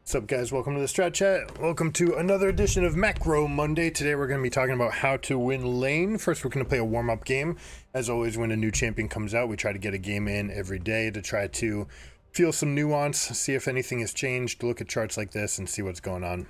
What's up, guys? Welcome to the Strat Chat. Welcome to another edition of Macro Monday. Today we're going to be talking about how to win lane. First, we're going to play a warm-up game. As always, when a new champion comes out, we try to get a game in every day to try to feel some nuance, see if anything has changed, look at charts like this, and see what's going on.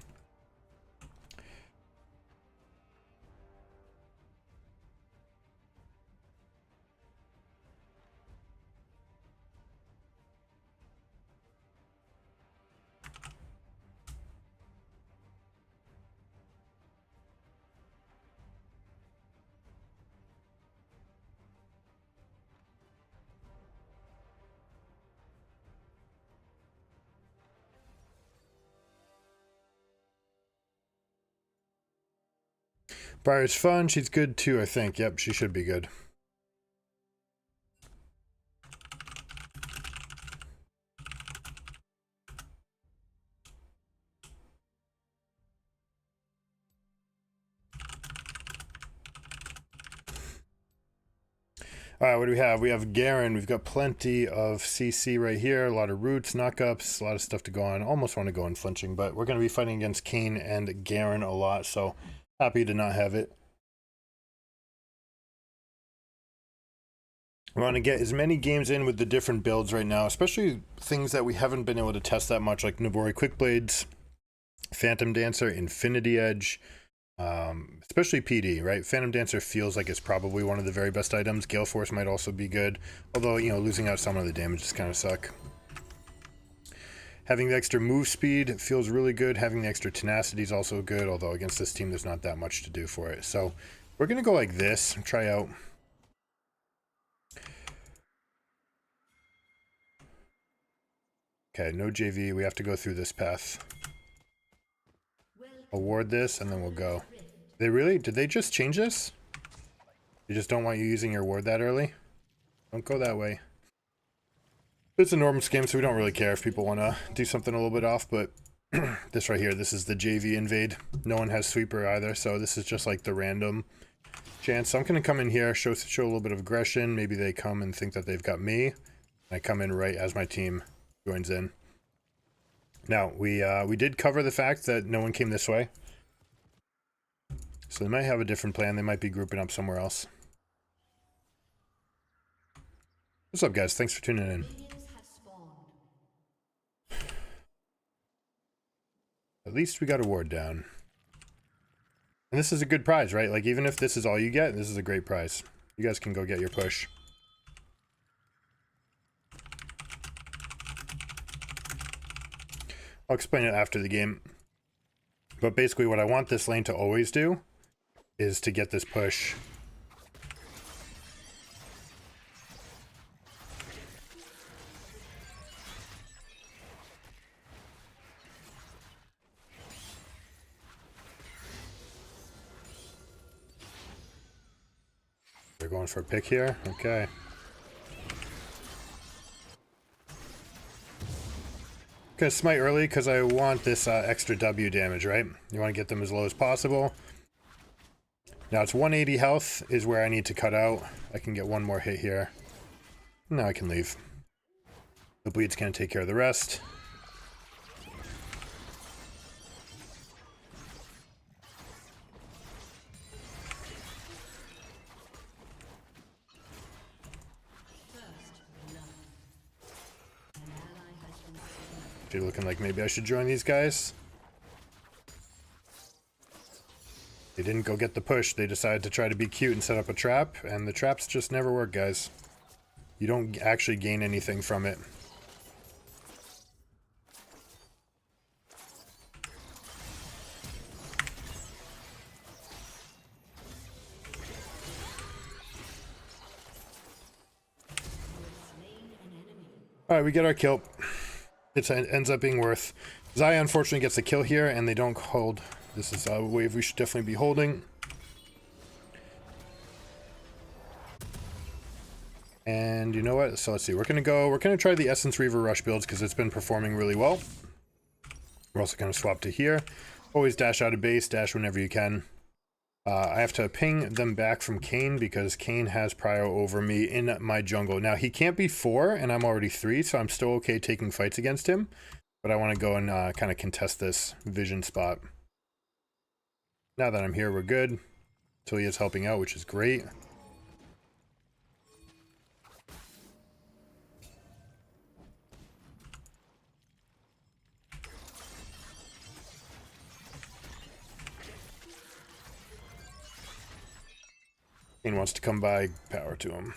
Briar's fun. She's good too, I think. Yep, she should be good. Alright, what do we have? We have Garen. We've got plenty of CC right here. A lot of roots, knockups, a lot of stuff to go on. Almost want to go in flinching, but we're going to be fighting against Kane and Garen a lot, so happy to not have it. We want to get as many games in with the different builds right now, especially things that we haven't been able to test that much, like Nabori Quick Blades, Phantom Dancer, Infinity Edge, especially PD, right? Phantom Dancer feels like it's probably one of the very best items. Gale Force might also be good, although, you know, losing out some of the damage just kind of suck. Having the extra move speed feels really good. Having the extra tenacity is also good, although against this team there's not that much to do for it. So we're going to go like this, try out. Okay, no JV. We have to go through this path. Award this, and then we'll go. Did they just change this? They just don't want you using your ward that early? Don't go that way. It's a normal game, so we don't really care if people want to do something a little bit off, but this right here, this is the JV invade. No one has sweeper either, so this is just like the random chance. So I'm going to come in here, show a little bit of aggression. Maybe they come and think that they've got me. I come in right as my team joins in. Now, we did cover the fact that no one came this way. So they might have a different plan. They might be grouping up somewhere else. What's up, guys? Thanks for tuning in. At least we got a ward down. And this is a good prize, right? Like, even if this is all you get, this is a great prize. You guys can go get your push. I'll explain it after the game. But basically what I want this lane to always do is to get this push. They're going for a pick here. Okay. Gonna smite early because I want this extra W damage, right? You want to get them as low as possible. Now it's 180 health is where I need to cut out. I can get one more hit here. Now I can leave. The bleed's gonna take care of the rest. You're looking like maybe I should join these guys. They didn't go get the push. They decided to try to be cute and set up a trap, and the traps just never work, guys. You don't actually gain anything from it. Alright, we get our kill. It ends up being worth. Xayah unfortunately gets a kill here, and they don't hold. This is a wave we should definitely be holding. And you know what? So let's see. We're gonna try the Essence Reaver Rush builds because it's been performing really well. We're also gonna swap to here. Always dash out of base, dash whenever you can. I have to ping them back from Kane because Kane has prio over me in my jungle. Now, he can't be 4, and I'm already 3, so I'm still okay taking fights against him. But I want to go and kind of contest this vision spot. Now that I'm here, we're good. Talia's helping out, which is great. Kane wants to come by, power to him.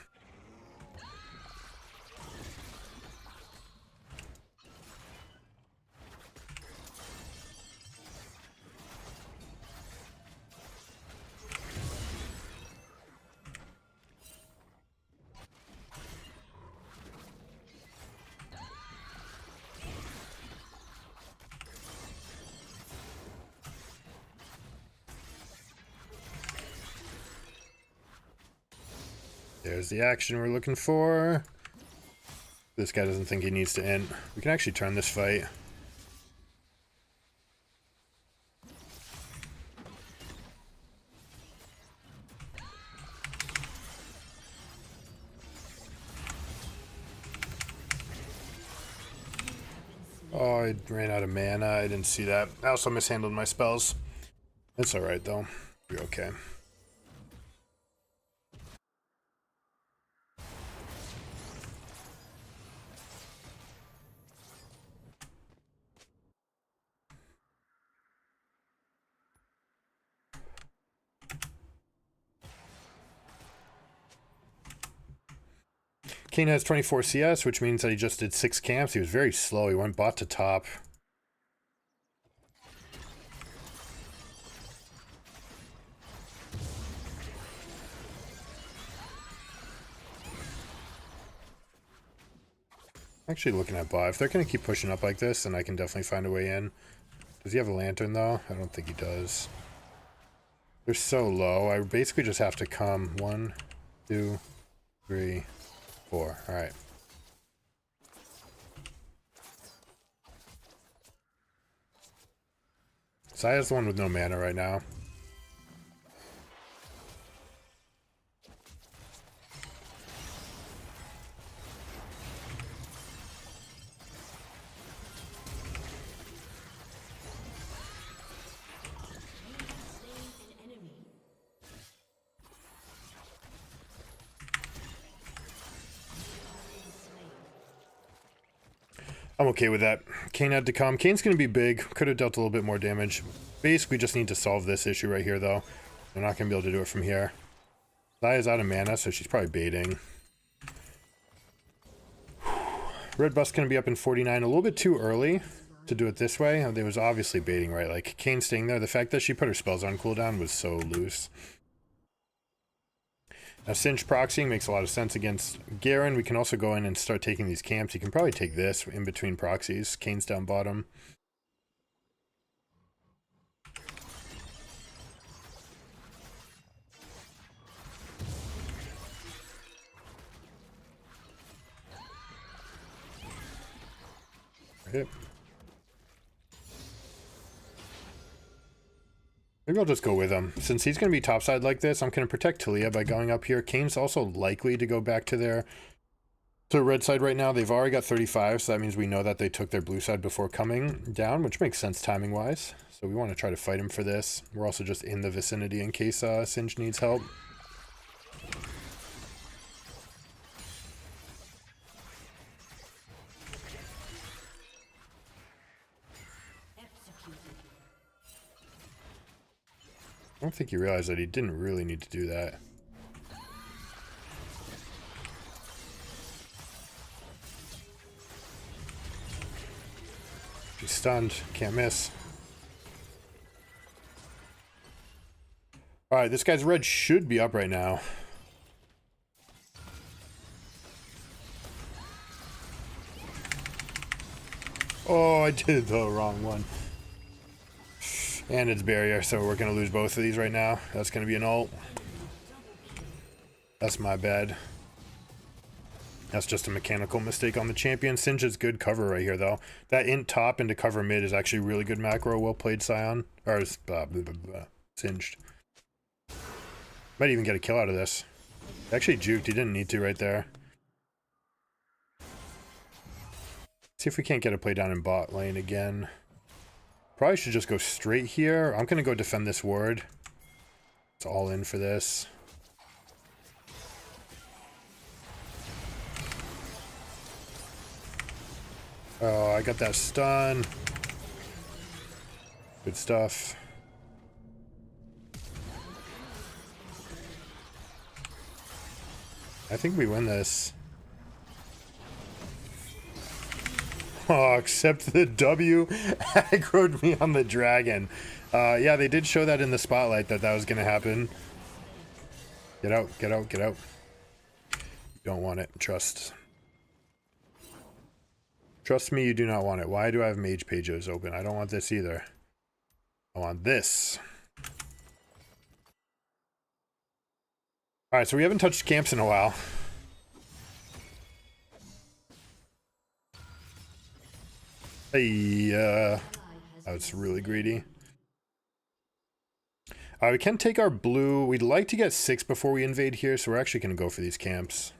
There's the action we're looking for. This guy doesn't think he needs to end. We can actually turn this fight. Oh, I ran out of mana. I didn't see that. I also mishandled my spells. It's alright though. We're okay. Kane has 24 CS, which means that he just did 6 camps. He was very slow. He went bot to top. Actually looking at bot. If they're going to keep pushing up like this, then I can definitely find a way in. Does he have a lantern, though? I don't think he does. They're so low. I basically just have to come. 1, 2, 3, 4. Alright. Saya's the one with no mana right now. I'm okay with that. Kane had to come. Kane's going to be big. Could have dealt a little bit more damage. Basically just need to solve this issue right here, though. They're not going to be able to do it from here. Zaya's out of mana, so she's probably baiting. Red buff's going to be up in 49. A little bit too early to do it this way. They was obviously baiting, right? Like, Kane staying there. The fact that she put her spells on cooldown was so loose. Now, Singe proxying makes a lot of sense against Garen. We can also go in and start taking these camps. You can probably take this in between proxies. Kane's down bottom. Hit. Maybe I'll just go with him. Since he's going to be topside like this, I'm going to protect Talia by going up here. Kane's also likely to go back to their red side right now. They've already got 35, so that means we know that they took their blue side before coming down, which makes sense timing-wise. So we want to try to fight him for this. We're also just in the vicinity in case Singe needs help. I don't think he realized that he didn't really need to do that. He's stunned. Can't miss. Alright, this guy's red should be up right now. Oh, I did the wrong one. And it's barrier, so we're going to lose both of these right now. That's going to be an ult. That's my bad. That's just a mechanical mistake on the champion. Singe is good cover right here, though. That int top into cover mid is actually really good macro. Well played, Scion. Or Singed. Might even get a kill out of this. Actually juked. He didn't need to right there. See if we can't get a play down in bot lane again. Probably should just go straight here. I'm gonna go defend this ward. It's all in for this. Oh, I got that stun. Good stuff. I think we win this. Oh, except the W aggroed me on the dragon. Yeah, they did show that in the spotlight that was going to happen. Get out, get out, get out. You don't want it. Trust me, you do not want it. Why do I have mage pages open? I don't want this either. I want this. Alright, so we haven't touched camps in a while. Hey, that's really greedy. We can take our blue. We'd like to get 6 before we invade here, so we're actually going to go for these camps.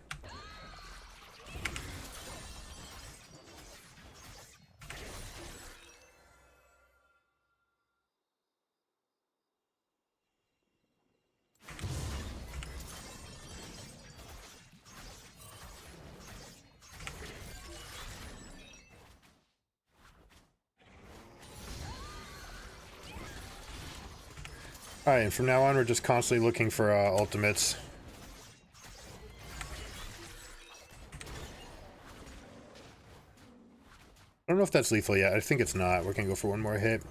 Alright, and from now on, we're just constantly looking for ultimates. I don't know if that's lethal yet. I think it's not. We're going to go for one more hit.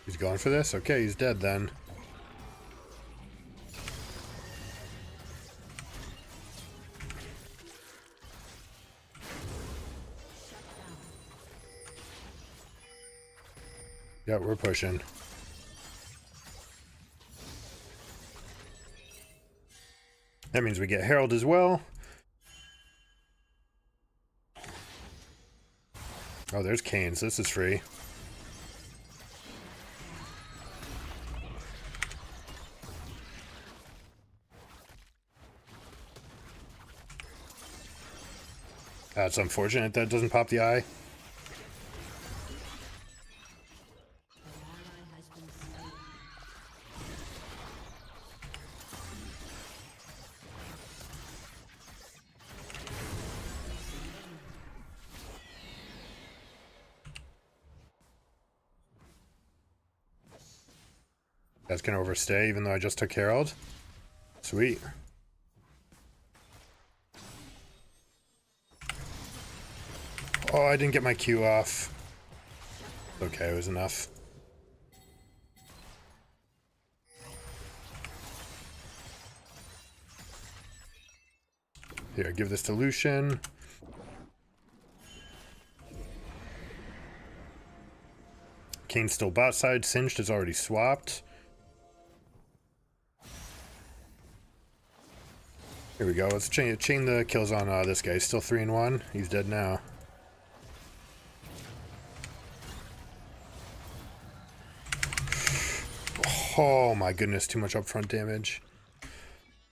He's going for this? Okay, he's dead then. Yeah, we're pushing. That means we get Herald as well. Oh, there's Canes. This is free. That's unfortunate that doesn't pop the eye. That's gonna overstay even though I just took Herald. Sweet. Oh, I didn't get my Q off. Okay, it was enough. Here, give this to Lucian. Kane's still bot side. Singed is already swapped. Here we go. Let's chain the kills on this guy. He's still 3-1. He's dead now. Oh my goodness, too much upfront damage.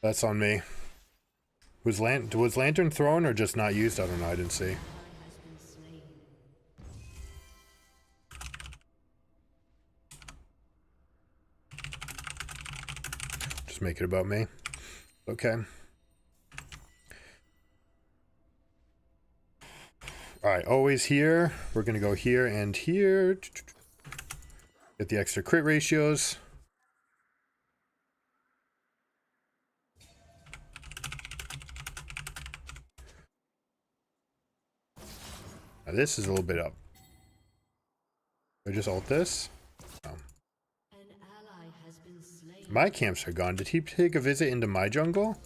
That's on me. Was Lantern thrown or just not used? I don't know. I didn't see. Just make it about me. Okay. Alright, always here. We're going to go here and here. Get the extra crit ratios. Now this is a little bit up. I just ult this. Oh. My camps are gone. Did he take a visit into my jungle?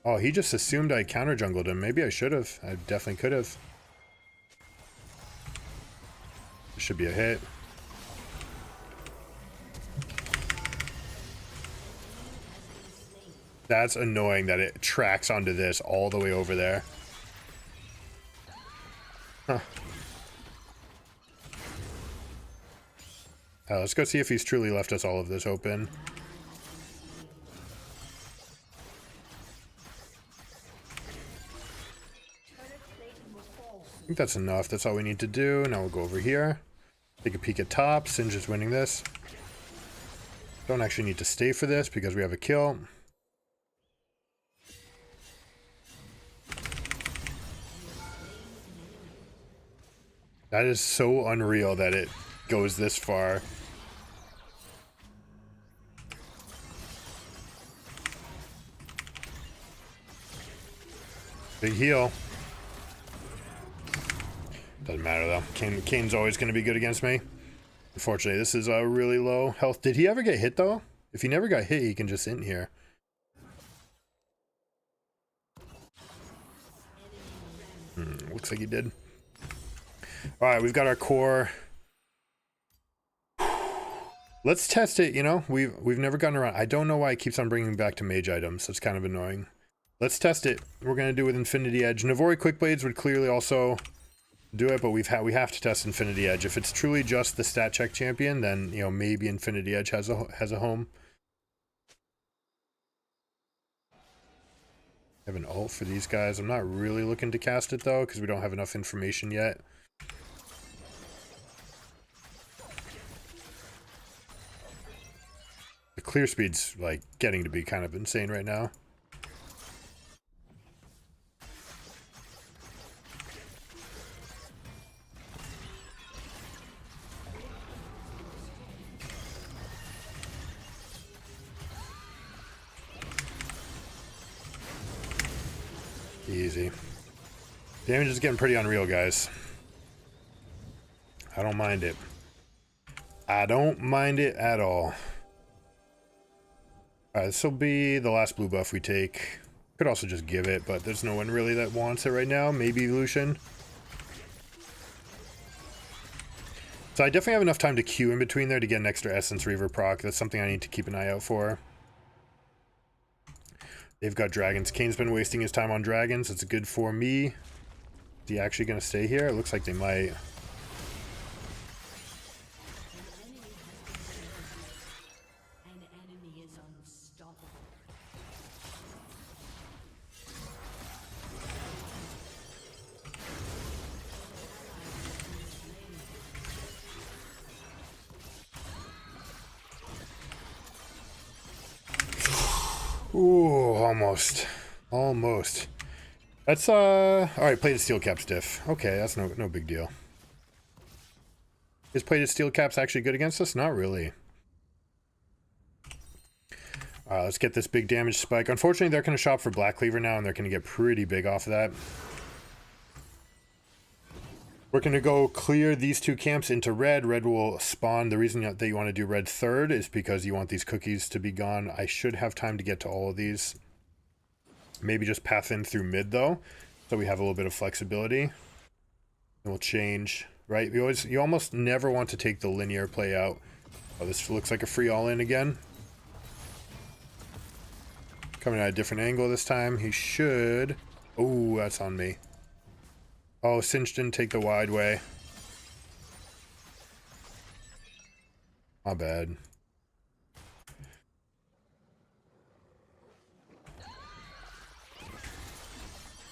Oh, he just assumed I counter jungled him. Maybe I should have. I definitely could have. This should be a hit. That's annoying that it tracks onto this all the way over there. Huh. Let's go see if he's truly left us all of this open. I think that's enough. That's all we need to do. Now we'll go over here. Take a peek at top. Singe is winning this. Don't actually need to stay for this because we have a kill. That is so unreal that it goes this far. Big heal. Doesn't matter though. Kane's always going to be good against me. Unfortunately, this is a really low health. Did he ever get hit though? If he never got hit, he can just int here. Looks like he did. Alright, we've got our core. Let's test it, you know? We've never gotten around. I don't know why it keeps on bringing back to mage items. That's kind of annoying. Let's test it. We're going to do it with Infinity Edge. Navori Quick Blades would clearly also do it, but we have to test Infinity Edge. If it's truly just the stat check champion, then, you know, maybe Infinity Edge has a home. I have an ult for these guys. I'm not really looking to cast it though, because we don't have enough information yet. The clear speed's like getting to be kind of insane right now. Easy. Damage is getting pretty unreal, guys. I don't mind it. I don't mind it at all. Alright, this will be the last blue buff we take. Could also just give it, but there's no one really that wants it right now. Maybe Evolution. So I definitely have enough time to queue in between there to get an extra Essence Reaver proc. That's something I need to keep an eye out for. They've got dragons. Kane's been wasting his time on dragons. It's good for me. Is he actually going to stay here? It looks like they might. Ooh, almost. Almost. That's, alright, plated steel cap stiff. Okay, that's no big deal. Is plated steel caps actually good against us? Not really. Let's get this big damage spike. Unfortunately, they're going to shop for Black Cleaver now, and they're going to get pretty big off of that. We're going to go clear these two camps into red. Red will spawn. The reason that you want to do red third is because you want these cookies to be gone. I should have time to get to all of these. Maybe just path in through mid, though, so we have a little bit of flexibility. And we'll change, right? You almost never want to take the linear play out. Oh, this looks like a free all-in again. Coming at a different angle this time. He should... Oh, that's on me. Oh, Singe didn't take the wide way. My bad.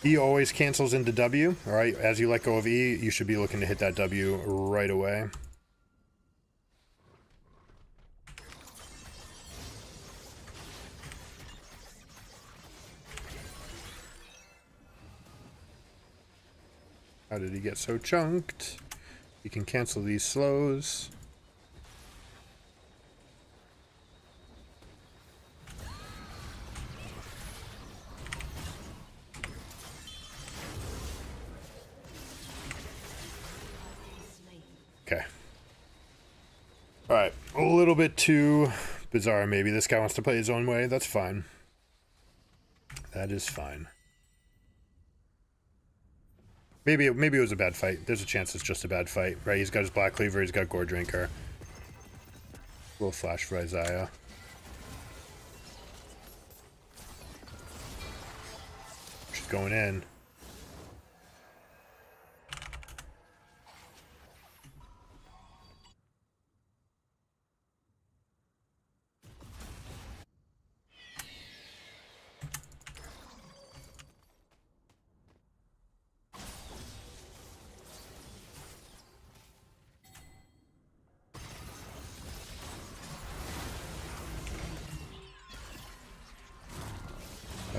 E always cancels into W. Alright, as you let go of E, you should be looking to hit that W right away. How did he get so chunked? You can cancel these slows. Okay. Alright, a little bit too bizarre maybe. This guy wants to play his own way. That's fine. That is fine. Maybe it was a bad fight. There's a chance it's just a bad fight, right? He's got his Black Cleaver, he's got Gore Drinker. Little flash for Isaiah. She's going in.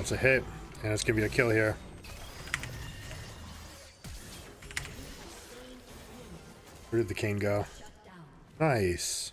That's a hit, and it's gonna be a kill here. Where did the cane go? Nice.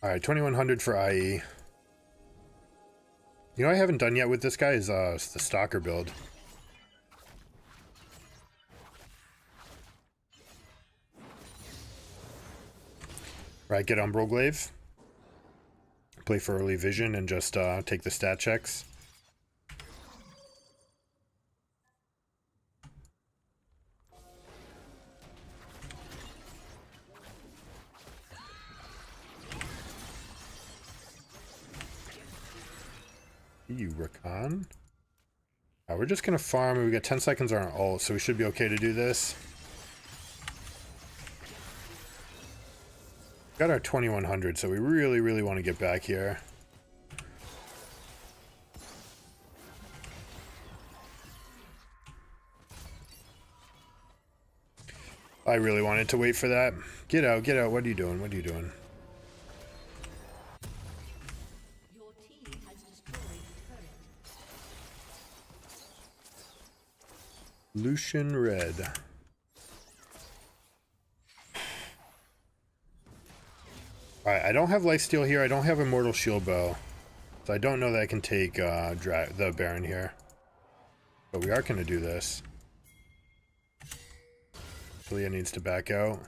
All right, 2100 for IE. You know what I haven't done yet with this guy is the Stalker build. Right, get Umbral Glaive. Play for early vision and just take the stat checks. You Rakan. We're just gonna farm. We got 10 seconds on our ult, so we should be okay to do this. Got our 2100, so we really want to get back here. I really wanted to wait for that. Get out, get out. What are you doing? What are you doing? Lucian Red. Alright, I don't have Lifesteal here. I don't have Immortal Shield Bow. So I don't know that I can take the Baron here. But we are going to do this. Leah needs to back out.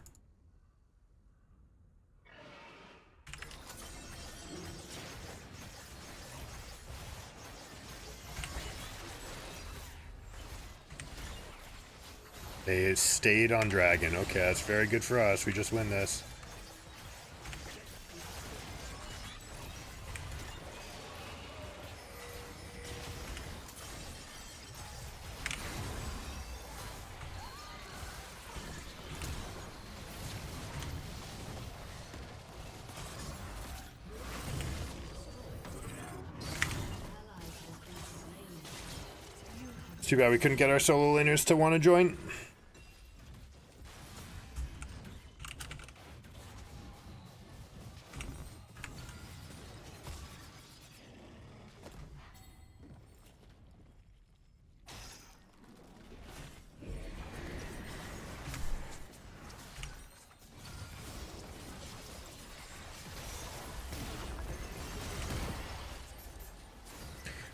They stayed on Dragon. Okay, that's very good for us. We just win this. It's too bad we couldn't get our solo laners to want to join.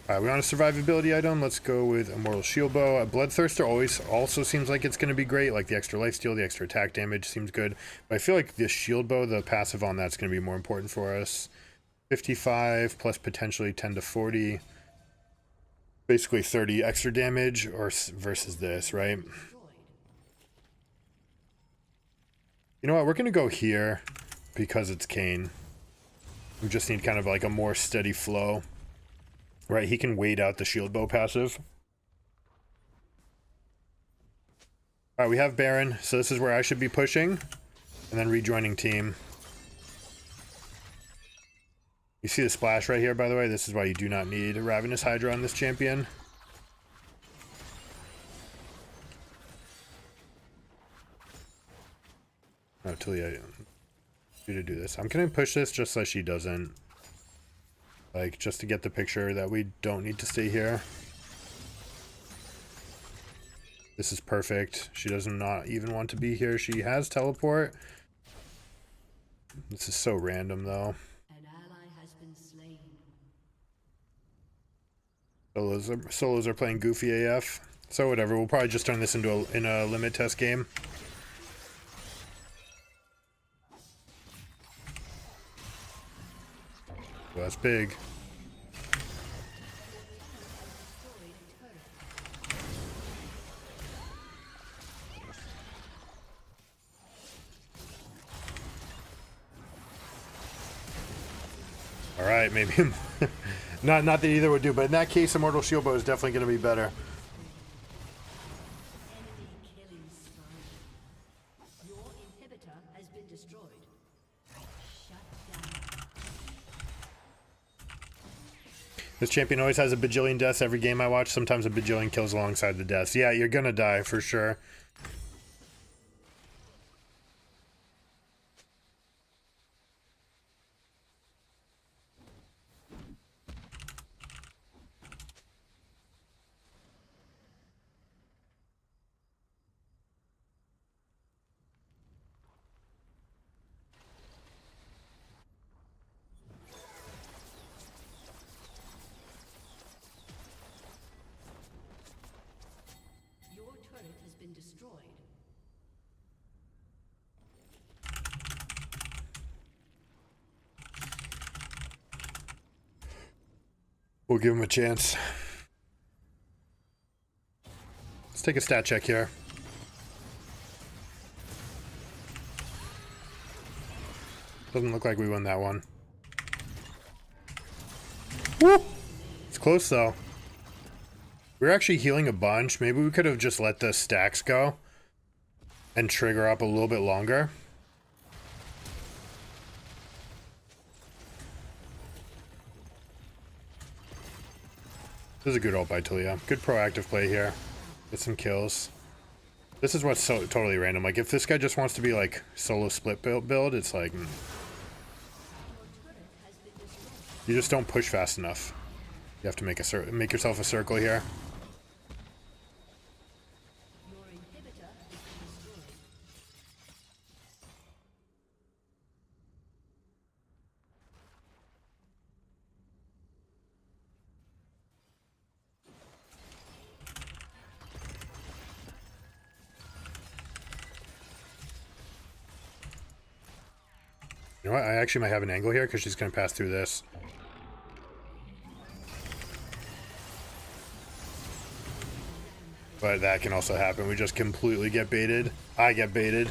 We want a survivability item. Let's go with Immortal Shield Bow. A Bloodthirster also seems like it's going to be great. Like the extra lifesteal, the extra attack damage seems good. But I feel like the Shield Bow, the passive on that's going to be more important for us. 55 plus potentially 10 to 40. Basically 30 extra damage or versus this, right? You know what? We're going to go here because it's Kayn. We just need kind of like a more steady flow. Right, he can wait out the shield bow passive. Alright, we have Baron, so this is where I should be pushing. And then rejoining team. You see the splash right here, by the way? This is why you do not need a Ravenous Hydra on this champion. Oh, Talia, you to do this. I'm gonna push this just so she doesn't. Like, just to get the picture that we don't need to stay here. This is perfect. She does not even want to be here. She has teleport. This is so random, though. An ally has been slain. Solos are playing goofy AF. So whatever, we'll probably just turn this into a limit test game. Well, that's big. All right, maybe not that either would do, but in that case, Immortal Shield Bow is definitely going to be better. This champion always has a bajillion deaths every game I watch. Sometimes a bajillion kills alongside the deaths. Yeah, you're gonna die for sure. Your turret has been destroyed. We'll give him a chance. Let's take a stat check here. Doesn't look like we won that one. Woo! It's close though. We were actually healing a bunch. Maybe we could have just let the stacks go and trigger up a little bit longer. This is a good ult by Talia. Good proactive play here. Get some kills. This is what's so totally random. Like if this guy just wants to be like solo split build, it's like you just don't push fast enough. You have to make yourself a circle here. Your inhibitor has been destroyed. You know what? I actually might have an angle here because she's going to pass through this. But that can also happen. We just completely get baited. I get baited.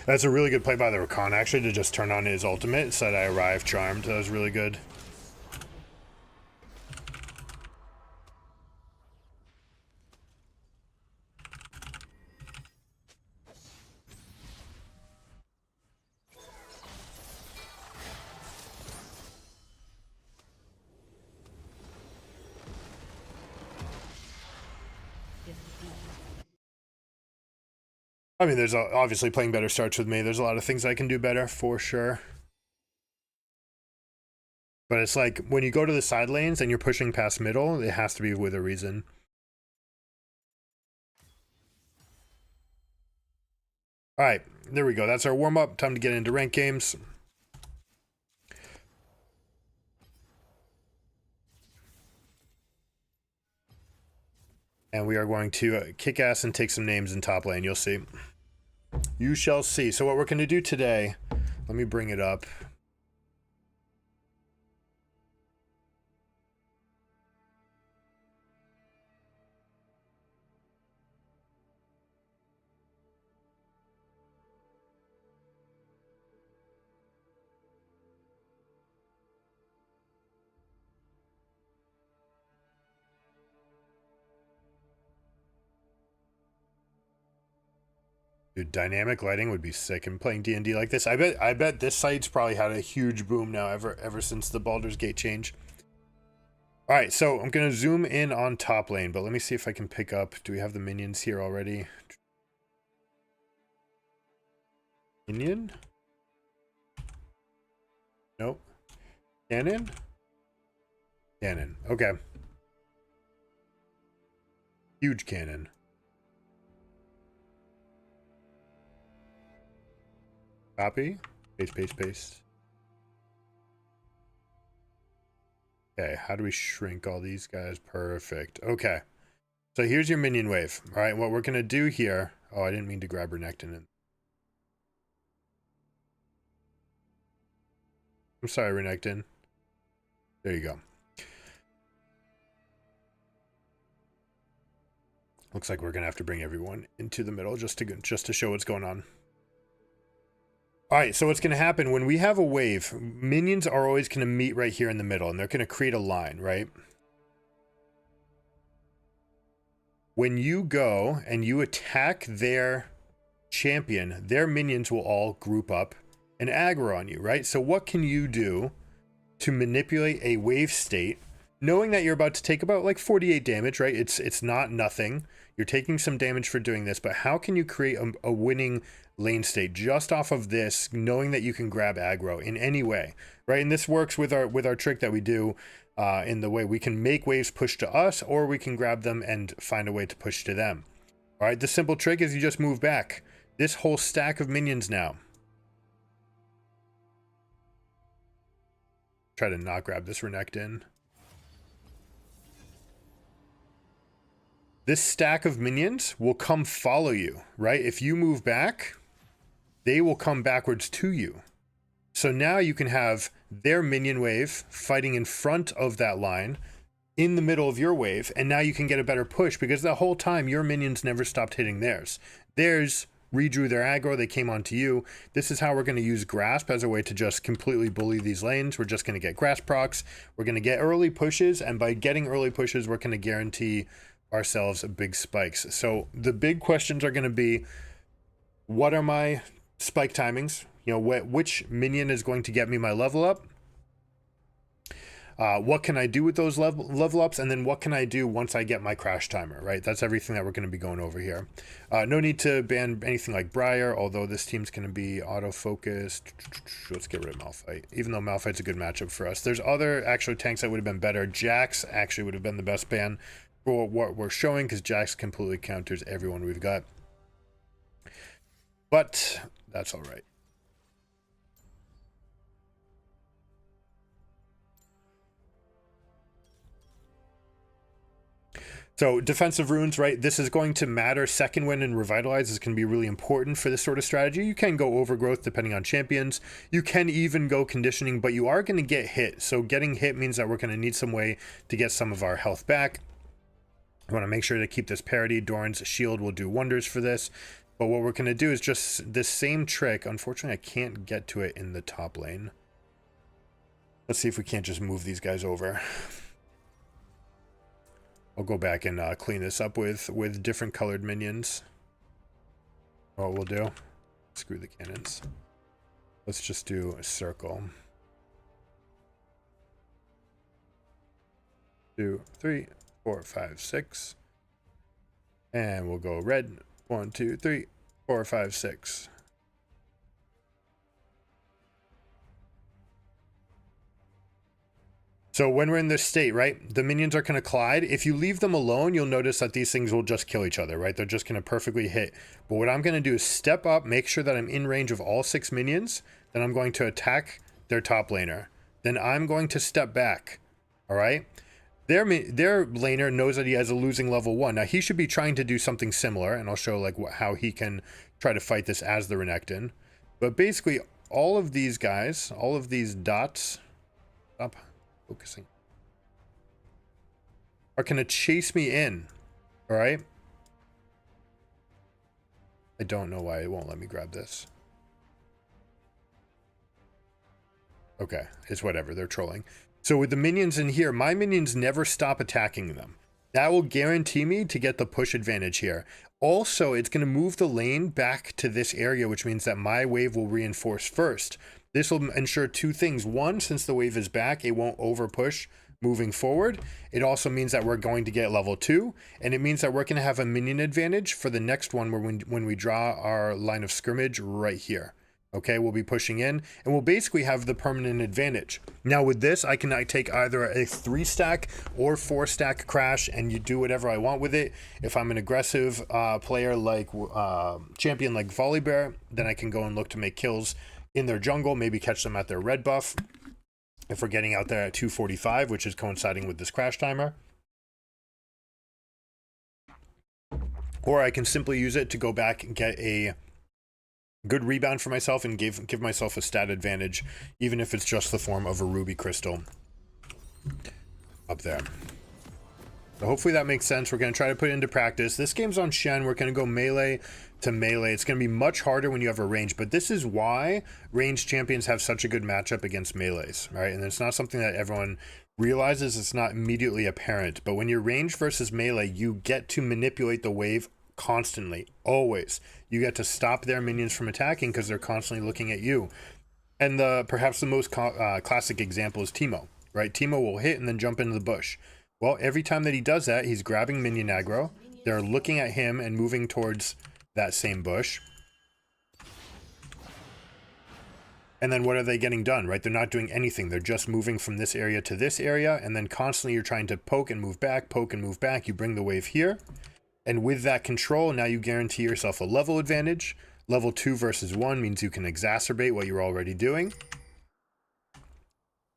That's a really good play by the Rakan, actually, to just turn on his ultimate. Said I arrived charmed. That was really good. I mean, there's obviously playing better starts with me. There's a lot of things I can do better, for sure. But it's like, when you go to the side lanes and you're pushing past middle, it has to be with a reason. Alright, there we go. That's our warm-up. Time to get into ranked games. And we are going to kick ass and take some names in top lane. You'll see. You shall see. So what we're going to do today, let me bring it up. Dude, dynamic lighting would be sick in playing D&D like this. I bet this site's probably had a huge boom now ever since the Baldur's Gate change. All right, so I'm going to zoom in on top lane, but let me see if I can pick up. Do we have the minions here already? Minion? Nope. Cannon? Cannon. Okay. Huge cannon. Copy. Paste, paste, paste. Okay, how do we shrink all these guys? Perfect. Okay. So here's your minion wave. All right, what we're going to do here... Oh, I didn't mean to grab Renekton. I'm sorry, Renekton. There you go. Looks like we're going to have to bring everyone into the middle just to show what's going on. All right, so what's going to happen when we have a wave, minions are always going to meet right here in the middle, and they're going to create a line, right? When you go and you attack their champion, their minions will all group up and aggro on you, right? So what can you do to manipulate a wave state, knowing that you're about to take about like 48 damage, right? It's not nothing. You're taking some damage for doing this, but how can you create a winning lane state just off of this, knowing that you can grab aggro in any way, right? And this works with our trick that we do in the way we can make waves push to us, or we can grab them and find a way to push to them. All right, the simple trick is you just move back this whole stack of minions now. Try to not grab this Renekton. This stack of minions will come follow you, right? If you move back, they will come backwards to you. So now you can have their minion wave fighting in front of that line in the middle of your wave, and now you can get a better push because the whole time your minions never stopped hitting theirs. Theirs redrew their aggro, they came onto you. This is how we're going to use Grasp as a way to just completely bully these lanes. We're just going to get Grasp procs, we're going to get early pushes, and by getting early pushes, we're going to guarantee ourselves big spikes. So the big questions are going to be, what are my spike timings? You know, which minion is going to get me my level up? What can I do with those level ups? And then what can I do once I get my crash timer, right? That's everything that we're going to be going over here. No need to ban anything like Briar, although this team's going to be auto-focused. Let's get rid of Malphite, even though Malphite's a good matchup for us. There's other actual tanks that would have been better. Jax actually would have been the best ban for what we're showing, because Jax completely counters everyone we've got. But that's all right. So defensive runes, right? This is going to matter. Second Wind and Revitalize is going to be really important for this sort of strategy. You can go Overgrowth depending on champions. You can even go Conditioning, but you are going to get hit. So getting hit means that we're going to need some way to get some of our health back. I want to make sure to keep this parity. Doran's shield will do wonders for this. But what we're going to do is just this same trick. Unfortunately, I can't get to it in the top lane. Let's see if we can't just move these guys over. I'll go back and clean this up with different colored minions. What we'll do, screw the cannons. Let's just do a circle. 2, 3, 4, 5, 6. And we'll go red. 1, 2, 3, 4, 5, 6. So when we're in this state, right, the minions are going to collide. If you leave them alone, you'll notice that these things will just kill each other, right? They're just going to perfectly hit. But what I'm going to do is step up, make sure that I'm in range of all 6 minions. Then I'm going to attack their top laner. Then I'm going to step back, all right? Their laner knows that he has a losing level 1. Now, he should be trying to do something similar, and I'll show like how he can try to fight this as the Renekton. But basically, all of these guys, all of these dots, stop focusing, are going to chase me in, all right? I don't know why it won't let me grab this. Okay, it's whatever, they're trolling. So with the minions in here, my minions never stop attacking them. That will guarantee me to get the push advantage here. Also, it's going to move the lane back to this area, which means that my wave will reinforce first. This will ensure 2 things. One, since the wave is back, it won't over push moving forward. It also means that we're going to get level 2, and it means that we're going to have a minion advantage for the next one when we draw our line of skirmish right here. Okay, we'll be pushing in, and we'll basically have the permanent advantage. Now with this, I can take either a 3-stack or 4-stack crash, and you do whatever I want with it. If I'm an aggressive player like champion like Volibear, then I can go and look to make kills in their jungle, maybe catch them at their red buff. If we're getting out there at 245, which is coinciding with this crash timer. Or I can simply use it to go back and get a good rebound for myself and give myself a stat advantage, even if it's just the form of a ruby crystal up there. So hopefully that makes sense. We're going to try to put it into practice. This game's on Shen. We're going to go melee to melee. It's going to be much harder when you have a range, but this is why ranged champions have such a good matchup against melees, right? And it's not something that everyone realizes. It's not immediately apparent, but when you're ranged versus melee, you get to manipulate the wave constantly, always. You get to stop their minions from attacking because they're constantly looking at you. And perhaps the most classic example is Teemo, right? Teemo will hit and then jump into the bush. Well, every time that he does that, he's grabbing minion aggro. They're looking at him and moving towards that same bush. And then what are they getting done, right? They're not doing anything. They're just moving from this area to this area. And then constantly you're trying to poke and move back, poke and move back. You bring the wave here. And with that control, now you guarantee yourself a level advantage. Level 2 versus 1 means you can exacerbate what you're already doing.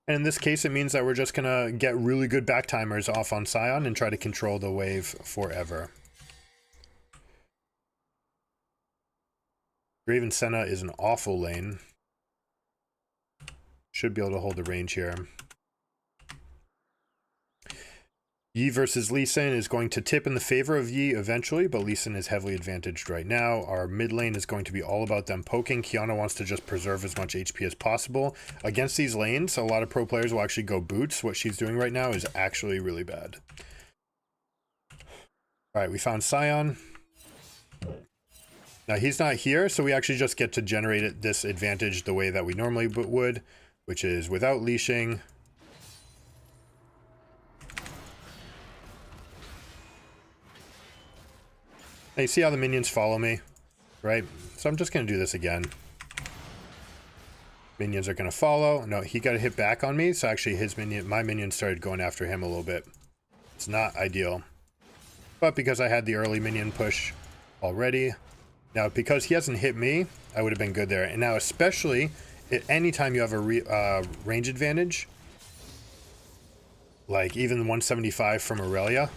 And in this case, it means that we're just going to get really good back timers off on Sion and try to control the wave forever. Graven Senna is an awful lane. Should be able to hold the range here. Yi versus Lee Sin is going to tip in the favor of Yi eventually, but Lee Sin is heavily advantaged right now. Our mid lane is going to be all about them poking. Kiana wants to just preserve as much HP as possible. Against these lanes, a lot of pro players will actually go boots. What she's doing right now is actually really bad. Alright, we found Sion. Now he's not here, so we actually just get to generate this advantage the way that we normally would, which is without leashing. Now you see how the minions follow me, right? So I'm just going to do this again. Minions are going to follow. No, he got a hit back on me, so actually my minion started going after him a little bit. It's not ideal. But because I had the early minion push already, now because he hasn't hit me, I would have been good there. And now especially at any time you have a range advantage, like even 175 from Aurelia,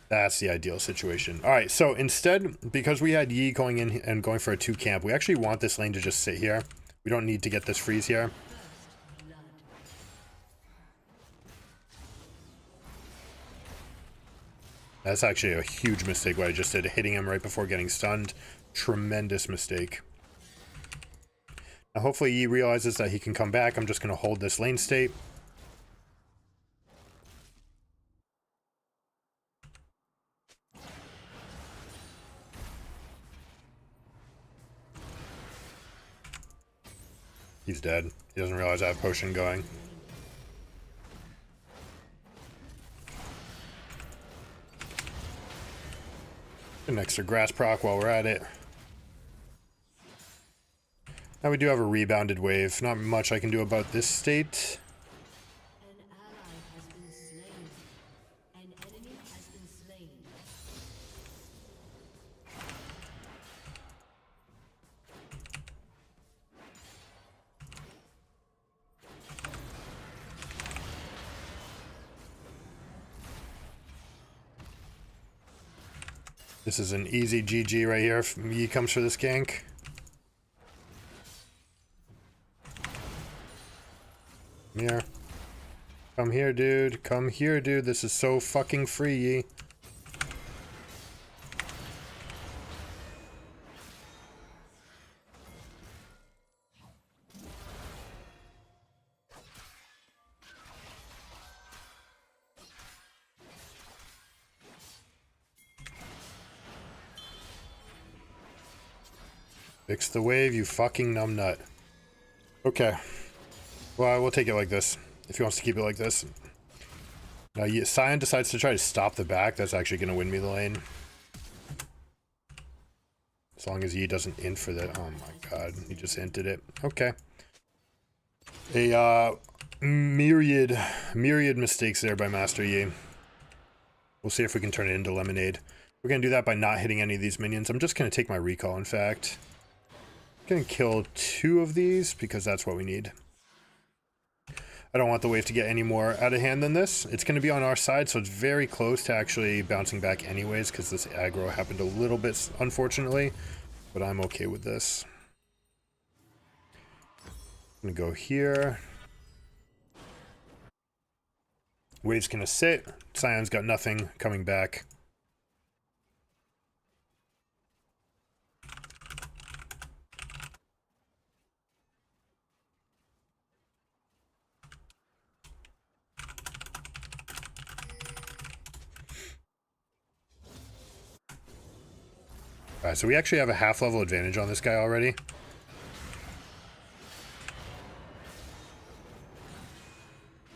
that's the ideal situation. All right, so instead, because we had Yi going in and going for a 2 camp, we actually want this lane to just sit here. We don't need to get this freeze here. That's actually a huge mistake what I just did, hitting him right before getting stunned. Tremendous mistake. Now hopefully Yi realizes that he can come back. I'm just going to hold this lane state. He's dead. He doesn't realize I have potion going. An extra grass proc while we're at it. Now we do have a rebounded wave. Not much I can do about this state. An ally has been slain. An enemy has been slain. This is an easy GG right here if Yi comes for this gank. Come here. Come here, dude. Come here, dude. This is so fucking free, Yi. Fix the wave, you fucking numbnut. Okay. Well, we'll take it like this. If he wants to keep it like this. Now, Sion decides to try to stop the back. That's actually going to win me the lane. As long as Yi doesn't int for that. Oh my god. He just inted it. Okay. A myriad mistakes there by Master Yi. We'll see if we can turn it into lemonade. We're going to do that by not hitting any of these minions. I'm just going to take my recall, in fact. I'm going to kill 2 of these because that's what we need. I don't want the wave to get any more out of hand than this. It's going to be on our side, so it's very close to actually bouncing back anyways because this aggro happened a little bit, unfortunately. But I'm okay with this. I'm going to go here. Wave's going to sit. Sion's got nothing coming back. Alright, so we actually have a half level advantage on this guy already.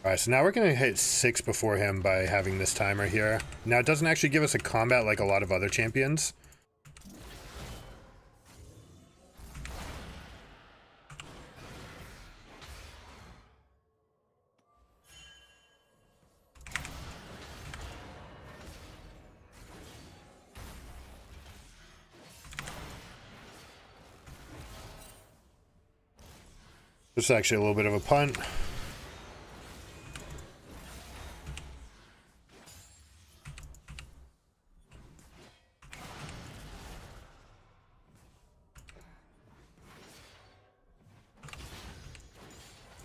Alright, so now we're going to hit 6 before him by having this timer here. Now, it doesn't actually give us a combat like a lot of other champions. This is actually a little bit of a punt.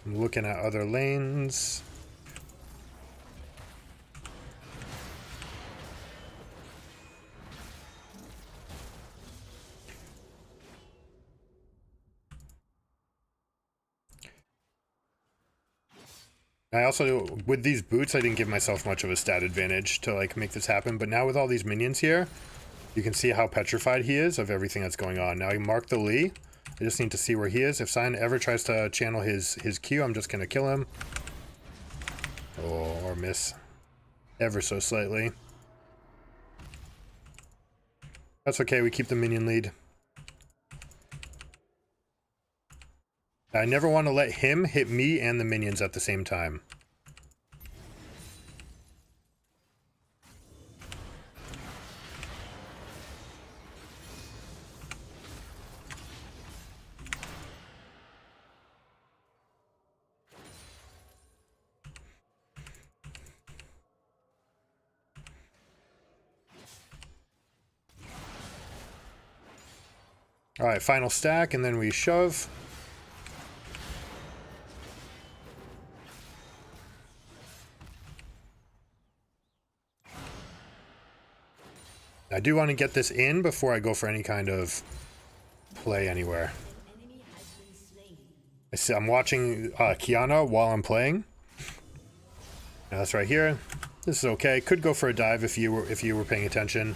I'm looking at other lanes. I also, with these boots, I didn't give myself much of a stat advantage to like make this happen, but now with all these minions here, you can see how petrified he is of everything that's going on. Now he marked the Lee. I just need to see where he is. If Sion ever tries to channel his Q, I'm just going to kill him. Oh, or miss. Ever so slightly. That's okay, we keep the minion lead. I never want to let him hit me and the minions at the same time. Alright, final stack, and then we shove. I do want to get this in before I go for any kind of play anywhere. I see, I'm watching Kiana while I'm playing. Now that's right here. This is okay. Could go for a dive if you were paying attention.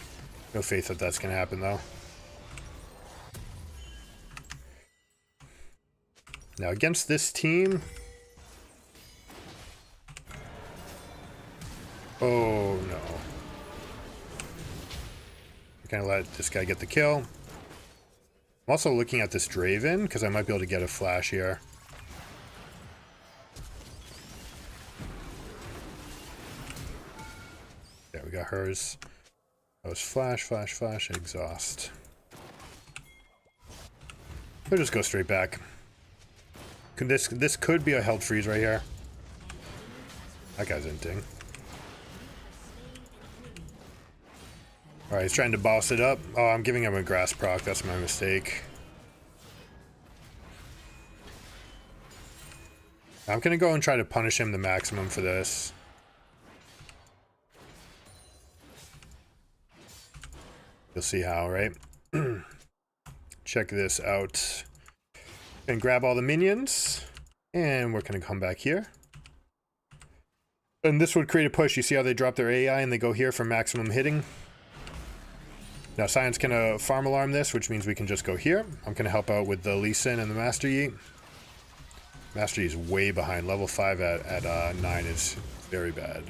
No faith that that's going to happen though. Now against this team. Oh no. I'm gonna let this guy get the kill. I'm also looking at this Draven because I might be able to get a flash here. Yeah, we got hers. That was flash, flash, flash, exhaust. We'll just go straight back. This could be a held freeze right here. That guy's inting. Alright, he's trying to boss it up. Oh, I'm giving him a grass proc. That's my mistake. I'm gonna go and try to punish him the maximum for this. You'll see how, right? Check this out. And grab all the minions. And we're gonna come back here. And this would create a push. You see how they drop their AI and they go here for maximum hitting? Now Sion's gonna farm alarm this, which means we can just go here. I'm gonna help out with the Lee Sin and the Master Yi. Master Yi is way behind. Level 5 at 9 is very bad.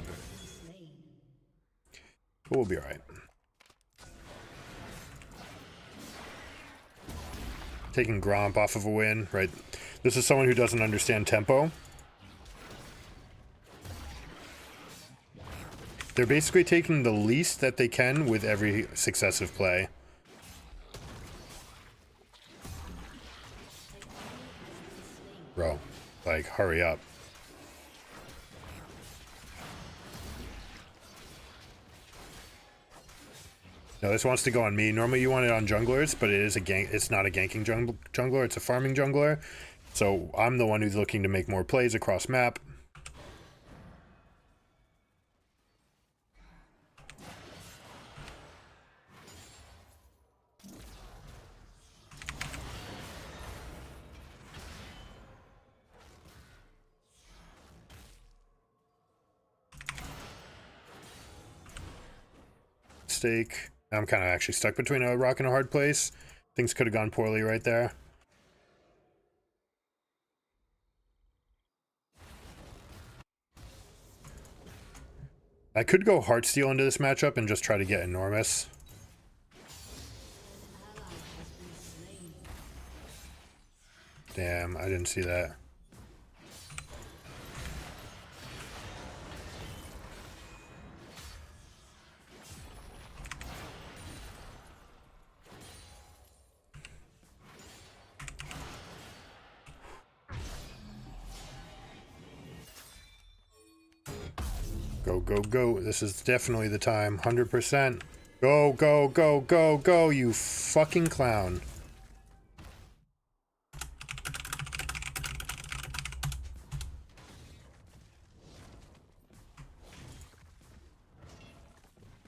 But we'll be alright. Taking Gromp off of a win, right? This is someone who doesn't understand tempo. They're basically taking the least that they can with every successive play. Bro, like, hurry up. No, this wants to go on me. Normally you want it on junglers, but it is a gank. It's not a ganking jungler. It's a farming jungler. So I'm the one who's looking to make more plays across map. Mistake. I'm kind of actually stuck between a rock and a hard place. Things could have gone poorly right there. I could go Heartsteel into this matchup and just try to get enormous. Damn, I didn't see that. Go, go, go. This is definitely the time. 100%. Go, go, go, go, go, you fucking clown.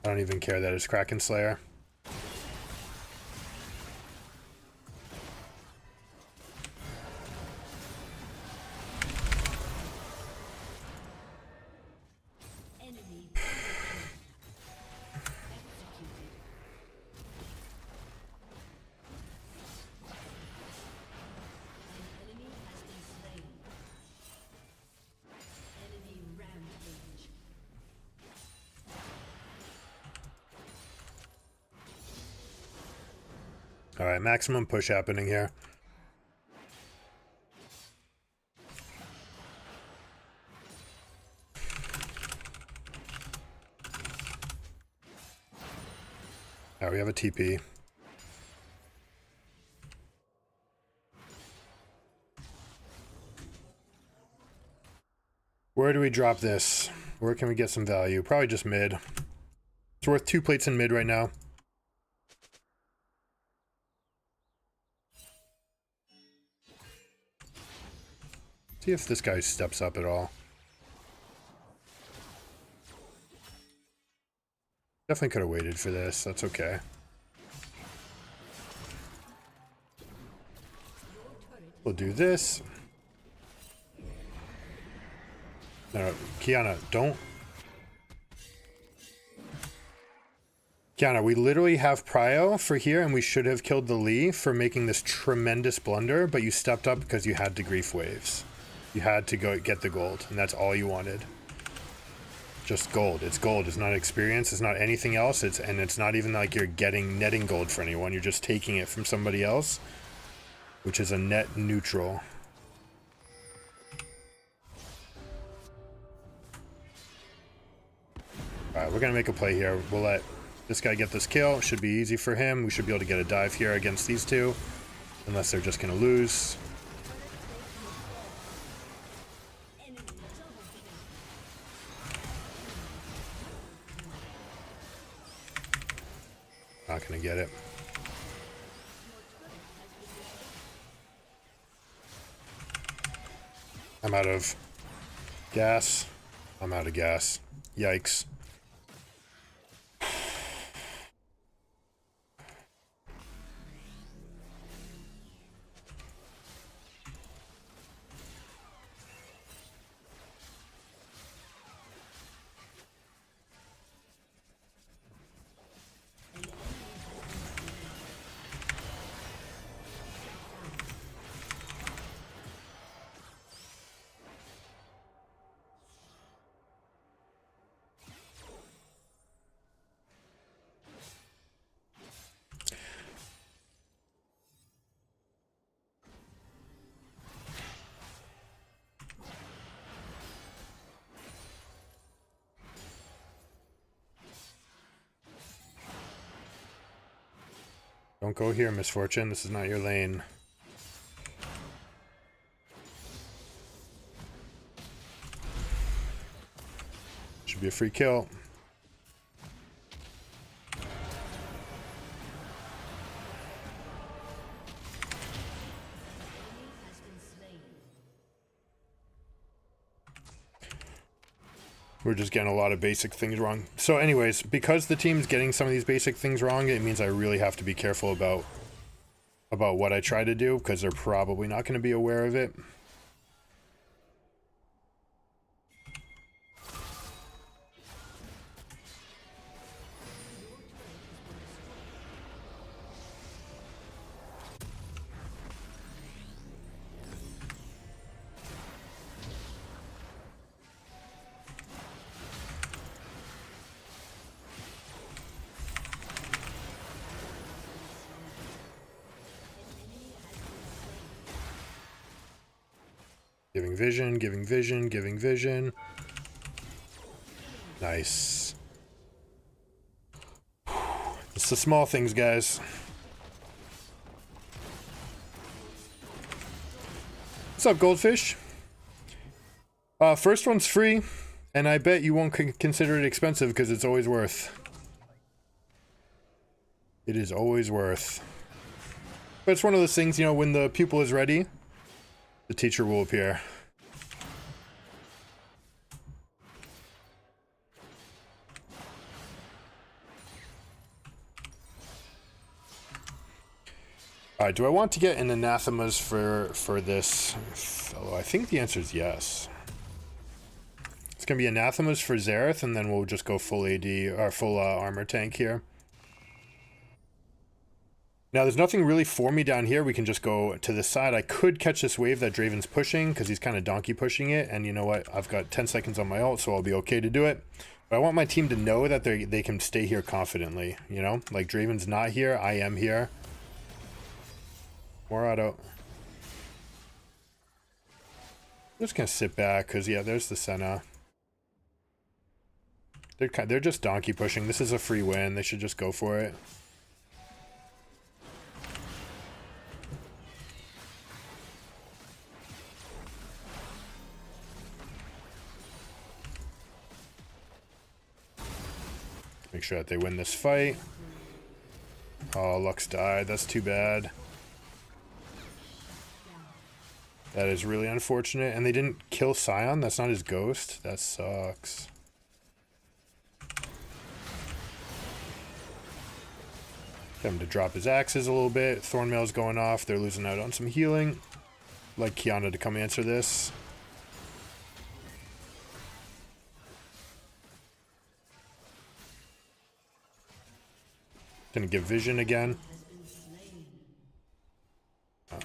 I don't even care that it's Kraken Slayer. All right, maximum push happening here. All right, we have a TP. Where do we drop this? Where can we get some value? Probably just mid. It's worth 2 plates in mid right now. See if this guy steps up at all. Definitely could have waited for this. That's okay. We'll do this. No, Kiana, don't. Kiana, we literally have Prio for here, and we should have killed the Lee for making this tremendous blunder, but you stepped up because you had to grief waves. You had to go get the gold, and that's all you wanted. Just gold. It's gold. It's not experience. It's not anything else. And it's not even like you're netting gold for anyone. You're just taking it from somebody else, which is a net neutral. All right, we're gonna make a play here. We'll let this guy get this kill. It should be easy for him. We should be able to get a dive here against these two, unless they're just gonna lose. Not gonna get it. I'm out of gas. I'm out of gas. Yikes. Don't go here, Misfortune. This is not your lane. Should be a free kill. We're just getting a lot of basic things wrong. So anyways, because the team's getting some of these basic things wrong, it means I really have to be careful about what I try to do, because they're probably not going to be aware of it. Giving vision, giving vision, giving vision. Nice. It's the small things, guys. What's up, Goldfish? First one's free, and I bet you won't consider it expensive because it's always worth. It is always worth. But it's one of those things, you know, when the pupil is ready, the teacher will appear. Alright, do I want to get an anathemas for this fellow? I think the answer is yes. It's going to be anathemas for Zareth, and then we'll just go full AD, or full armor tank here. Now, there's nothing really for me down here. We can just go to the side. I could catch this wave that Draven's pushing, because he's kind of donkey pushing it, and you know what? I've got 10 seconds on my ult, so I'll be okay to do it. But I want my team to know that they can stay here confidently, you know? Like, Draven's not here, I am here. More auto. I'm just gonna sit back because yeah, there's the Senna. They're just donkey pushing. This is a free win. They should just go for it. Make sure that they win this fight. Oh, Lux died. That's too bad. That is really unfortunate. And they didn't kill Scion? That's not his ghost? That sucks. Get him to drop his axes a little bit. Thornmail's going off. They're losing out on some healing. I'd like Kiana to come answer this. Gonna give vision again. Oh.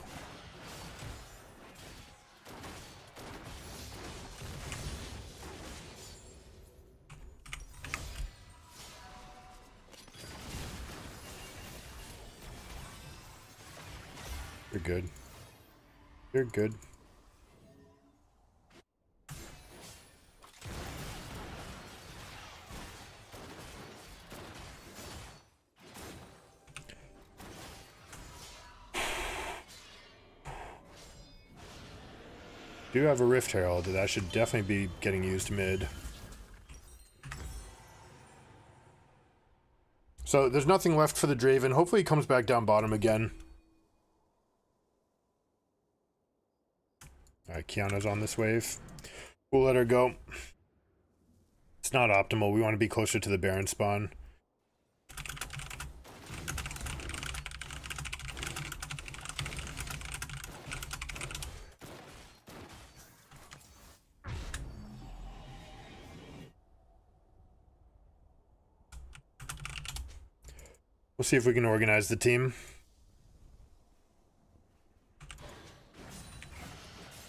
You're good. You're good. Do have a Rift Herald. That should definitely be getting used mid. So there's nothing left for the Draven. Hopefully he comes back down bottom again. Alright, Kiana's on this wave. We'll let her go. It's not optimal. We want to be closer to the Baron spawn. We'll see if we can organize the team.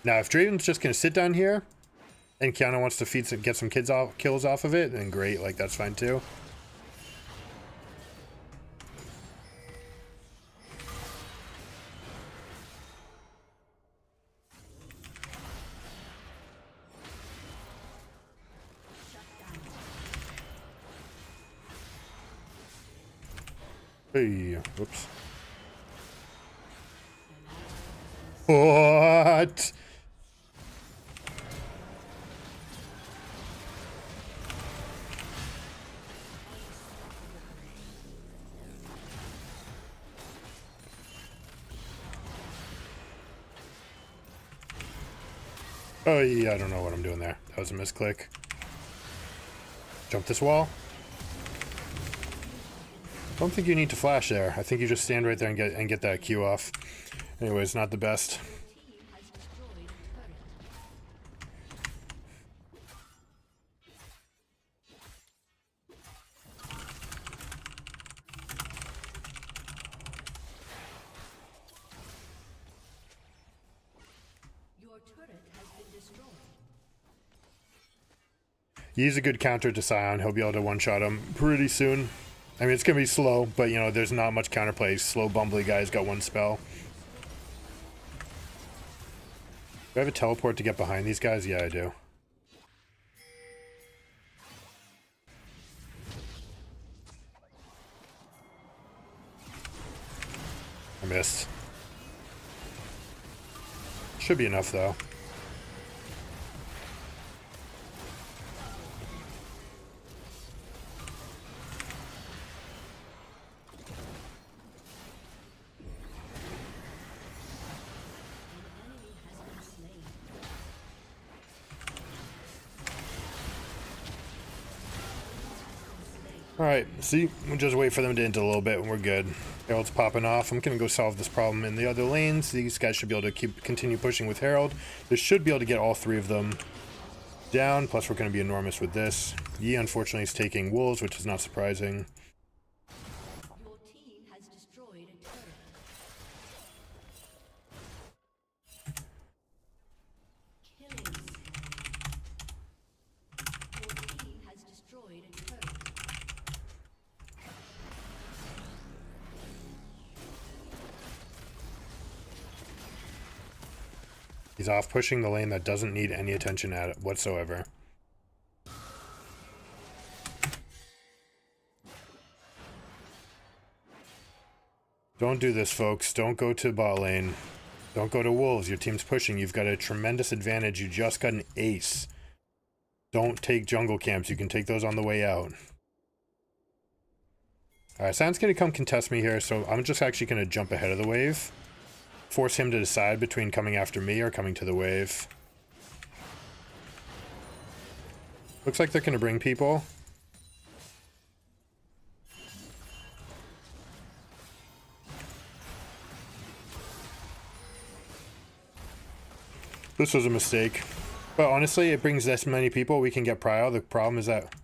Now, if Draven's just going to sit down here, and Kiana wants to get some kills off of it, then great, like, that's fine too. Hey, whoops. What? Oh yeah, I don't know what I'm doing there. That was a misclick. Jump this wall. Don't think you need to flash there. I think you just stand right there and get that Q off. Anyways, not the best. He's a good counter to Scion. He'll be able to one-shot him pretty soon. I mean, it's going to be slow, but, you know, there's not much counterplay. Slow, bumbly guy's got one spell. I have a teleport to get behind these guys? Yeah, I do. I missed. Should be enough, though. Alright, see, we'll just wait for them to int a little bit and we're good. Herald's popping off. I'm going to go solve this problem in the other lanes. These guys should be able to continue pushing with Herald. They should be able to get all three of them down, plus we're going to be enormous with this. Yi, unfortunately, is taking wolves, which is not surprising. Your team has destroyed a turret. Killing spree. Your team has destroyed a turret. He's off pushing the lane that doesn't need any attention at it whatsoever. Don't do this, folks. Don't go to bot lane. Don't go to wolves. Your team's pushing. You've got a tremendous advantage. You just got an ace. Don't take jungle camps. You can take those on the way out. Alright, Sion's going to come contest me here, so I'm just actually going to jump ahead of the wave. Force him to decide between coming after me or coming to the wave. Looks like they're going to bring people. This was a mistake. But honestly, it brings this many people. We can get prio. The problem is that...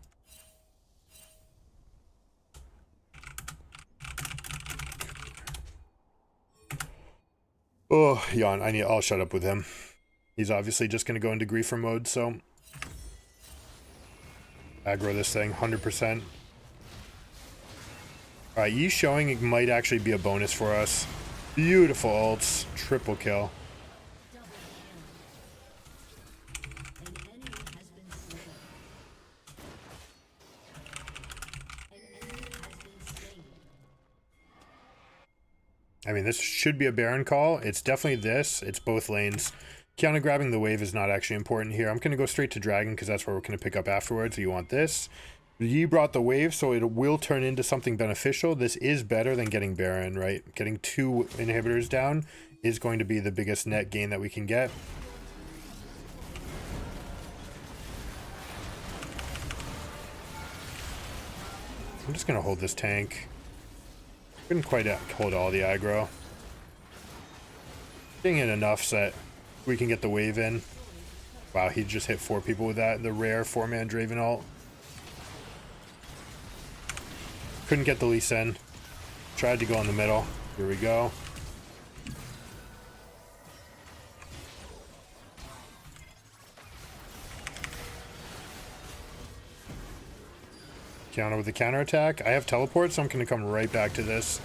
Oh, yawn. I'll shut up with him. He's obviously just going to go into griefer mode, so... Aggro this thing, 100%. Alright, Yi showing it might actually be a bonus for us. Beautiful ults. Triple kill. I mean, this should be a Baron call. It's definitely this. It's both lanes. Kiana grabbing the wave is not actually important here. I'm going to go straight to Dragon because that's where we're going to pick up afterwards. You want this. Yi brought the wave, so it will turn into something beneficial. This is better than getting Baron, right? Getting 2 inhibitors down is going to be the biggest net gain that we can get. I'm just going to hold this tank. Couldn't quite hold all the aggro. Getting it enough so that we can get the wave in. Wow, he just hit 4 people with that. The rare 4-man Draven ult. Couldn't get the Lee Sin. Tried to go in the middle. Here we go. Kiana with the counterattack. I have teleport, so I'm going to come right back to this.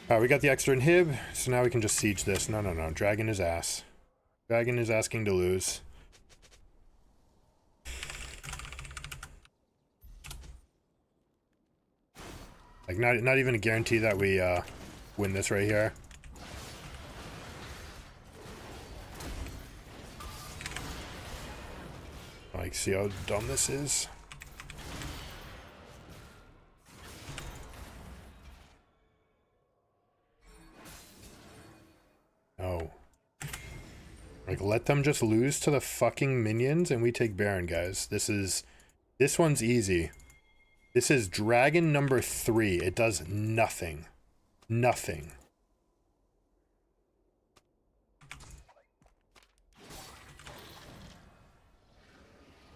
Alright, we got the extra inhib, so now we can just siege this. No, no, no. Dragon is ass. Dragon is asking to lose. Like, not even a guarantee that we win this right here. Like, see how dumb this is? No. Like, let them just lose to the fucking minions and we take Baron, guys. This one's easy. This is Dragon number 3. It does nothing. Nothing.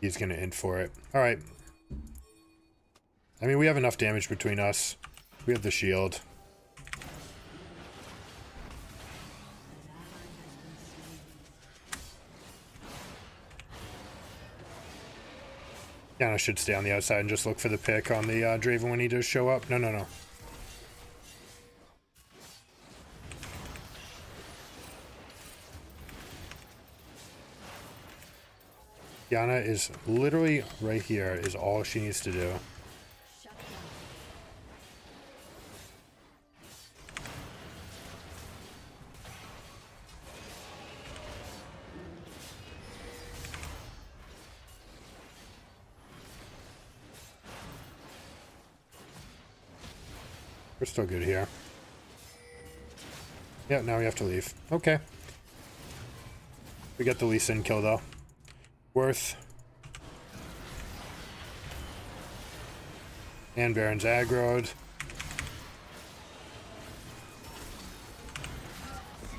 He's gonna int for it. Alright. I mean, we have enough damage between us. We have the shield. Kiana should stay on the outside and just look for the pick on the Draven when he does show up. No, no, no. Kiana is literally right here is all she needs to do. We're still good here. Yeah, now we have to leave. Okay. We get the Lee Sin kill though. Worth. And Baron's aggroed.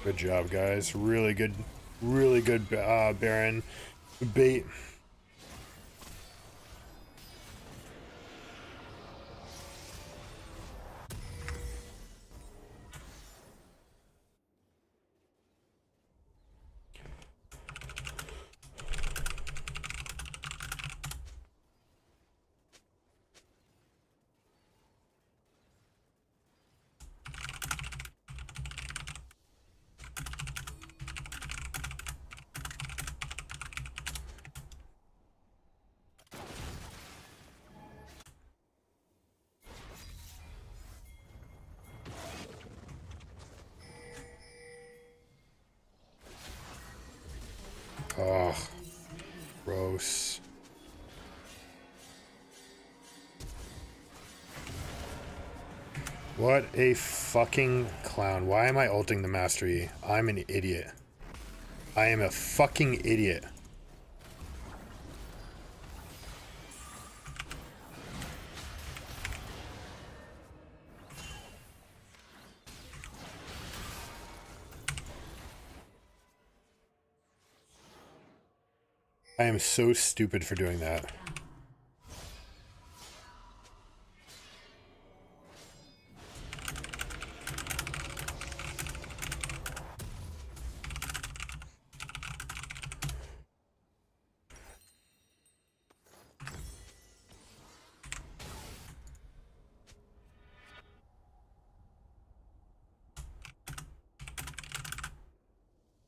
Good job, guys. Really good Baron bait. Oh, gross. What a fucking clown. Why am I ulting the mastery? I'm an idiot. I am a fucking idiot. I am so stupid for doing that.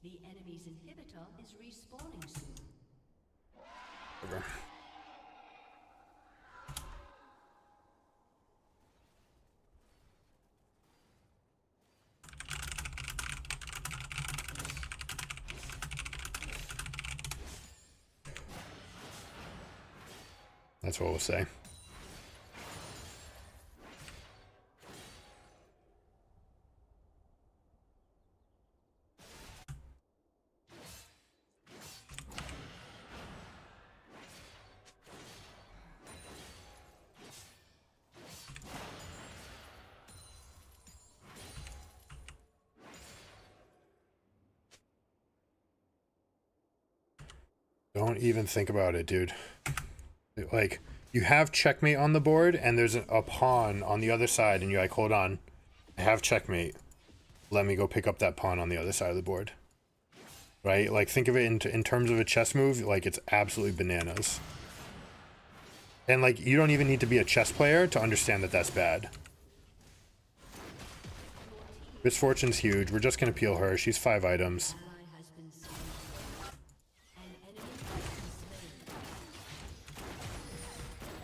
The enemy's inhibitor is respawning soon. Okay. That's what we'll say. Don't even think about it, dude. Like, you have checkmate on the board, and there's a pawn on the other side, and you're like, hold on, I have checkmate. Let me go pick up that pawn on the other side of the board. Right? Like, think of it in terms of a chess move, like, it's absolutely bananas. And, like, you don't even need to be a chess player to understand that that's bad. Misfortune's huge. We're just going to peel her. She's 5 items.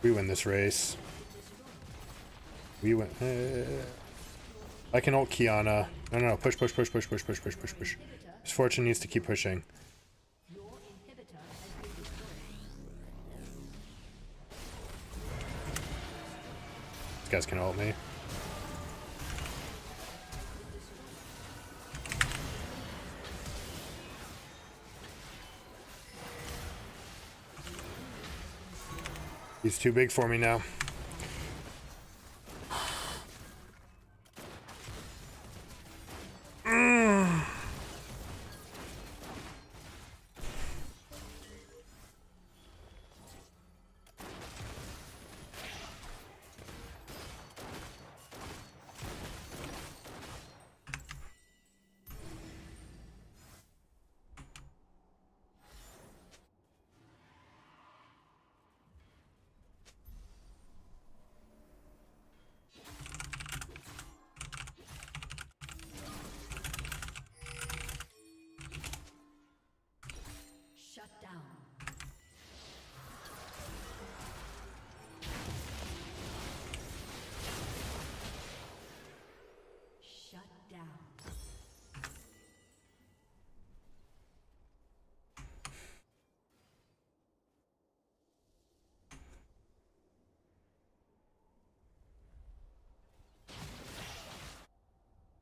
We win this race. We win. I can ult Kiana. No, no, no. Push, push, push, push, push, push, push, push, push. Misfortune needs to keep pushing. These guys can ult me. He's too big for me now.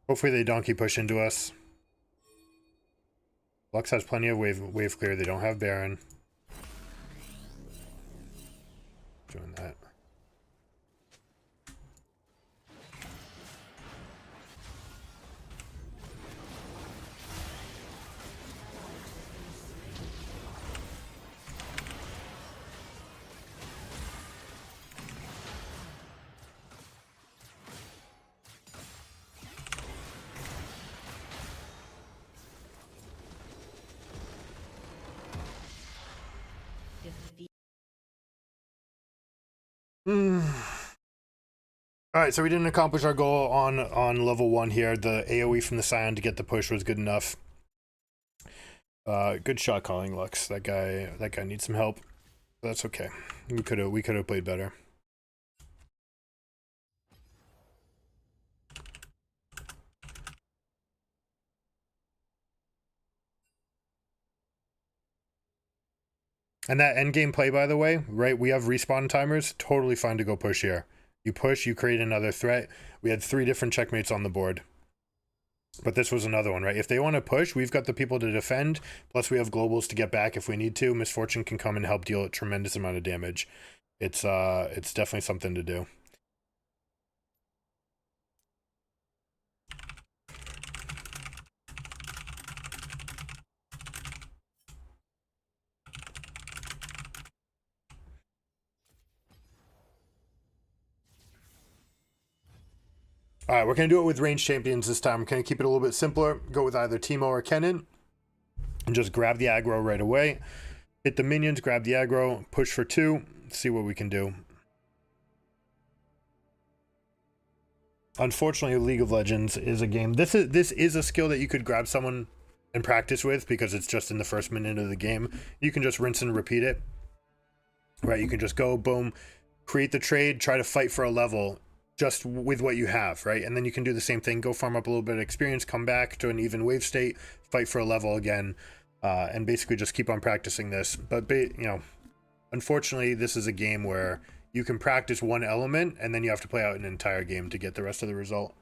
Hopefully they donkey push into us. Lux has plenty of wave clear. They don't have Baron. Doing that. Alright, so we didn't accomplish our goal on level 1 here. The AoE from the Scion to get the push was good enough. Good shot calling, Lux. That guy needs some help. That's okay. We could have played better. And that endgame play, by the way, right? We have respawn timers. Totally fine to go push here. You push, you create another threat. We had 3 different checkmates on the board. But this was another one, right? If they want to push, we've got the people to defend. Plus, we have globals to get back if we need to. Misfortune can come and help deal a tremendous amount of damage. It's definitely something to do. All right, we're going to do it with ranged champions this time. We're going to keep it a little bit simpler. Go with either Teemo or Kennen. And just grab the aggro right away. Hit the minions, grab the aggro, push for 2. See what we can do. Unfortunately, League of Legends is a game. This is a skill that you could grab someone and practice with because it's just in the first minute of the game. You can just rinse and repeat it. Right, you can just go, boom, create the trade, try to fight for a level just with what you have, right? And then you can do the same thing, go farm up a little bit of experience, come back to an even wave state, fight for a level again, and basically just keep on practicing this. But, you know, unfortunately, this is a game where you can practice one element and then you have to play out an entire game to get the rest of the result.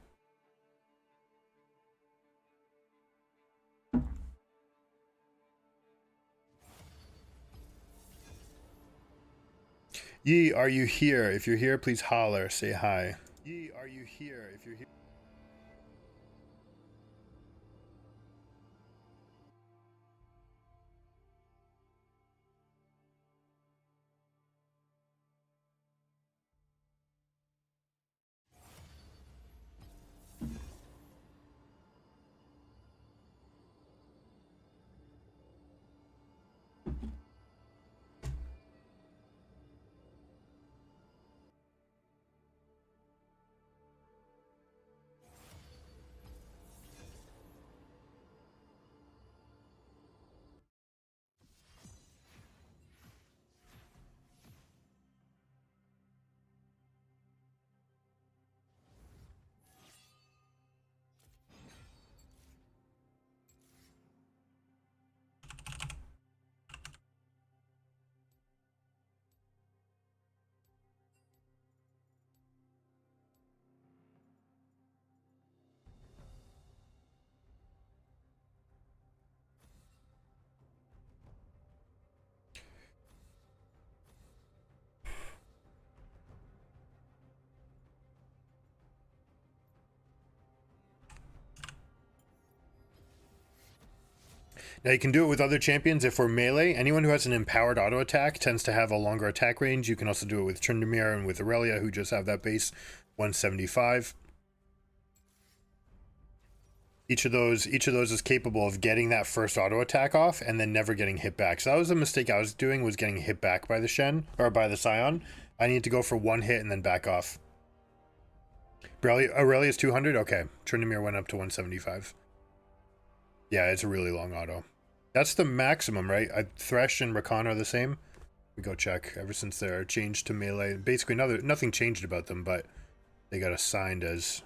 Yi, are you here? If you're here, please holler, say hi. Yi, are you here? If you're here. Now you can do it with other champions. If we're melee, anyone who has an empowered auto attack tends to have a longer attack range. You can also do it with Tryndamere and with Aurelia, who just have that base 175. Each of those is capable of getting that first auto attack off and then never getting hit back. So that was a mistake I was doing, was getting hit back by the Shen or by the Scion. I need to go for 1 hit and then back off. Aurelia's 200. Okay, Tryndamere went up to 175. Yeah, it's a really long auto. That's the maximum, right? Thresh and Rakan are the same. We go check. Ever since they're changed to melee, basically nothing changed about them, but they got assigned as.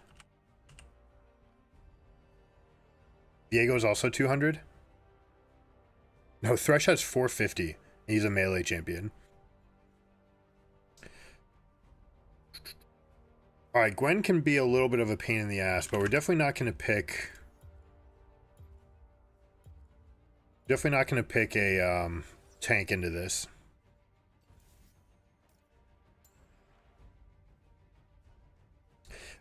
Diego's also 200. No, Thresh has 450. He's a melee champion. All right, Gwen can be a little bit of a pain in the ass, but we're definitely not going to pick... Definitely not going to pick a tank into this.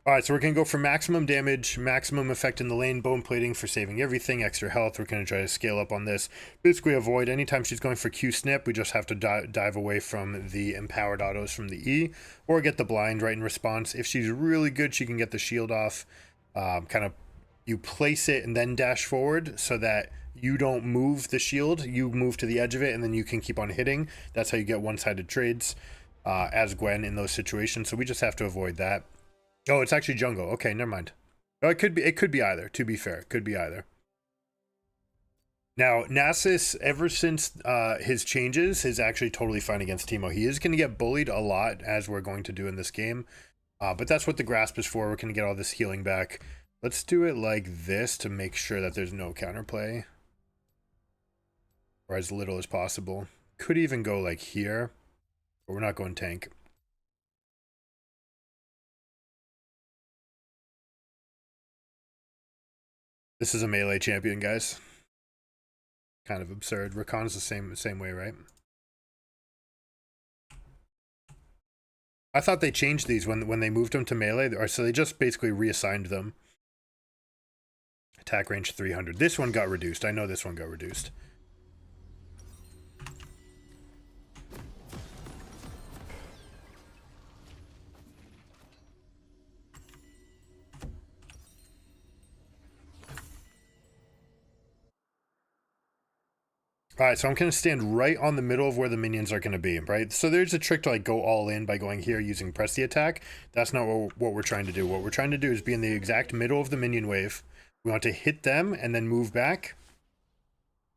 Alright, so we're going to go for maximum damage, maximum effect in the lane, bone plating for saving everything, extra health. We're going to try to scale up on this. Basically avoid anytime she's going for Q snip, we just have to dive away from the empowered autos from the E, or get the blind right in response. If she's really good, she can get the shield off. Kind of, you place it and then dash forward so that you don't move the shield, you move to the edge of it, and then you can keep on hitting. That's how you get one-sided trades as Gwen in those situations, so we just have to avoid that. Oh, it's actually jungle. Okay, never mind. Oh, it could be either, to be fair. It could be either. Now, Nasus, ever since his changes, is actually totally fine against Teemo. He is going to get bullied a lot, as we're going to do in this game. But that's what the grasp is for. We're going to get all this healing back. Let's do it like this to make sure that there's no counterplay. Or as little as possible. Could even go like here. But we're not going tank. This is a melee champion, guys. Kind of absurd. Rakan's the same way, right? I thought they changed these when they moved them to melee, or so they just basically reassigned them. Attack range 300. This one got reduced. I know this one got reduced. All right, so I'm going to stand right on the middle of where the minions are going to be, right? So there's a trick to like go all in by going here using press the attack. That's not what we're trying to do. What we're trying to do is be in the exact middle of the minion wave. We want to hit them and then move back.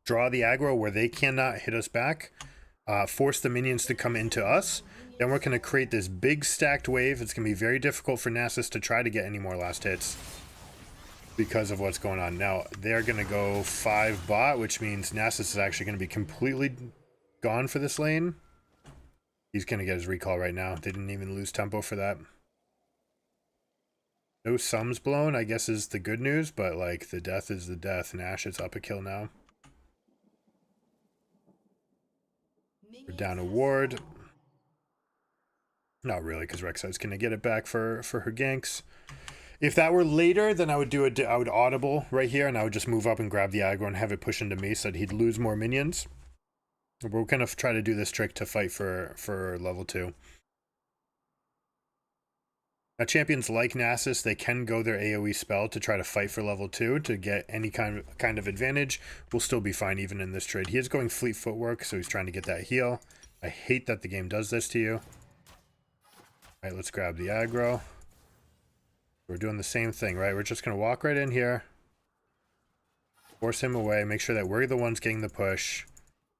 Draw the aggro where they cannot hit us back. Force the minions to come into us. Then we're going to create this big stacked wave. It's going to be very difficult for Nasus to try to get any more last hits because of what's going on. Now, they're going to go 5 bot, which means Nasus is actually going to be completely gone for this lane. He's going to get his recall right now. They didn't even lose tempo for that. No sums blown, I guess, is the good news, but like the death is the death. Nash is up a kill now. We're down a ward. Not really, because Rek'Sai's going to get it back for her ganks. If that were later, then I would audible right here, and I would just move up and grab the aggro and have it push into me so that he'd lose more minions. We're going to try to do this trick to fight for level 2. Now, champions like Nasus, they can go their AoE spell to try to fight for level 2 to get any kind of advantage. We'll still be fine even in this trade. He is going fleet footwork, so he's trying to get that heal. I hate that the game does this to you. All right, let's grab the aggro. We're doing the same thing, right? We're just going to walk right in here. Force him away. Make sure that we're the ones getting the push.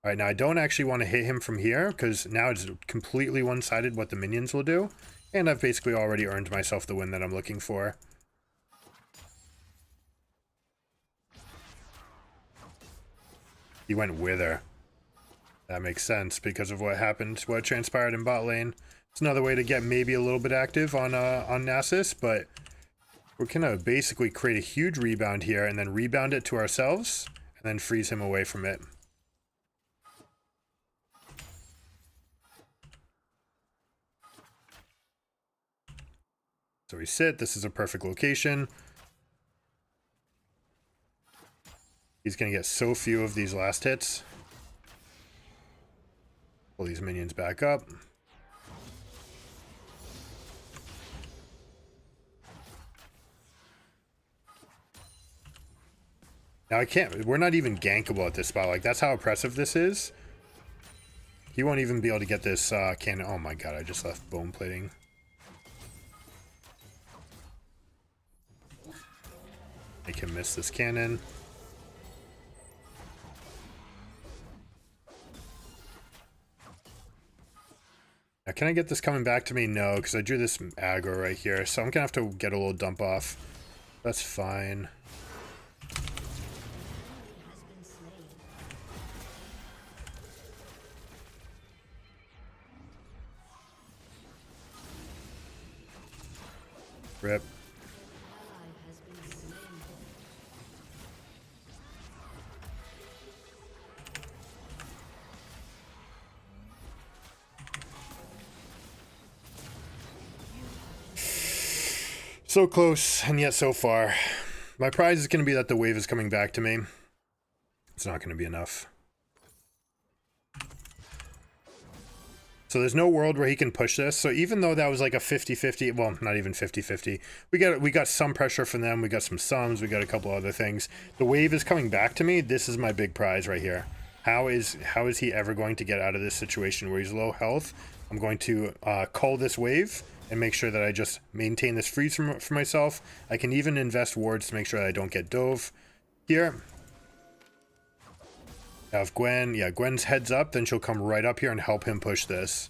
All right, now I don't actually want to hit him from here because now it's completely one-sided what the minions will do. And I've basically already earned myself the win that I'm looking for. He went Wither. That makes sense because of what happened, what transpired in bot lane. It's another way to get maybe a little bit active on Nasus, but we're gonna basically create a huge rebound here and then rebound it to ourselves and then freeze him away from it. So we sit, this is a perfect location. He's gonna get so few of these last hits. Pull these minions back up. Now I can't, we're not even gankable at this spot. Like, that's how oppressive this is. He won't even be able to get this cannon. Oh my god, I just left bone plating. Make him miss this cannon. Now, can I get this coming back to me? No, because I drew this aggro right here. So I'm going to have to get a little dump off. That's fine. Rip. Ally has been slain. So close, and yet so far. My prize is going to be that the wave is coming back to me. It's not going to be enough. So there's no world where he can push this. So even though that was like a 50-50, well, not even 50-50, we got some pressure from them. We got some sums. We got a couple other things. The wave is coming back to me. This is my big prize right here. How is he ever going to get out of this situation where he's low health? I'm going to cull this wave and make sure that I just maintain this freeze for myself. I can even invest wards to make sure that I don't get dove here. Now if Gwen, yeah, Gwen's heads up, then she'll come right up here and help him push this.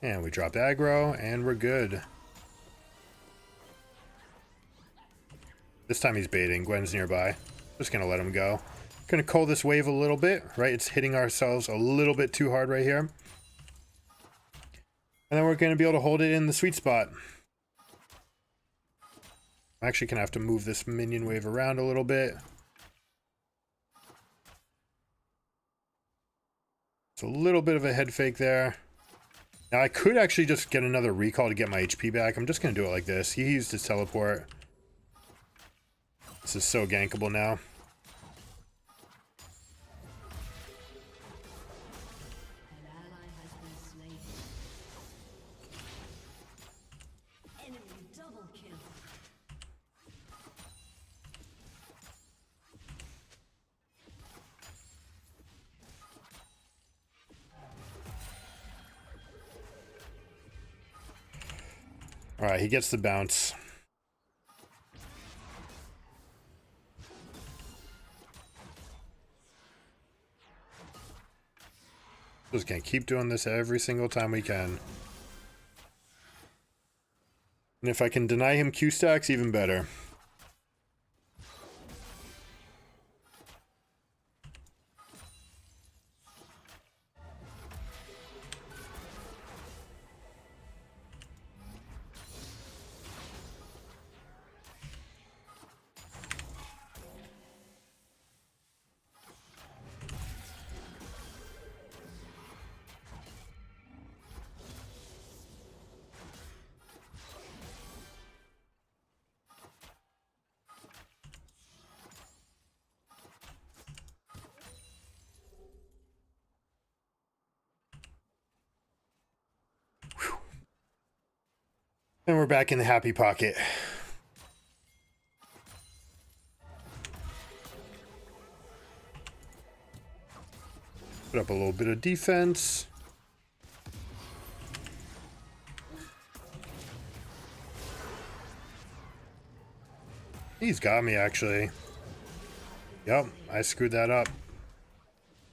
And we drop aggro, and we're good. This time he's baiting. Gwen's nearby. Just gonna let him go. Gonna cull this wave a little bit, right? It's hitting ourselves a little bit too hard right here. And then we're gonna be able to hold it in the sweet spot. I'm actually gonna have to move this minion wave around a little bit. It's a little bit of a head fake there. Now I could actually just get another recall to get my HP back. I'm just gonna do it like this. He used his teleport. This is so gankable now. An ally has been slain. Enemy double kill. Alright, he gets the bounce. Just gonna keep doing this every single time we can. And if I can deny him Q stacks, even better. And we're back in the happy pocket. Put up a little bit of defense. He's got me, actually. Yep, I screwed that up.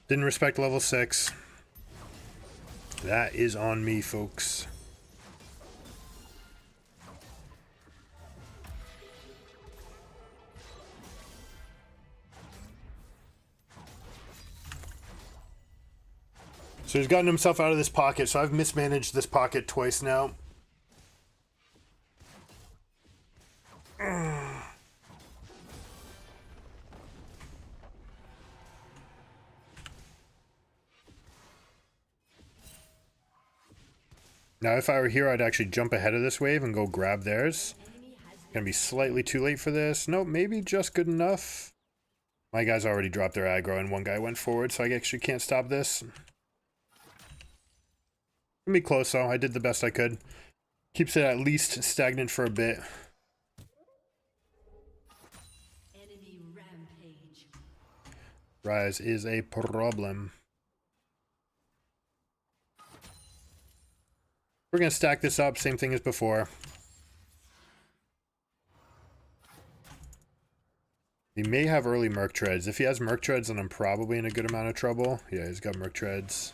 Didn't respect level 6. That is on me, folks. So he's gotten himself out of this pocket, so I've mismanaged this pocket twice now. Now if I were here, I'd actually jump ahead of this wave and go grab theirs. Gonna be slightly too late for this. Nope, maybe just good enough. My guys already dropped their aggro and one guy went forward, so I actually can't stop this. Gonna be close though. I did the best I could. Keeps it at least stagnant for a bit. Enemy rampage. Rise is a problem. We're gonna stack this up, same thing as before. He may have early Merc Treads. If he has Merc Treads, then I'm probably in a good amount of trouble. Yeah, he's got Merc Treads.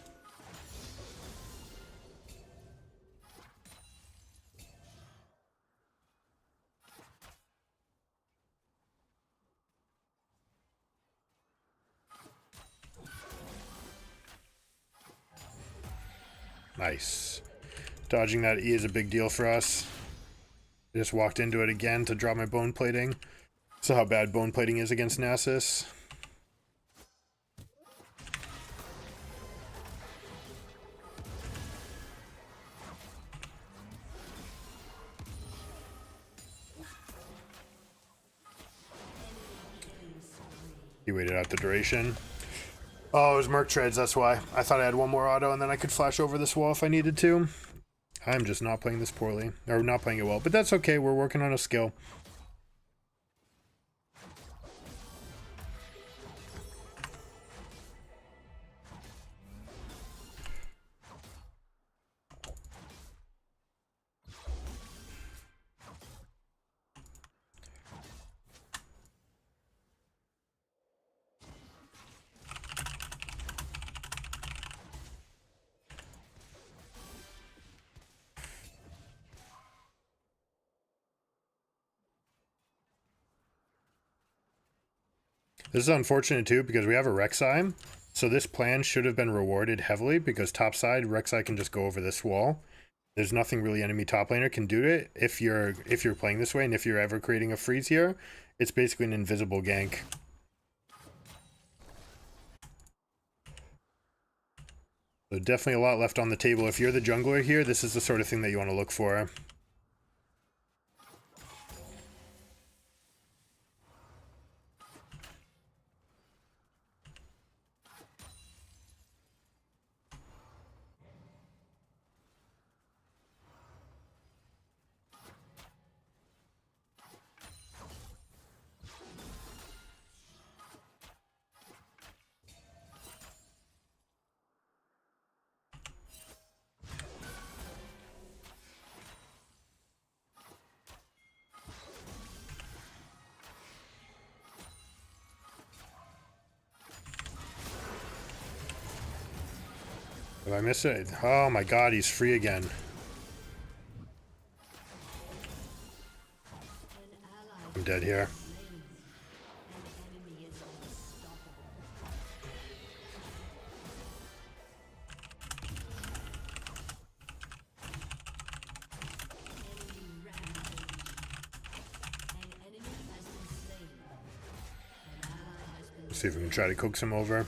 Nice. Dodging that E is a big deal for us. I just walked into it again to drop my bone plating. So how bad bone plating is against Nasus. He waited out the duration. Oh, it was Merc Treads, that's why. I thought I had one more auto and then I could flash over this wall if I needed to. I'm just not playing this poorly. Or not playing it well. But that's okay, we're working on a skill. This is unfortunate too because we have a Rek'Sai. So this plan should have been rewarded heavily because topside Rek'Sai can just go over this wall. There's nothing really enemy top laner can do to it if you're playing this way, and if you're ever creating a freeze here, it's basically an invisible gank. So definitely a lot left on the table. If you're the jungler here, this is the sort of thing that you want to look for. Did I miss it? Oh my god, he's free again. I'm dead here. Let's see if we can try to coax him over.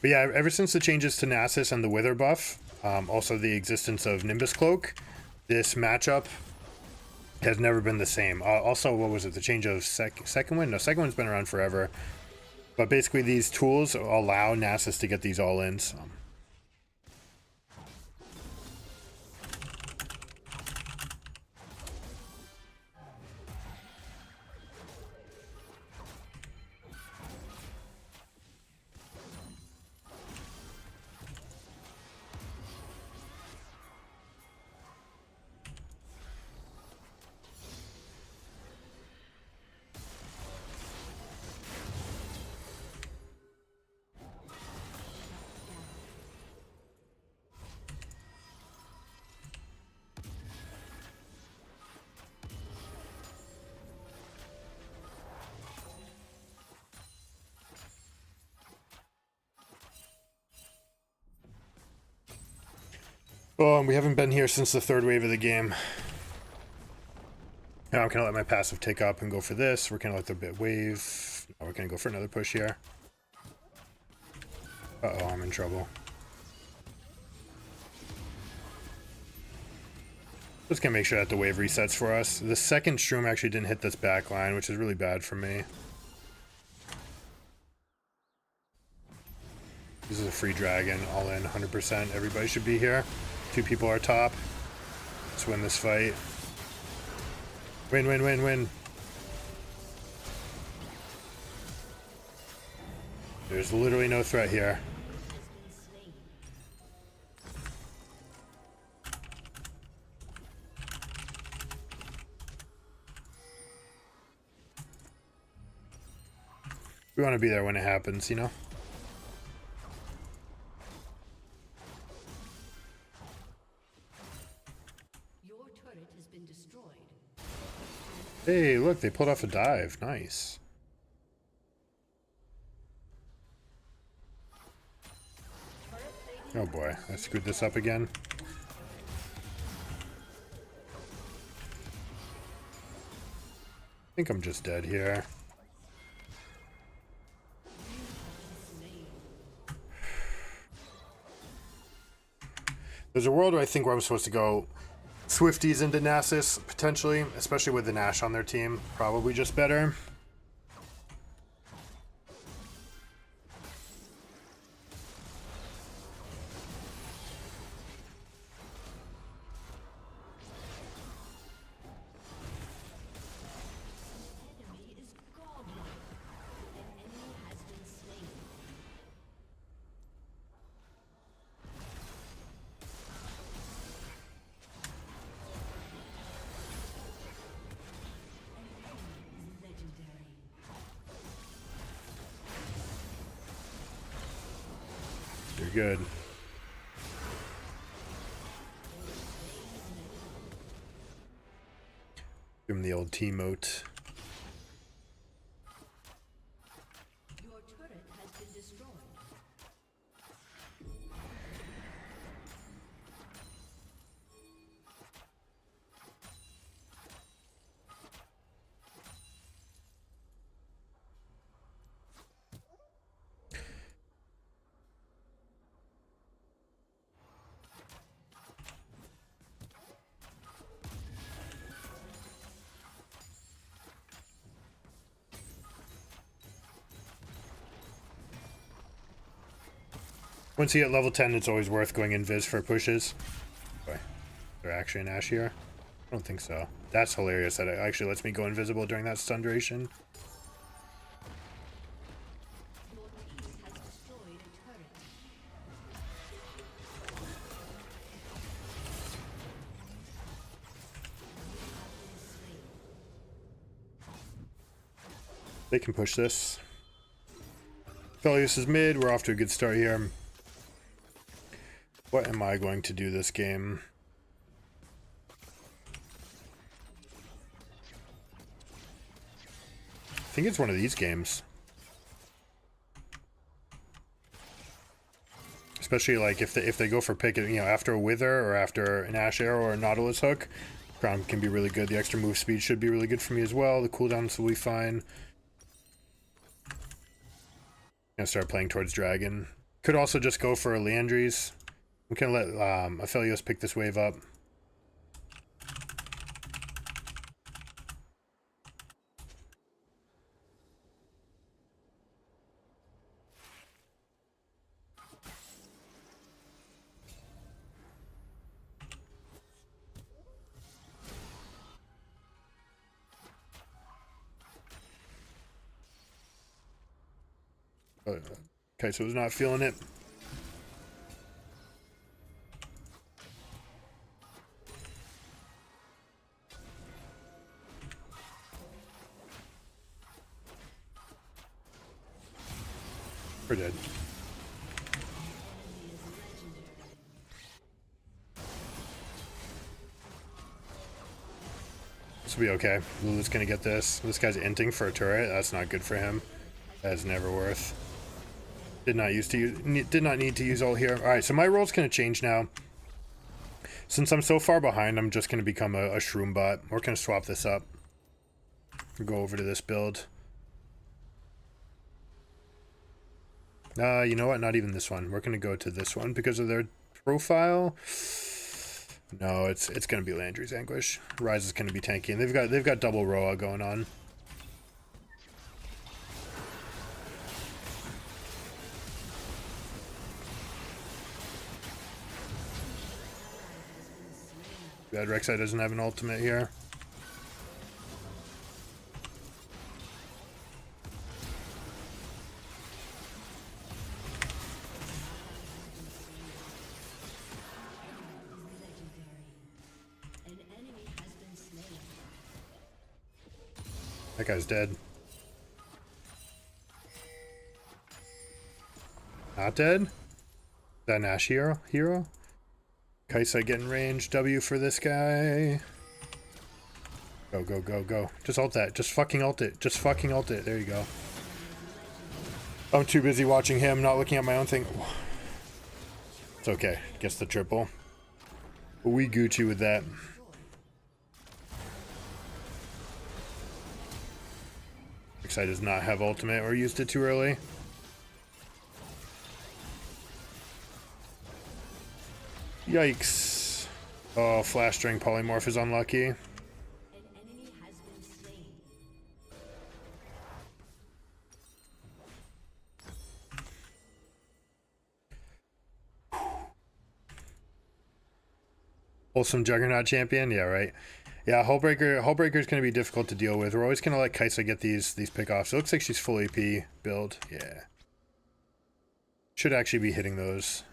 But yeah, ever since the changes to Nasus and the Wither buff, also the existence of Nimbus Cloak, this matchup has never been the same. Also, what was it? The change of Second Wind? No, Second Wind's been around forever. But basically these tools allow Nasus to get these all-ins. Oh, and we haven't been here since the third wave of the game. Now I'm gonna let my passive take up and go for this. We're gonna let the bit wave. Now we're gonna go for another push here. Uh-oh, I'm in trouble. Just gonna make sure that the wave resets for us. The second shroom actually didn't hit this back line, which is really bad for me. This is a free dragon, all in, 100%. Everybody should be here. 2 people are top. Let's win this fight. Win, win, win, win. There's literally no threat here. We want to be there when it happens, you know? Your turret has been destroyed. Hey, look, they pulled off a dive. Nice. Oh boy, I screwed this up again. I think I'm just dead here. There's a world where I think where I'm supposed to go Swifties into Nasus, potentially, especially with the Nash on their team. Probably just better. Enemy is godlike. An enemy has been slain. Legendary. You're good. Give him the old T-mote. Your turret has been destroyed. Once you hit level 10, it's always worth going invis for pushes. Boy, they're actually an Ash here? I don't think so. That's hilarious that it actually lets me go invisible during that stun duration. Your team has destroyed a turret. They can push this. Felius is mid. We're off to a good start here. What am I going to do this game? I think it's one of these games. Especially like if they go for pick, you know, after a Wither or after an Ash Arrow or a Nautilus Hook, Crown can be really good. The extra move speed should be really good for me as well. The cooldowns will be fine. Gonna start playing towards Dragon. Could also just go for a Leandries. We can let Aphelios pick this wave up. Okay, so he's not feeling it. We're dead. This will be okay. Lulu's gonna get this. This guy's inting for a turret. That's not good for him. That's never worth. Did not need to use ult here. All right, so my role's gonna change now. Since I'm so far behind, I'm just gonna become a shroom bot. We're gonna swap this up. Go over to this build. You know what? Not even this one. We're gonna go to this one because of their profile. No, it's gonna be Landry's Anguish. Ryze is gonna be tanky, and they've got double Roa going on. Bad Rek'Sai doesn't have an ultimate here. An enemy has been slain. That guy's dead. Not dead? Is that an Ash hero? Kaisa getting range. W for this guy. Go, go, go, go. Just ult that. Just fucking ult it. Just fucking ult it. There you go. I'm too busy watching him, not looking at my own thing. It's okay. Gets the triple. But we Gucci with that. Rek'Sai does not have ultimate or used it too early. Yikes. Oh, flash during polymorph is unlucky. An enemy has been slain. Wholesome Juggernaut champion? Yeah, right. Yeah, Hullbreaker is going to be difficult to deal with. We're always going to let Kaisa get these pickoffs. It looks like she's full AP build. Yeah. Should actually be hitting those.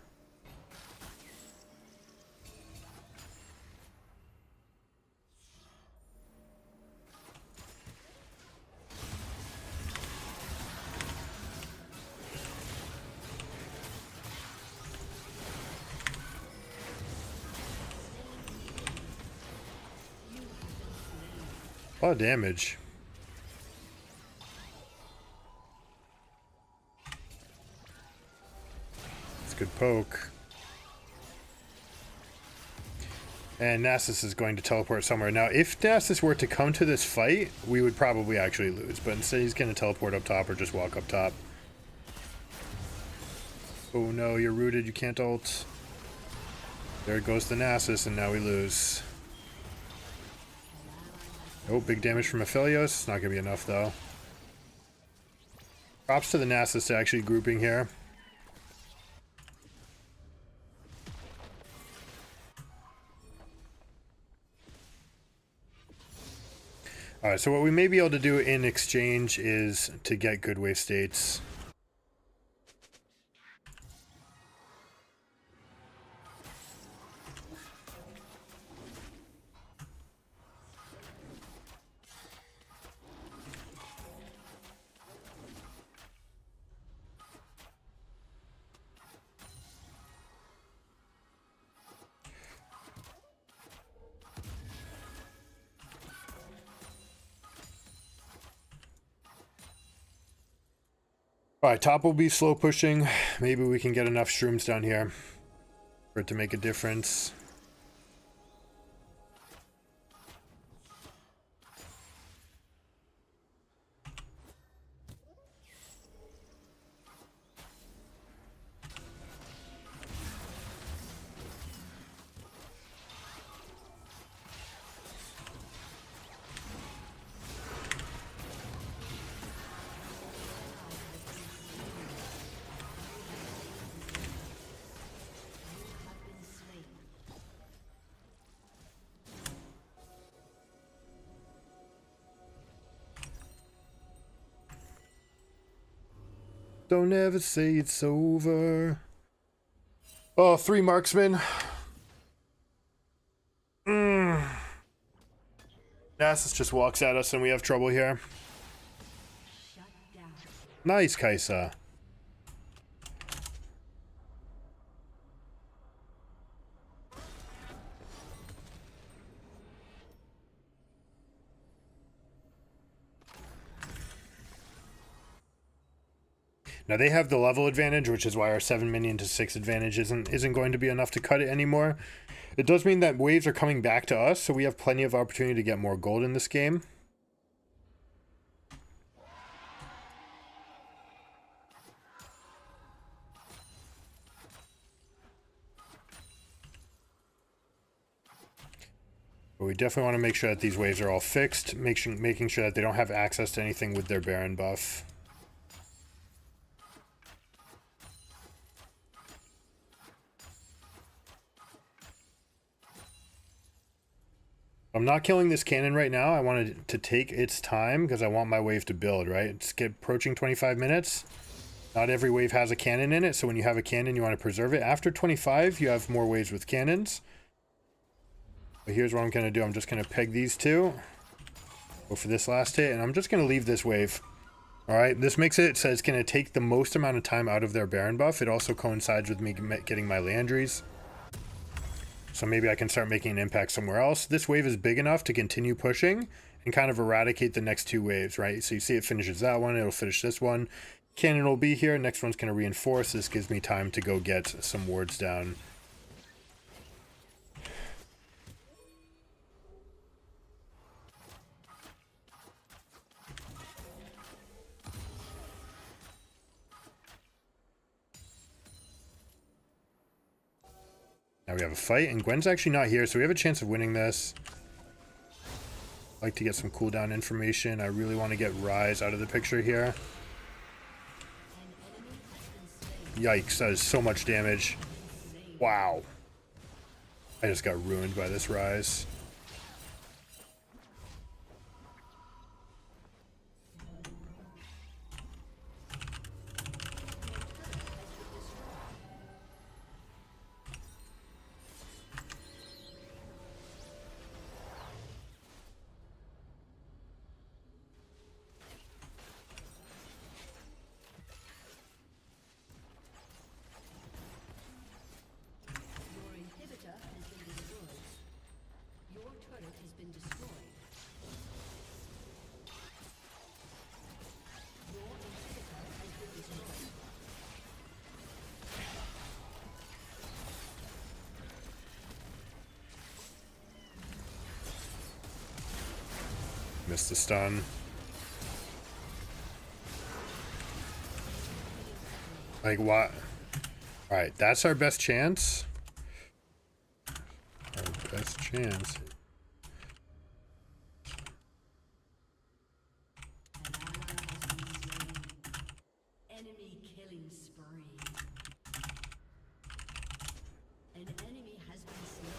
A lot of damage. It's a good poke. And Nasus is going to teleport somewhere. Now, if Nasus were to come to this fight, we would probably actually lose. But instead, he's going to teleport up top or just walk up top. Oh no, you're rooted. You can't ult. There goes the Nasus, and now we lose. Oh, big damage from Aphelios. It's not going to be enough, though. Props to the Nasus to actually grouping here. Alright, so what we may be able to do in exchange is to get good wave states. Alright, top will be slow pushing. Maybe we can get enough shrooms down here for it to make a difference. Don't ever say it's over. Oh, 3 marksmen. Nasus just walks at us and we have trouble here. Shut down. Nice, Kaisa. Now they have the level advantage, which is why our 7 minion to 6 advantage isn't going to be enough to cut it anymore. It does mean that waves are coming back to us, so we have plenty of opportunity to get more gold in this game. But we definitely want to make sure that these waves are all fixed, making sure that they don't have access to anything with their Baron buff. I'm not killing this cannon right now. I want it to take its time because I want my wave to build, right? It's approaching 25 minutes. Not every wave has a cannon in it, so when you have a cannon, you want to preserve it. After 25, you have more waves with cannons. But here's what I'm going to do. I'm just going to peg these two. Go for this last hit, and I'm just going to leave this wave. Alright, this makes it so it's going to take the most amount of time out of their Baron buff. It also coincides with me getting my Landries. So maybe I can start making an impact somewhere else. This wave is big enough to continue pushing and kind of eradicate the next 2 waves, right? So you see it finishes that one, it'll finish this one. cannon will be here. Next one's going to reinforce. This gives me time to go get some wards down. Now we have a fight, and Gwen's actually not here, so we have a chance of winning this. I'd like to get some cooldown information. I really want to get Rise out of the picture here. Yikes, that is so much damage. Wow. I just got ruined by this Rise. Missed the stun. Like what? Alright, that's our best chance. Our best chance. Enemy killing spree. An enemy has been slain.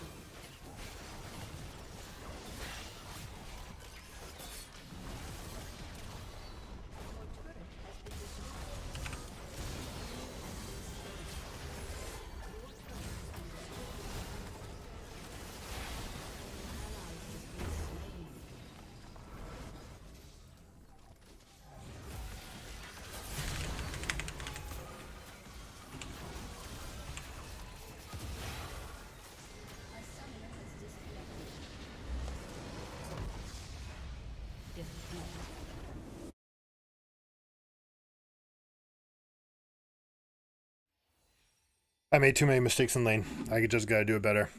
I made too many mistakes in lane. I just gotta do it better.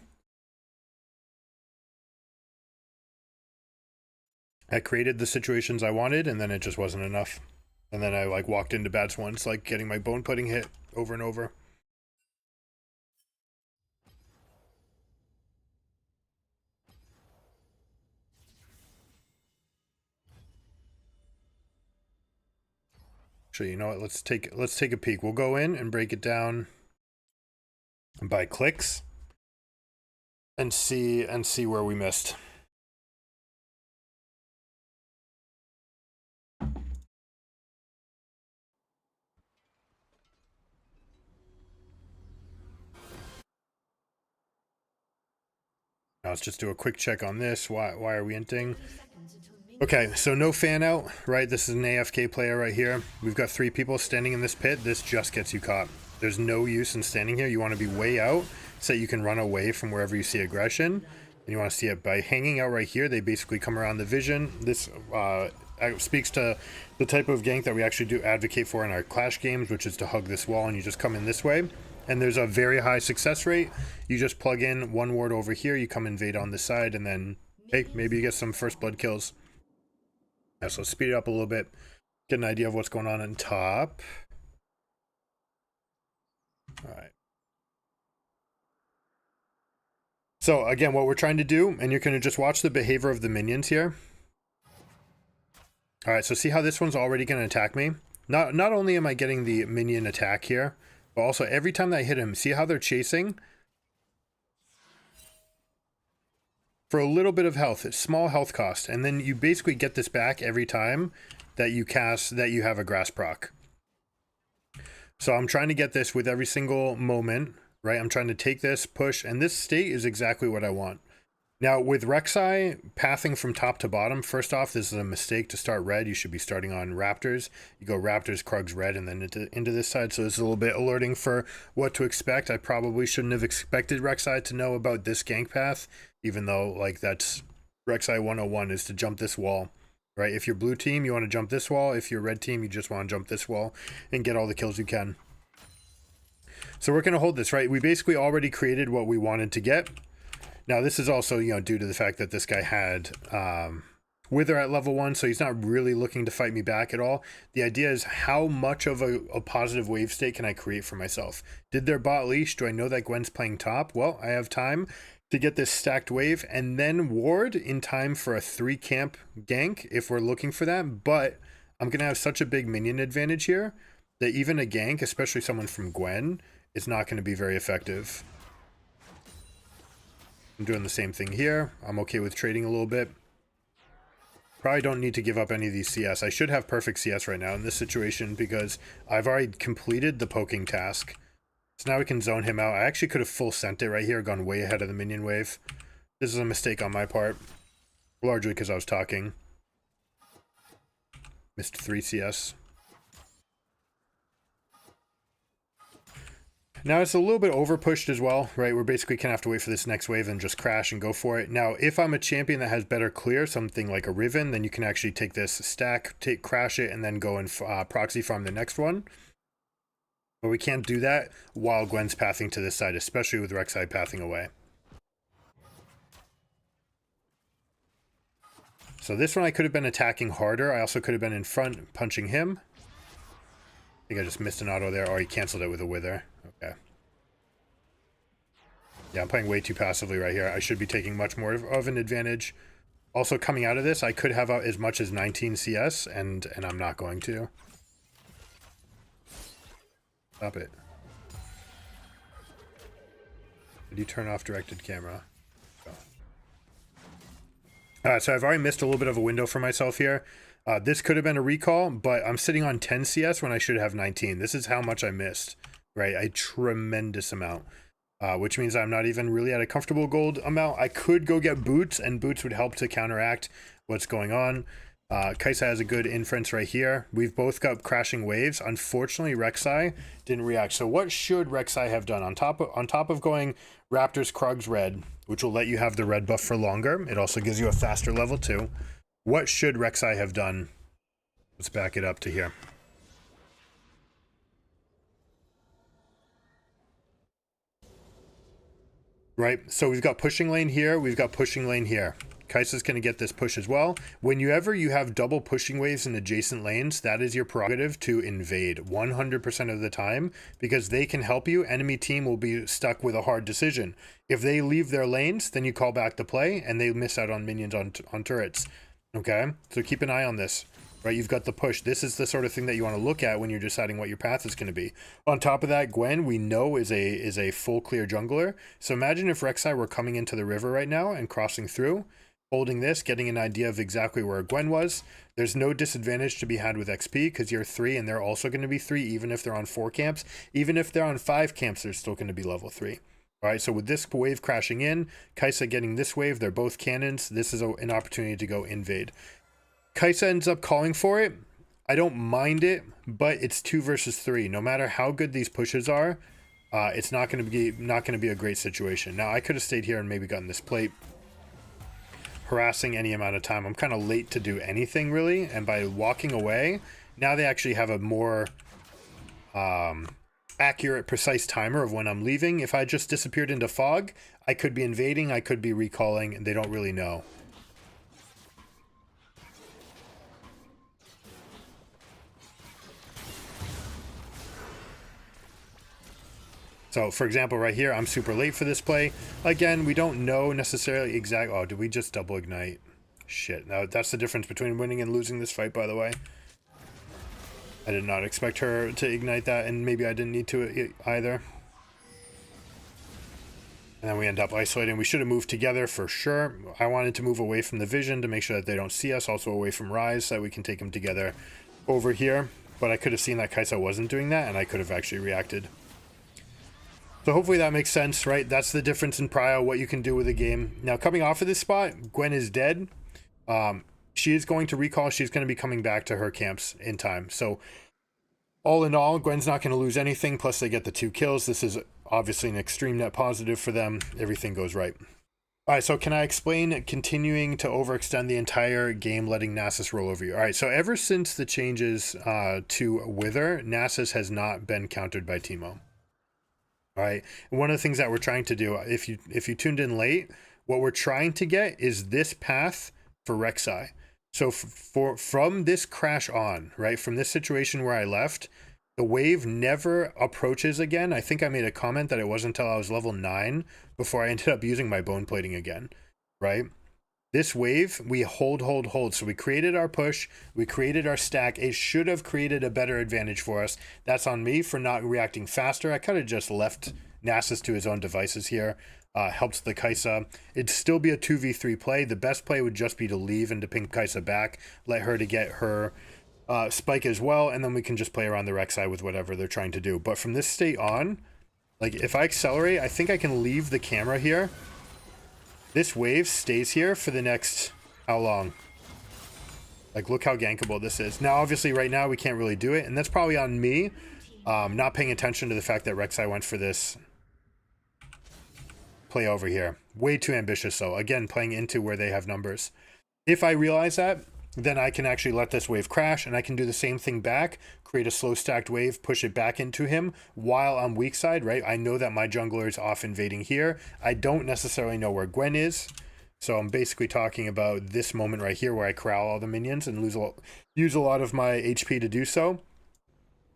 I created the situations I wanted, and then it just wasn't enough. And then I like walked into bad ones, like getting my bone pudding hit over and over. Actually, you know what? Let's take a peek. We'll go in and break it down by clicks and see where we missed. Now let's just do a quick check on this. Why are we inting? Okay, so no fan out, right? This is an AFK player right here. We've got 3 people standing in this pit. This just gets you caught. There's no use in standing here. You want to be way out so that you can run away from wherever you see aggression. And you want to see it by hanging out right here. They basically come around the vision. This speaks to the type of gank that we actually do advocate for in our Clash games, which is to hug this wall and you just come in this way. And there's a very high success rate. You just plug in 1 ward over here, you come invade on this side, and then, hey, maybe you get some first blood kills. Yeah, so speed it up a little bit, get an idea of what's going on top. All right. So again, what we're trying to do, and you're going to just watch the behavior of the minions here. All right, so see how this one's already going to attack me? Not only am I getting the minion attack here, but also every time that I hit him, see how they're chasing? For a little bit of health, it's small health cost, and then you basically get this back every time that you cast, that you have a grass proc. So I'm trying to get this with every single moment, right? I'm trying to take this, push, and this state is exactly what I want. Now with Rek'Sai, pathing from top to bottom, first off, this is a mistake to start red. You should be starting on Raptors. You go Raptors, Krugs, red, and then into this side. So this is a little bit alerting for what to expect. I probably shouldn't have expected Rek'Sai to know about this gank path, even though like that's Rek'Sai 101 is to jump this wall. right? If you're blue team, you want to jump this wall. If you're red team, you just want to jump this wall and get all the kills you can. So we're going to hold this, right? We basically already created what we wanted to get. Now, this is also, you know, due to the fact that this guy had Wither at level 1, so he's not really looking to fight me back at all. The idea is how much of a positive wave state can I create for myself? Did their bot leash? Do I know that Gwen's playing top? Well, I have time to get this stacked wave and then ward in time for a 3 camp gank if we're looking for that. But I'm going to have such a big minion advantage here that even a gank, especially someone from Gwen, is not going to be very effective. I'm doing the same thing here. I'm okay with trading a little bit. Probably don't need to give up any of these CS. I should have perfect CS right now in this situation because I've already completed the poking task. So now we can zone him out. I actually could have full sent it right here, gone way ahead of the minion wave. This is a mistake on my part. Largely because I was talking. Missed 3 CS. Now it's a little bit over pushed as well, right? We're basically gonna have to wait for this next wave and just crash and go for it. Now, if I'm a champion that has better clear, something like a Riven, then you can actually take this stack, crash it, and then go and proxy farm the next one. But we can't do that while Gwen's pathing to this side, especially with Rek'Sai pathing away. So this one I could have been attacking harder. I also could have been in front punching him. I think I just missed an auto there, or he canceled it with a Wither. Okay. Yeah, I'm playing way too passively right here. I should be taking much more of an advantage. Also, coming out of this, I could have out as much as 19 CS, and I'm not going to. Stop it. Did you turn off directed camera? Oh. So I've already missed a little bit of a window for myself here. This could have been a recall, but I'm sitting on 10 CS when I should have 19. This is how much I missed, right? A tremendous amount, which means I'm not even really at a comfortable gold amount. I could go get boots, and boots would help to counteract what's going on. Kai'Sa has a good inference right here. We've both got crashing waves. Unfortunately, Rek'Sai didn't react. So what should Rek'Sai have done? On top of going Raptors, Krugs, red, which will let you have the red buff for longer. It also gives you a faster level 2. What should Rek'Sai have done? Let's back it up to here. Right, so we've got pushing lane here, we've got pushing lane here. Kai'Sa's going to get this push as well. Whenever you have double pushing waves in adjacent lanes, that is your prerogative to invade 100% of the time, because they can help you. Enemy team will be stuck with a hard decision. If they leave their lanes, then you call back the play, and they miss out on minions on turrets. Okay, so keep an eye on this, right? You've got the push. This is the sort of thing that you want to look at when you're deciding what your path is going to be. On top of that, Gwen, we know is a full clear jungler. So imagine if Rek'Sai were coming into the river right now and crossing through, holding this, getting an idea of exactly where Gwen was. There's no disadvantage to be had with XP because you're 3 and they're also going to be 3, even if they're on 4 camps. Even if they're on 5 camps, they're still going to be level 3. All right, so with this wave crashing in, Kai'Sa getting this wave, they're both cannons. This is an opportunity to go invade. Kai'Sa ends up calling for it. I don't mind it, but it's 2 versus 3. No matter how good these pushes are, it's not going to be a great situation. Now I could have stayed here and maybe gotten this plate. Harassing any amount of time. I'm kind of late to do anything really, and by walking away, now they actually have a more accurate, precise timer of when I'm leaving. If I just disappeared into fog, I could be invading, I could be recalling, and they don't really know. So, for example, right here, I'm super late for this play. Again, we don't know necessarily exactly... Oh, did we just double ignite? Shit. Now, that's the difference between winning and losing this fight, by the way. I did not expect her to ignite that, and maybe I didn't need to either. And then we end up isolating. We should have moved together for sure. I wanted to move away from the vision to make sure that they don't see us, also away from Rise, so that we can take them together over here. But I could have seen that Kai'Sa wasn't doing that, and I could have actually reacted. So hopefully that makes sense, right? That's the difference in prio, what you can do with a game. Now, coming off of this spot, Gwen is dead. She is going to recall. She's going to be coming back to her camps in time. So all in all, Gwen's not going to lose anything. Plus they get the 2 kills. This is obviously an extreme net positive for them. Everything goes right. All right, so can I explain continuing to overextend the entire game, letting Nasus roll over you? All right, so ever since the changes to Wither, Nasus has not been countered by Teemo. All right, one of the things that we're trying to do, if you tuned in late, what we're trying to get is this path for Rek'Sai. So from this crash on, right, from this situation where I left, the wave never approaches again. I think I made a comment that it wasn't until I was level 9 before I ended up using my bone plating again, right? This wave, we hold. So we created our push, we created our stack. It should have created a better advantage for us. That's on me for not reacting faster. I could have just left Nasus to his own devices here. Helped the Kai'Sa. It'd still be a 2v3 play. The best play would just be to leave and to ping Kai'Sa back, let her to get her spike as well, and then we can just play around the Rek'Sai with whatever they're trying to do. But from this state on, like if I accelerate, I think I can leave the camera here. This wave stays here for the next, how long? Like look how gankable this is. Now obviously right now we can't really do it, and that's probably on me not paying attention to the fact that Rek'Sai went for this play over here. Way too ambitious though. Again, playing into where they have numbers. If I realize that, then I can actually let this wave crash, and I can do the same thing back, create a slow stacked wave, push it back into him while I'm weak side, right? I know that my jungler is off invading here. I don't necessarily know where Gwen is. So I'm basically talking about this moment right here where I corral all the minions and use a lot of my HP to do so.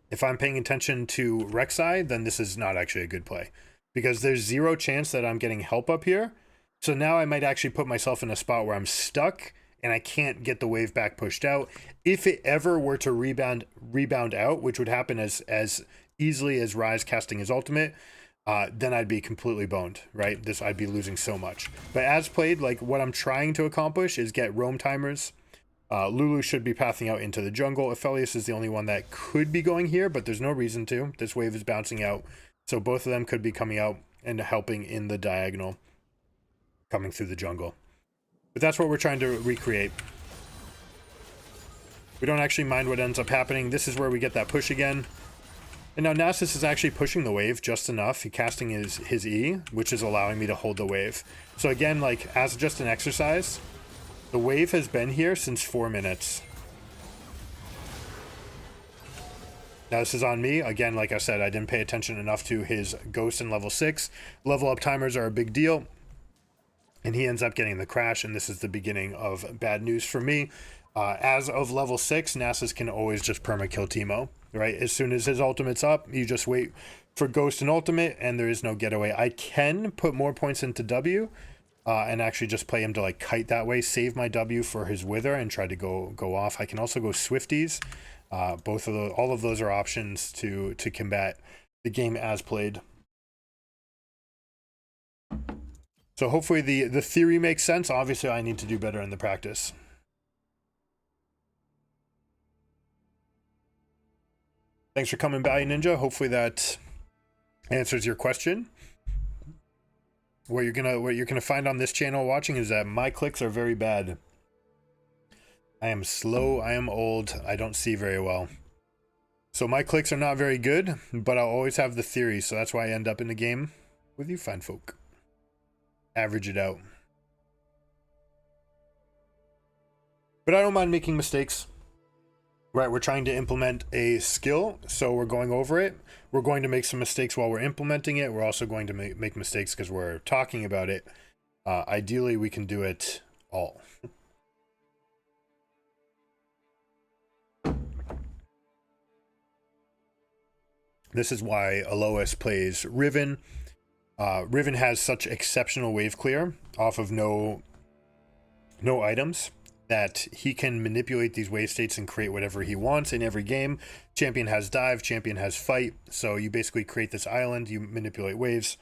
If I'm paying attention to Rek'Sai, then this is not actually a good play, because there's zero chance that I'm getting help up here. So now I might actually put myself in a spot where I'm stuck and I can't get the wave back pushed out. If it ever were to rebound out, which would happen as easily as Ryze casting his ultimate, then I'd be completely boned, right? I'd be losing so much. But as played, like what I'm trying to accomplish is get roam timers. Lulu should be pathing out into the jungle. Aphelios is the only one that could be going here, but there's no reason to. This wave is bouncing out. So both of them could be coming out and helping in the diagonal, coming through the jungle. But that's what we're trying to recreate. We don't actually mind what ends up happening. This is where we get that push again. And now Nasus is actually pushing the wave just enough. He's casting his E, which is allowing me to hold the wave. So again, like as just an exercise, the wave has been here since 4 minutes. Now this is on me. Again, like I said, I didn't pay attention enough to his ghost in level 6. Level up timers are a big deal. And he ends up getting the crash, and this is the beginning of bad news for me. As of level 6, Nasus can always just perma-kill Teemo, right? As soon as his ultimate's up, you just wait for Ghost and Ultimate, and there is no getaway. I can put more points into W, and actually just play him to like kite that way, save my W for his Wither, and try to go off. I can also go Swifties. All of those are options to combat the game as played. So hopefully the theory makes sense. Obviously, I need to do better in the practice. Thanks for coming by, Ninja. Hopefully that answers your question. What you're gonna find on this channel watching is that my clicks are very bad. I am slow, I am old, I don't see very well. So my clicks are not very good, but I'll always have the theory, so that's why I end up in the game with you fine folk. Average it out. But I don't mind making mistakes. Right, we're trying to implement a skill, so we're going over it. We're going to make some mistakes while we're implementing it. We're also going to make mistakes because we're talking about it. Ideally, we can do it all. This is why Alois plays Riven. Riven has such exceptional wave clear off of no items that he can manipulate these wave states and create whatever he wants in every game. Champion has dive, champion has fight. So you basically create this island, you manipulate waves,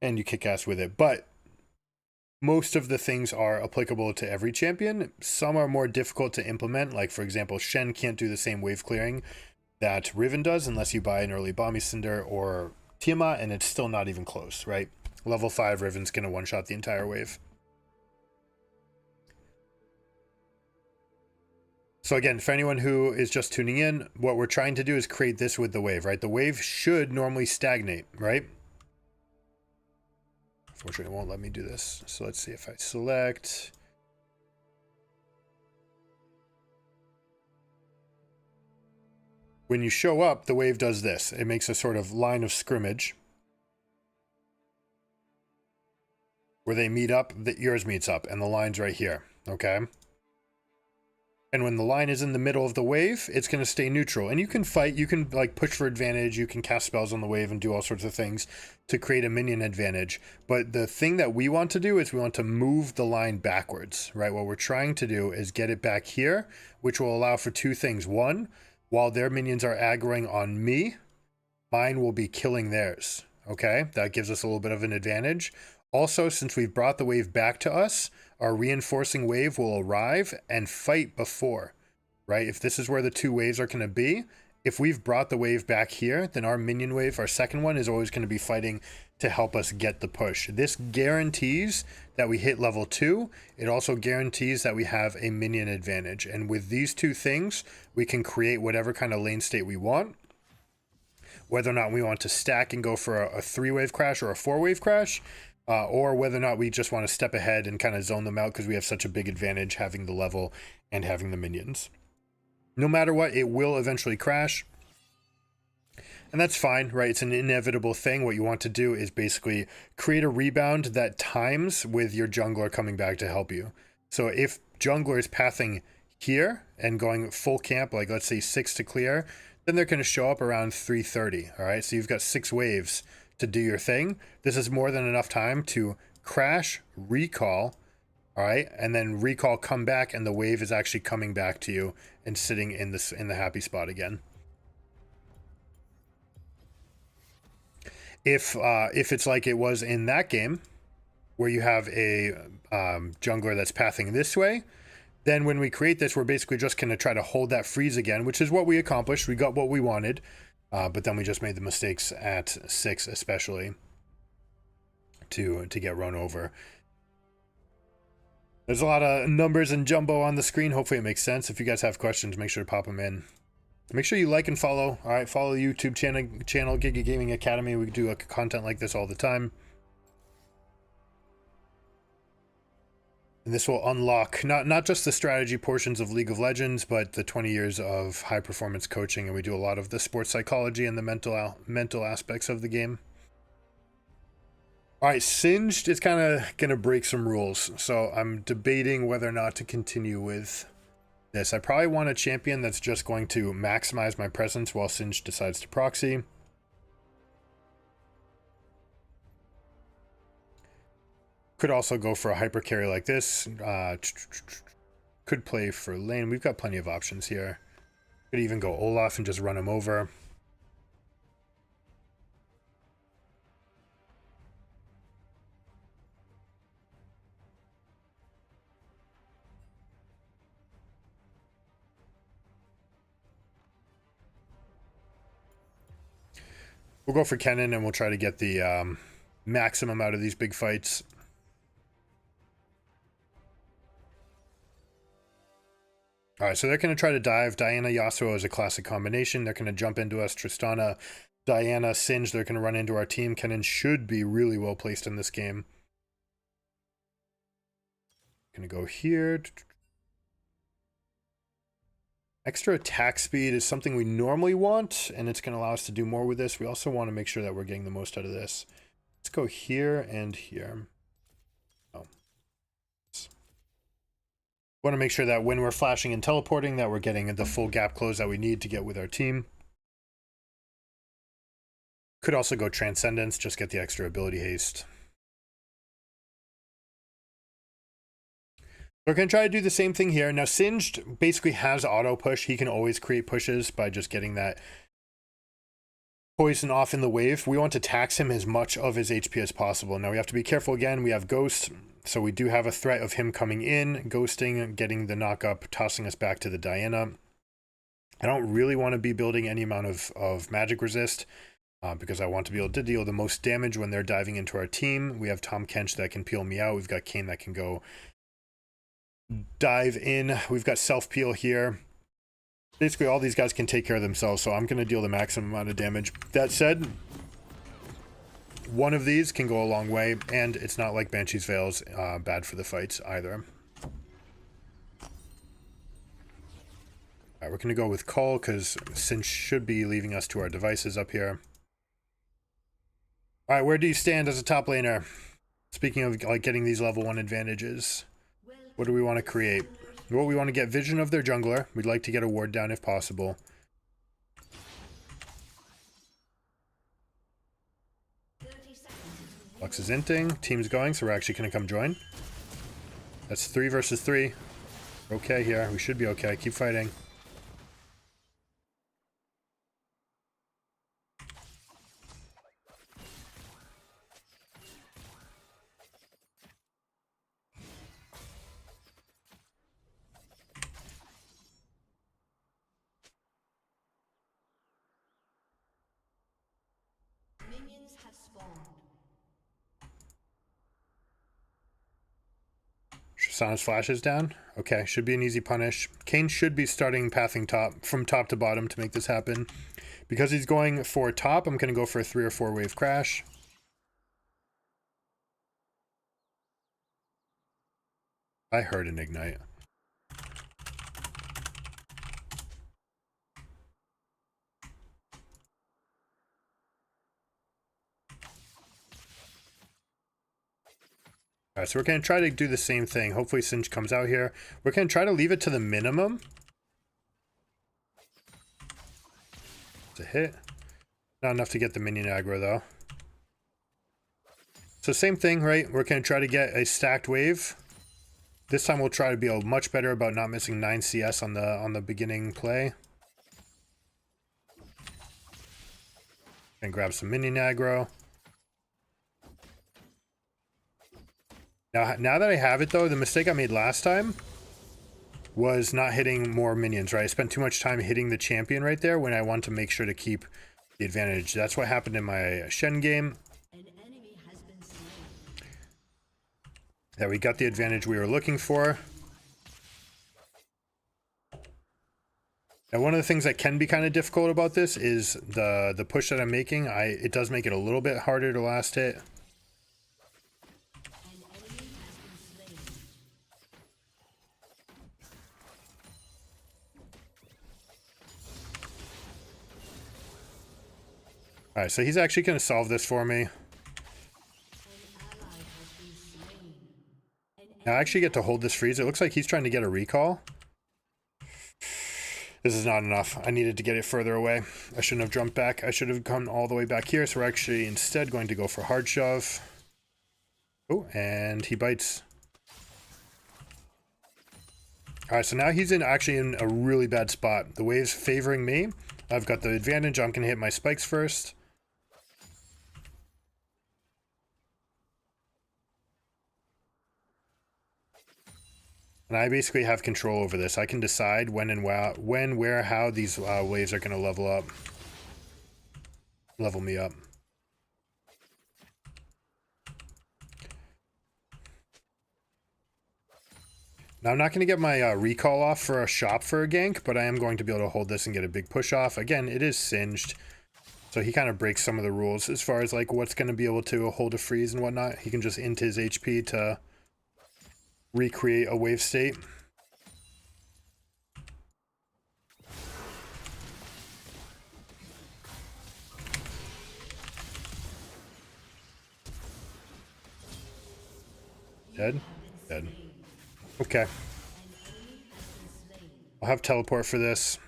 and you kick ass with it. But most of the things are applicable to every champion. Some are more difficult to implement. Like, for example, Shen can't do the same wave clearing that Riven does unless you buy an early Bomby Cinder or Tiamat, and it's still not even close, right? Level 5 Riven's going to one-shot the entire wave. So again, for anyone who is just tuning in, what we're trying to do is create this with the wave, right? The wave should normally stagnate, right? Unfortunately, it won't let me do this. So let's see if I select. When you show up, the wave does this. It makes a sort of line of scrimmage where they meet up, yours meets up, and the line's right here, okay? And when the line is in the middle of the wave, it's going to stay neutral. And you can fight, you can like push for advantage, you can cast spells on the wave and do all sorts of things to create a minion advantage. But the thing that we want to do is we want to move the line backwards, right? What we're trying to do is get it back here, which will allow for two things. One, while their minions are aggroing on me, mine will be killing theirs, okay? That gives us a little bit of an advantage. Also, since we've brought the wave back to us, our reinforcing wave will arrive and fight before, right? If this is where the two waves are going to be, if we've brought the wave back here, then our minion wave, our second one, is always going to be fighting to help us get the push. This guarantees that we hit level 2. It also guarantees that we have a minion advantage. And with these two things, we can create whatever kind of lane state we want. Whether or not we want to stack and go for a 3-wave crash or a 4-wave crash, or whether or not we just want to step ahead and kind of zone them out because we have such a big advantage having the level and having the minions. No matter what, it will eventually crash. And that's fine, right? It's an inevitable thing. What you want to do is basically create a rebound that times with your jungler coming back to help you. So if jungler is pathing here and going full camp, like let's say 6 to clear, then they're going to show up around 3:30, all right? So you've got 6 waves to do your thing. This is more than enough time to crash, recall, all right, and then recall, come back, and the wave is actually coming back to you and sitting in the happy spot again. If it's like it was in that game, where you have a jungler that's pathing this way, then when we create this, we're basically just going to try to hold that freeze again, which is what we accomplished. We got what we wanted. But then we just made the mistakes at 6, especially to get run over. There's a lot of numbers and jumbo on the screen. Hopefully it makes sense. If you guys have questions, make sure to pop them in. Make sure you like and follow. All right, follow the YouTube channel Giga Gaming Academy. We do content like this all the time. And this will unlock not just the strategy portions of League of Legends, but the 20 years of high performance coaching. And we do a lot of the sports psychology and the mental aspects of the game. All right, Singed is kind of going to break some rules. So I'm debating whether or not to continue with this. I probably want a champion that's just going to maximize my presence while Singed decides to proxy. Could also go for a hyper carry like this. Could play for lane. We've got plenty of options here. Could even go Olaf and just run him over. We'll go for Kennen and we'll try to get the maximum out of these big fights. All right, so they're going to try to dive. Diana, Yasuo is a classic combination. They're going to jump into us. Tristana, Diana, Singed, they're going to run into our team. Kennen should be really well placed in this game. Going to go here. Extra attack speed is something we normally want, and it's going to allow us to do more with this. We also want to make sure that we're getting the most out of this. Let's go here and here. Want to make sure that when we're flashing and teleporting that we're getting the full gap close that we need to get with our team. Could also go Transcendence, just get the extra ability haste. We're going to try to do the same thing here. Now Singed basically has auto push. He can always create pushes by just getting that poison off in the wave. We want to tax him as much of his HP as possible. Now we have to be careful again. We have Ghost. So we do have a threat of him coming in, ghosting, getting the knock up, tossing us back to the Diana. I don't really want to be building any amount of magic resist because I want to be able to deal the most damage when they're diving into our team. We have Tom Kench that can peel me out. We've got Kane that can go dive in. We've got self-peel here. Basically, all these guys can take care of themselves, so I'm going to deal the maximum amount of damage. That said, one of these can go a long way, and it's not like Banshee's Veil's bad for the fights either. Alright, we're going to go with Cull, because Cinch should be leaving us to our devices up here. Alright, where do you stand as a top laner? Speaking of like getting these level 1 advantages, what do we want to create? Well, we want to get vision of their jungler. We'd like to get a ward down if possible. Lux is inting, team's going, so we're actually going to come join. That's 3 versus 3. Okay here, we should be okay. Keep fighting. Minions have spawned. Sana's flash is down. Okay, should be an easy punish. Kane should be starting pathing top from top to bottom to make this happen. Because he's going for top, I'm going to go for a 3 or 4 wave crash. I heard an ignite. Alright, so we're going to try to do the same thing. Hopefully Singe comes out here. We're going to try to leave it to the minimum. It's a hit. Not enough to get the minion aggro, though. So same thing, right? We're going to try to get a stacked wave. This time we'll try to be much better about not missing 9 CS on the beginning play. And grab some minion aggro. Now that I have it, though, the mistake I made last time was not hitting more minions, right? I spent too much time hitting the champion right there when I want to make sure to keep the advantage. That's what happened in my Shen game. An enemy has been slain. That we got the advantage we were looking for. Now, one of the things that can be kind of difficult about this is the push that I'm making. It does make it a little bit harder to last hit. Alright, so he's actually going to solve this for me. Now I actually get to hold this freeze. It looks like he's trying to get a recall. This is not enough. I needed to get it further away. I shouldn't have jumped back. I should have come all the way back here. So we're actually instead going to go for hard shove. Oh, and he bites. Alright, so now he's actually in a really bad spot. The wave's favoring me. I've got the advantage. I'm going to hit my spikes first. And I basically have control over this. I can decide when, where, how these waves are going to level up. Level me up. Now I'm not going to get my recall off for a shop for a gank, but I am going to be able to hold this and get a big push off. Again, it is singed, so he kind of breaks some of the rules as far as like what's going to be able to hold a freeze and whatnot. He can just int his HP to recreate a wave state. Dead? Dead. Okay. I'll have teleport for this.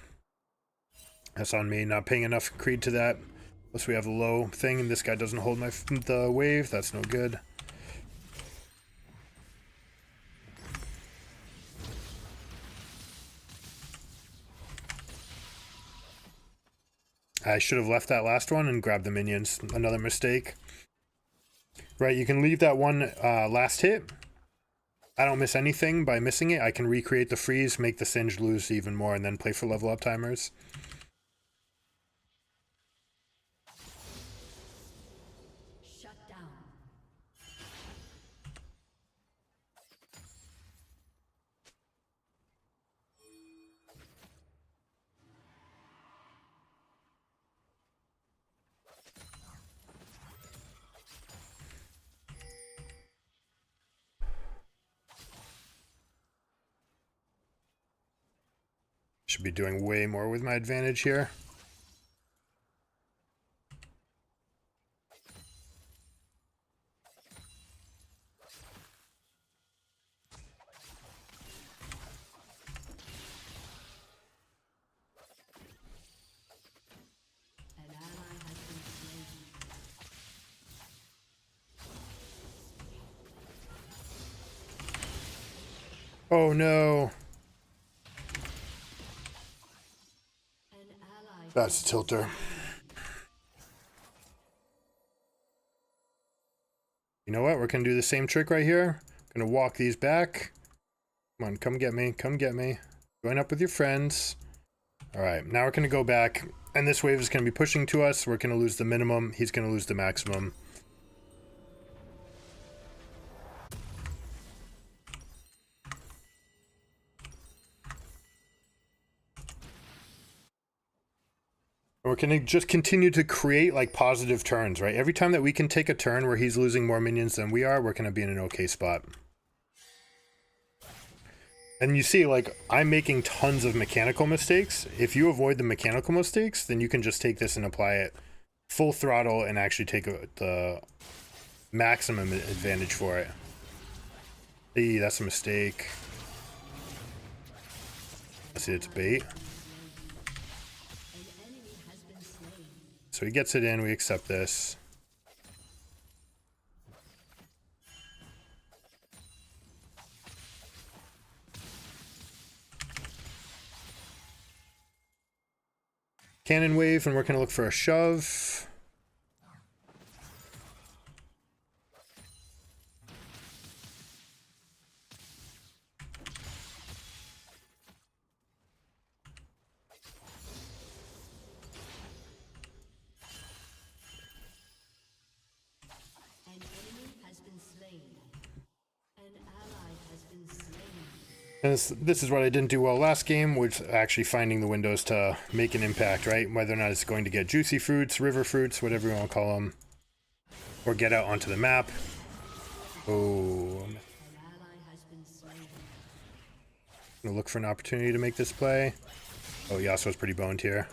That's on me, not paying enough creed to that. Plus we have a low thing and this guy doesn't hold the wave. That's no good. I should have left that last one and grabbed the minions. Another mistake. Right, you can leave that one last hit. I don't miss anything by missing it. I can recreate the freeze, make the Singe lose even more, and then play for level up timers. Shut down. Should be doing way more with my advantage here. An ally has been slain. Oh no. An ally. That's a tilter. You know what? We're going to do the same trick right here. Going to walk these back. Come on, come get me. Come get me. Join up with your friends. All right, now we're going to go back. And this wave is going to be pushing to us. We're going to lose the minimum. He's going to lose the maximum. We're going to just continue to create like positive turns, right? Every time that we can take a turn where he's losing more minions than we are, we're going to be in an okay spot. And you see, like, I'm making tons of mechanical mistakes. If you avoid the mechanical mistakes, then you can just take this and apply it full throttle and actually take the maximum advantage for it. Hey, that's a mistake. I see it's bait. An enemy has been slain. So he gets it in, we accept this. Cannon wave, and we're going to look for a shove. An enemy has been slain. An ally has been slain. And this is what I didn't do well last game, which actually finding the windows to make an impact, right? Whether or not it's going to get juicy fruits, river fruits, whatever you want to call them, or get out onto the map. Oh, An ally has been slain. I'm gonna look for an opportunity to make this play. Oh, Yasuo's pretty boned here.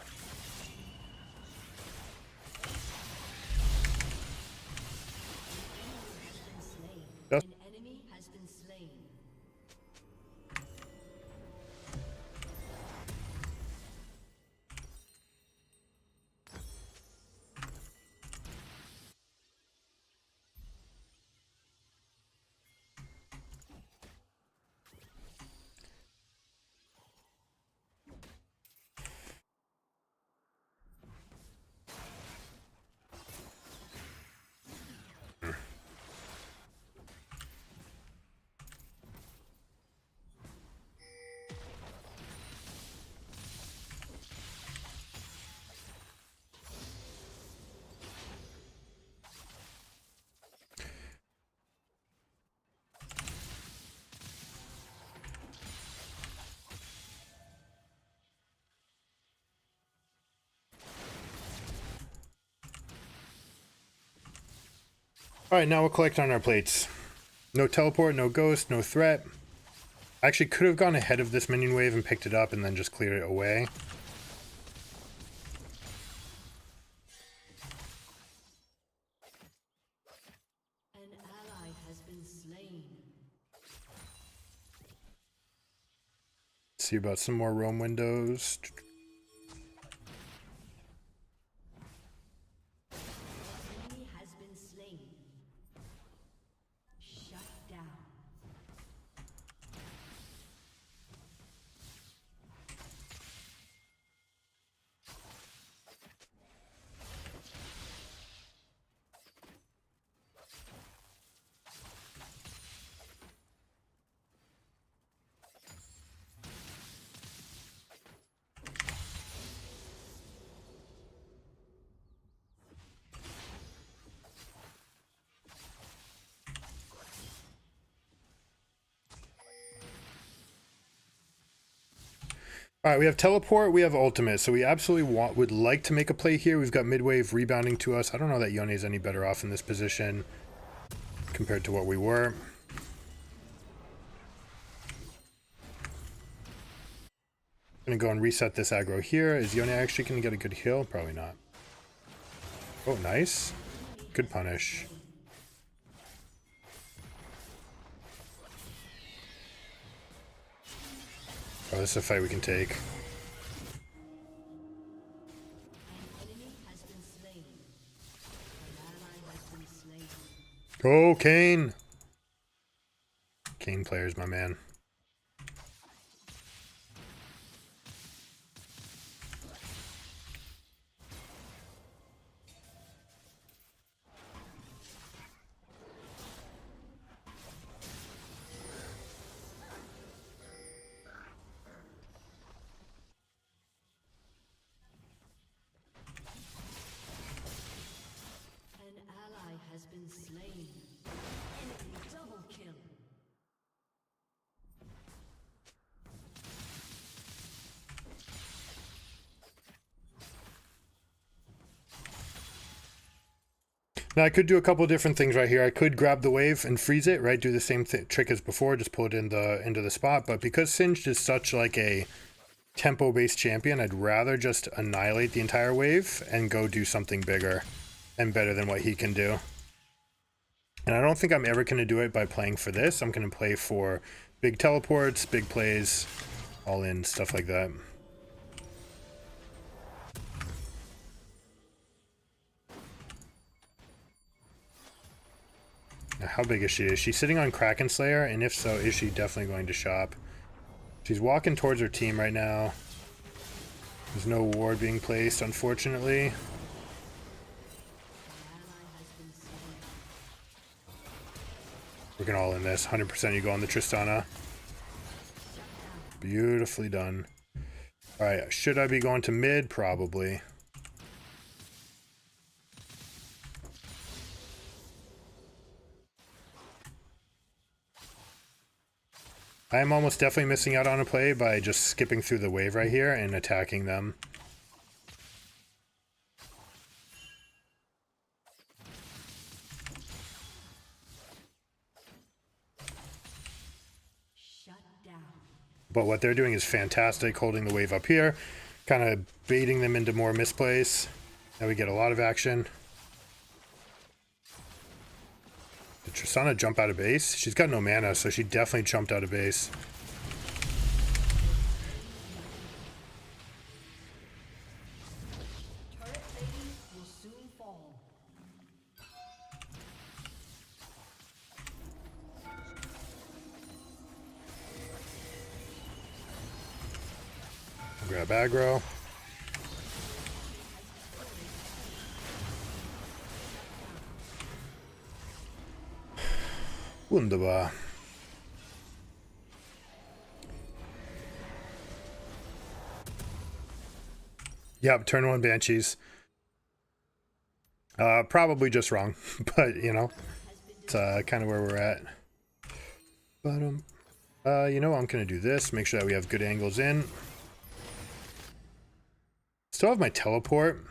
An enemy has been slain. Alright, now we'll collect on our plates. No teleport, no ghost, no threat. I actually could have gone ahead of this minion wave and picked it up and then just cleared it away. An ally has been slain. See about some more roam windows. Enemy has been slain. Shut down. Alright, we have teleport, we have ultimate, so we absolutely would like to make a play here. We've got midwave rebounding to us. I don't know that Yone is any better off in this position compared to what we were. Gonna go and reset this aggro here. Is Yone actually gonna get a good heal? Probably not. Oh, nice. Good punish. Oh, this is a fight we can take. An enemy has been slain. An ally has been slain. Go, Kane! Kane players, my man. An ally has been slain. Enemy double kill. Now I could do a couple different things right here. I could grab the wave and freeze it, right? Do the same trick as before, just pull it in into the spot. But because Singed is such like a tempo-based champion, I'd rather just annihilate the entire wave and go do something bigger and better than what he can do. And I don't think I'm ever going to do it by playing for this. I'm going to play for big teleports, big plays, all in, stuff like that. Now, how big is she? Is she sitting on Kraken Slayer? And if so, is she definitely going to shop? She's walking towards her team right now. There's no ward being placed, unfortunately. We're going all in this. 100% you go on the Tristana. Beautifully done. Alright, should I be going to mid? Probably. I am almost definitely missing out on a play by just skipping through the wave right here and attacking them. Shut down. But what they're doing is fantastic, holding the wave up here, kind of baiting them into more misplays. Now we get a lot of action. Did Tristana jump out of base? She's got no mana, so she definitely jumped out of base. Turret lady will soon fall. Grab aggro. Wunderbar. Yep, turn one Banshees. Probably just wrong, but you know, it's kind of where we're at. But you know, I'm gonna do this. Make sure that we have good angles in. Still have my teleport.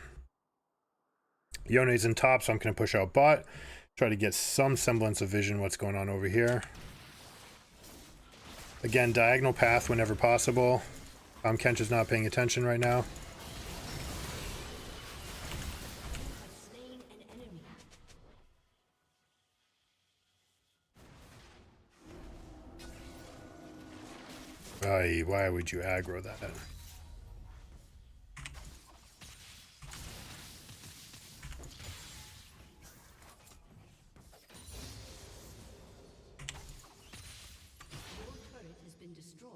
Yone's in top, so I'm gonna push out bot. Try to get some semblance of vision what's going on over here. Again, diagonal path whenever possible. Kench is not paying attention right now. Slain an enemy. Why would you aggro that? Your turret has been destroyed.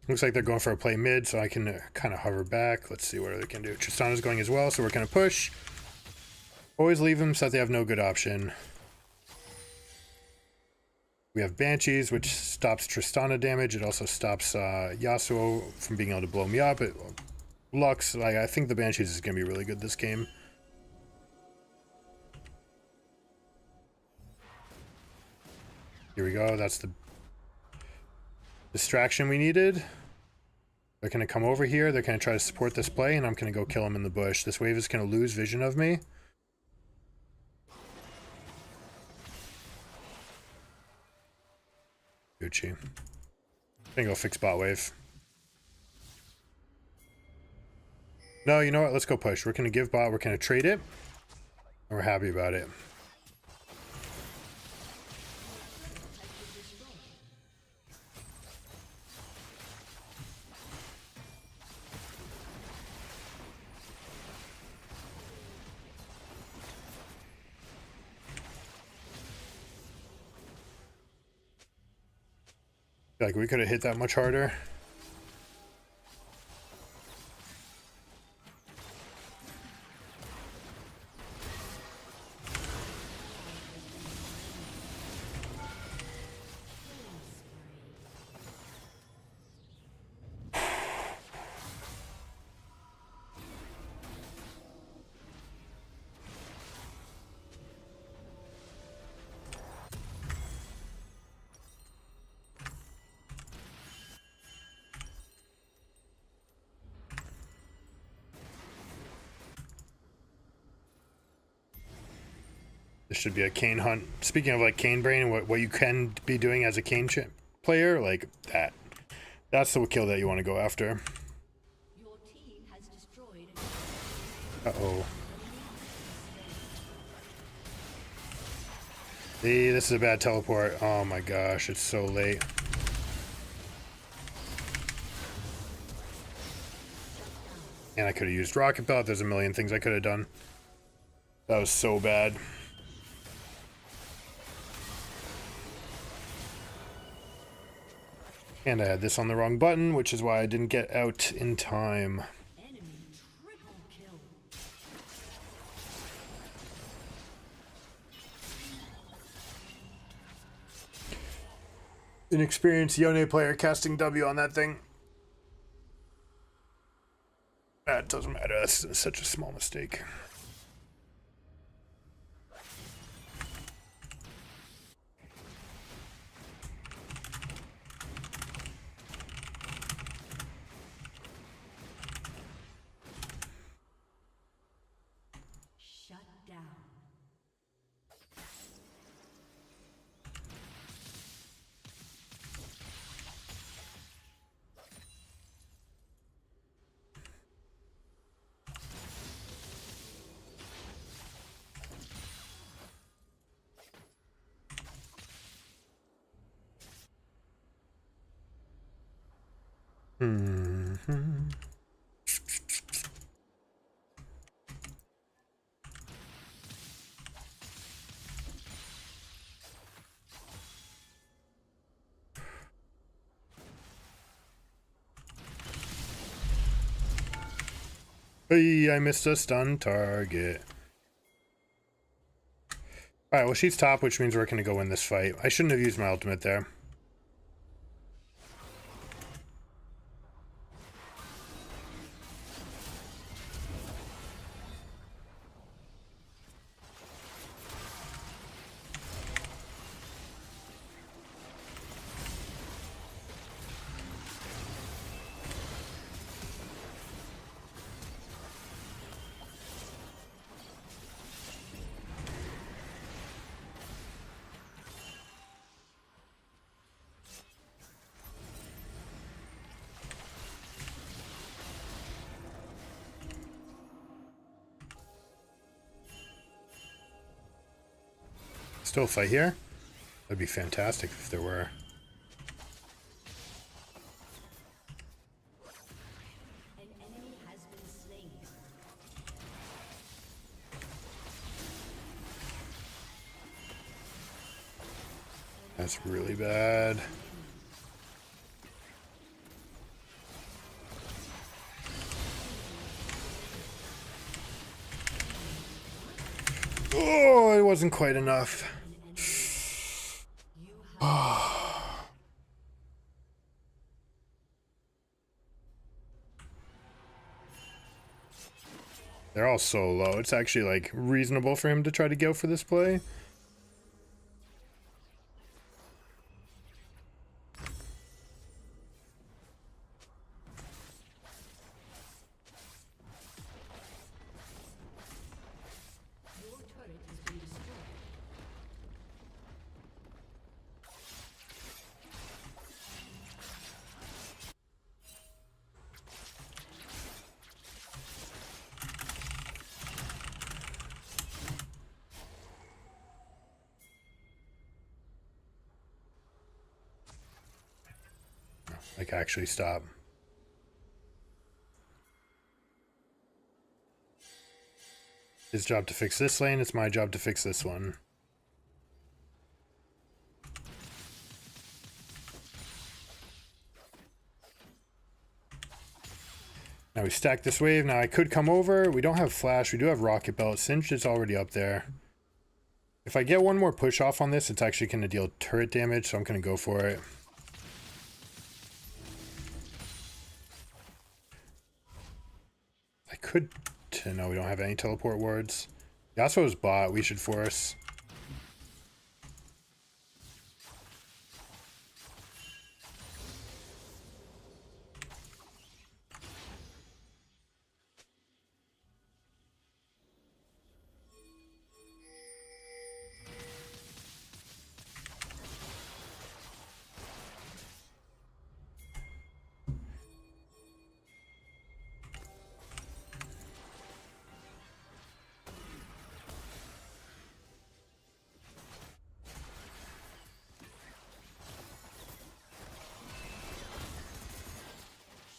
Looks like they're going for a play mid, so I can kind of hover back. Let's see what they can do. Tristana's going as well, so we're going to push. Always leave them so that they have no good option. We have Banshees, which stops Tristana damage. It also stops Yasuo from being able to blow me up. It Lux, like, I think the Banshees is going to be really good this game. Here we go. That's the distraction we needed. They're going to come over here. They're going to try to support this play, and I'm going to go kill them in the bush. This wave is going to lose vision of me. Gucci. I'm gonna go fix bot wave. No, you know what? Let's go push. We're gonna give bot, we're gonna trade it. And we're happy about it. Like, we could have hit that much harder. This should be a Kane hunt. Speaking of like Kane brain and what you can be doing as a Kane player, like that. That's the kill that you want to go after. Your team has destroyed. Uh-oh. See, this is a bad teleport. Oh my gosh, it's so late. And I could have used rocket belt. There's a million things I could have done. That was so bad. And I had this on the wrong button, which is why I didn't get out in time. Enemy triple kill. Inexperienced Yone player casting W on that thing. That doesn't matter. That's such a small mistake. Shut down. Mm-hmm. Hey, I missed a stun target. Alright, well, she's top, which means we're going to go win this fight. I shouldn't have used my ultimate there. Still a fight here? That'd be fantastic if there were. An enemy has been slain. That's really bad. Oh, it wasn't quite enough. You They're all so low. It's actually like reasonable for him to try to go for this play. Your turret has been destroyed. Like actually stop. His job to fix this lane, it's my job to fix this one. Now we stack this wave. Now I could come over. We don't have flash. We do have rocket belt. Singed is already up there. If I get one more push off on this, it's actually going to deal turret damage, so I'm going to go for it. I could... No, we don't have any teleport wards. Yasuo's bot. We should force.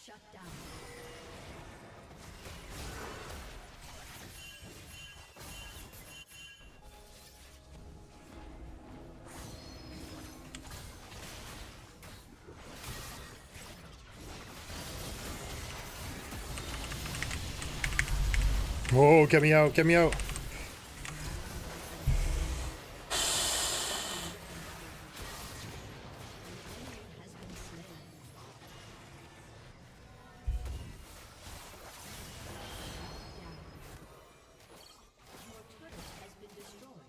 Shut down. Whoa, get me out, get me out. Has been slain. Your turret has been destroyed.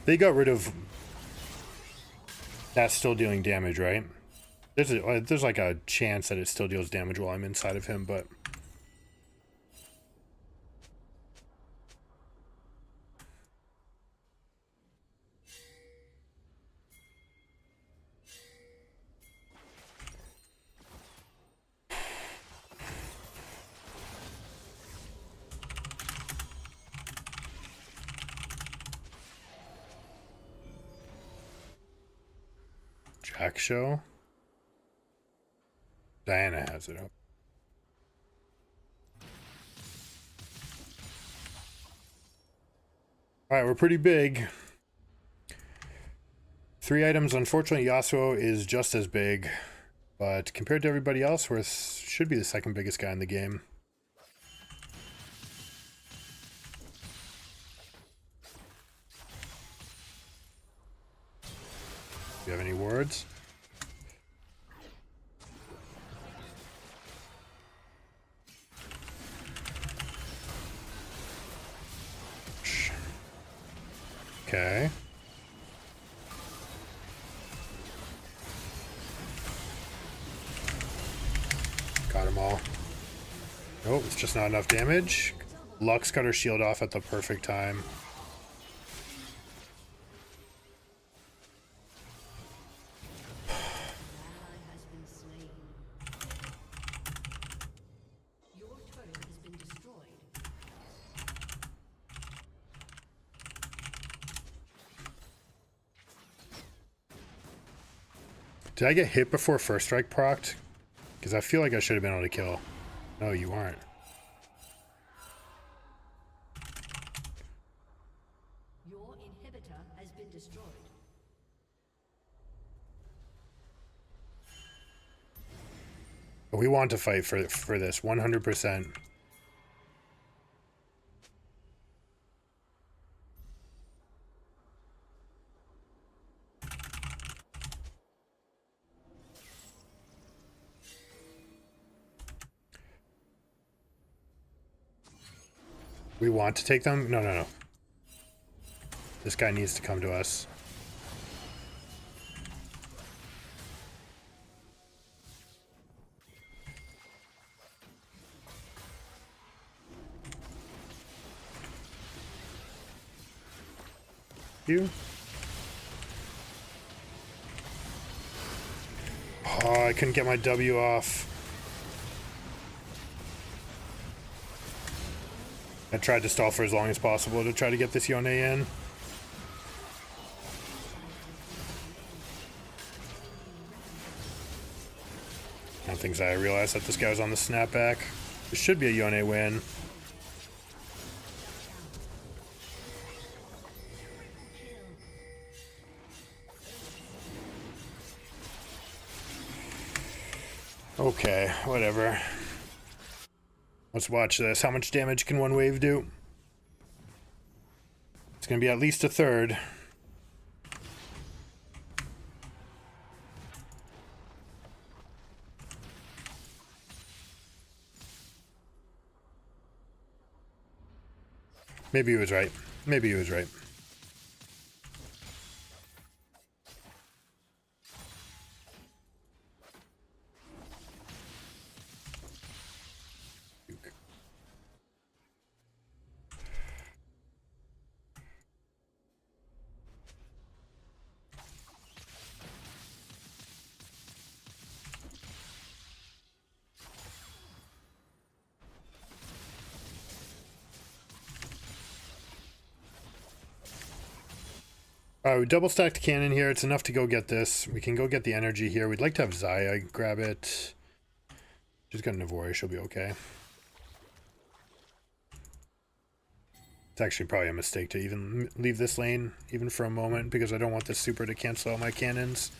They got rid of... That's still dealing damage, right? There's like a chance that it still deals damage while I'm inside of him, but... Jack show? Diana has it up. Alright, we're pretty big. 3 items. Unfortunately, Yasuo is just as big. But compared to everybody else, we should be the second biggest guy in the game. Do you have any words? Okay. Got them all. Nope, it's just not enough damage. Lux got her shield off at the perfect time. Ally has been slain. Your turret has been destroyed. Did I get hit before first strike procced? Because I feel like I should have been able to kill. No, you aren't. Your inhibitor has been destroyed. But we want to fight for this 100%. We want to take them? No, no, no. This guy needs to come to us. You? Oh, I couldn't get my W off. I tried to stall for as long as possible to try to get this Yone in. Now things I realized that this guy was on the snapback. This should be a Yone win. Okay, whatever. Let's watch this. How much damage can one wave do? It's gonna be at least a third. Maybe he was right. Maybe he was right. We double stacked cannon here. It's enough to go get this. We can go get the energy here. We'd like to have Zaya grab it. She's got Navori. She'll be okay. It's actually probably a mistake to even leave this lane, even for a moment, because I don't want this super to cancel out my cannons.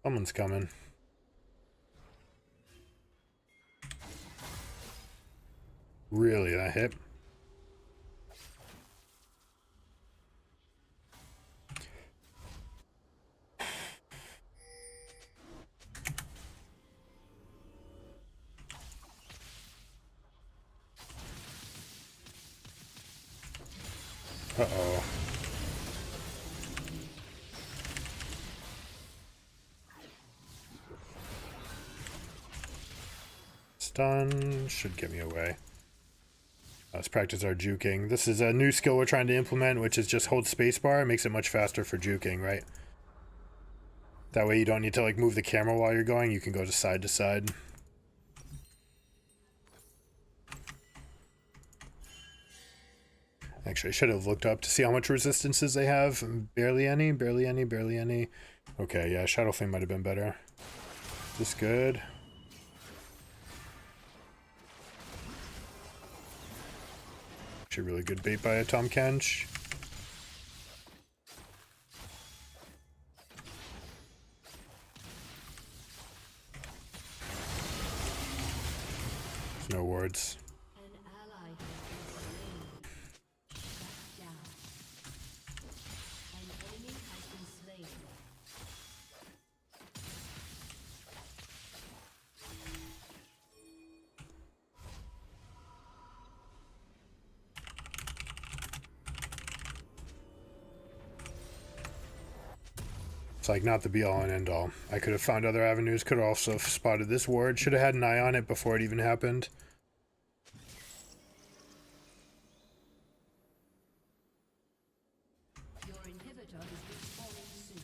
Someone's coming. Really, that hit? Uh-oh. Stun should get me away. Let's practice our juking. This is a new skill we're trying to implement, which is just hold spacebar. It makes it much faster for juking, right? That way you don't need to like move the camera while you're going. You can go to side. Actually, I should have looked up to see how much resistances they have. Barely any, barely any, barely any. Okay, yeah, Shadow Flame might have been better. Is this good? Actually, really good bait by a Tom Kench. There's no wards. It's like not the be all and end all. I could have found other avenues, could have also spotted this ward. Should have had an eye on it before it even happened. Your inhibitor is respawning soon.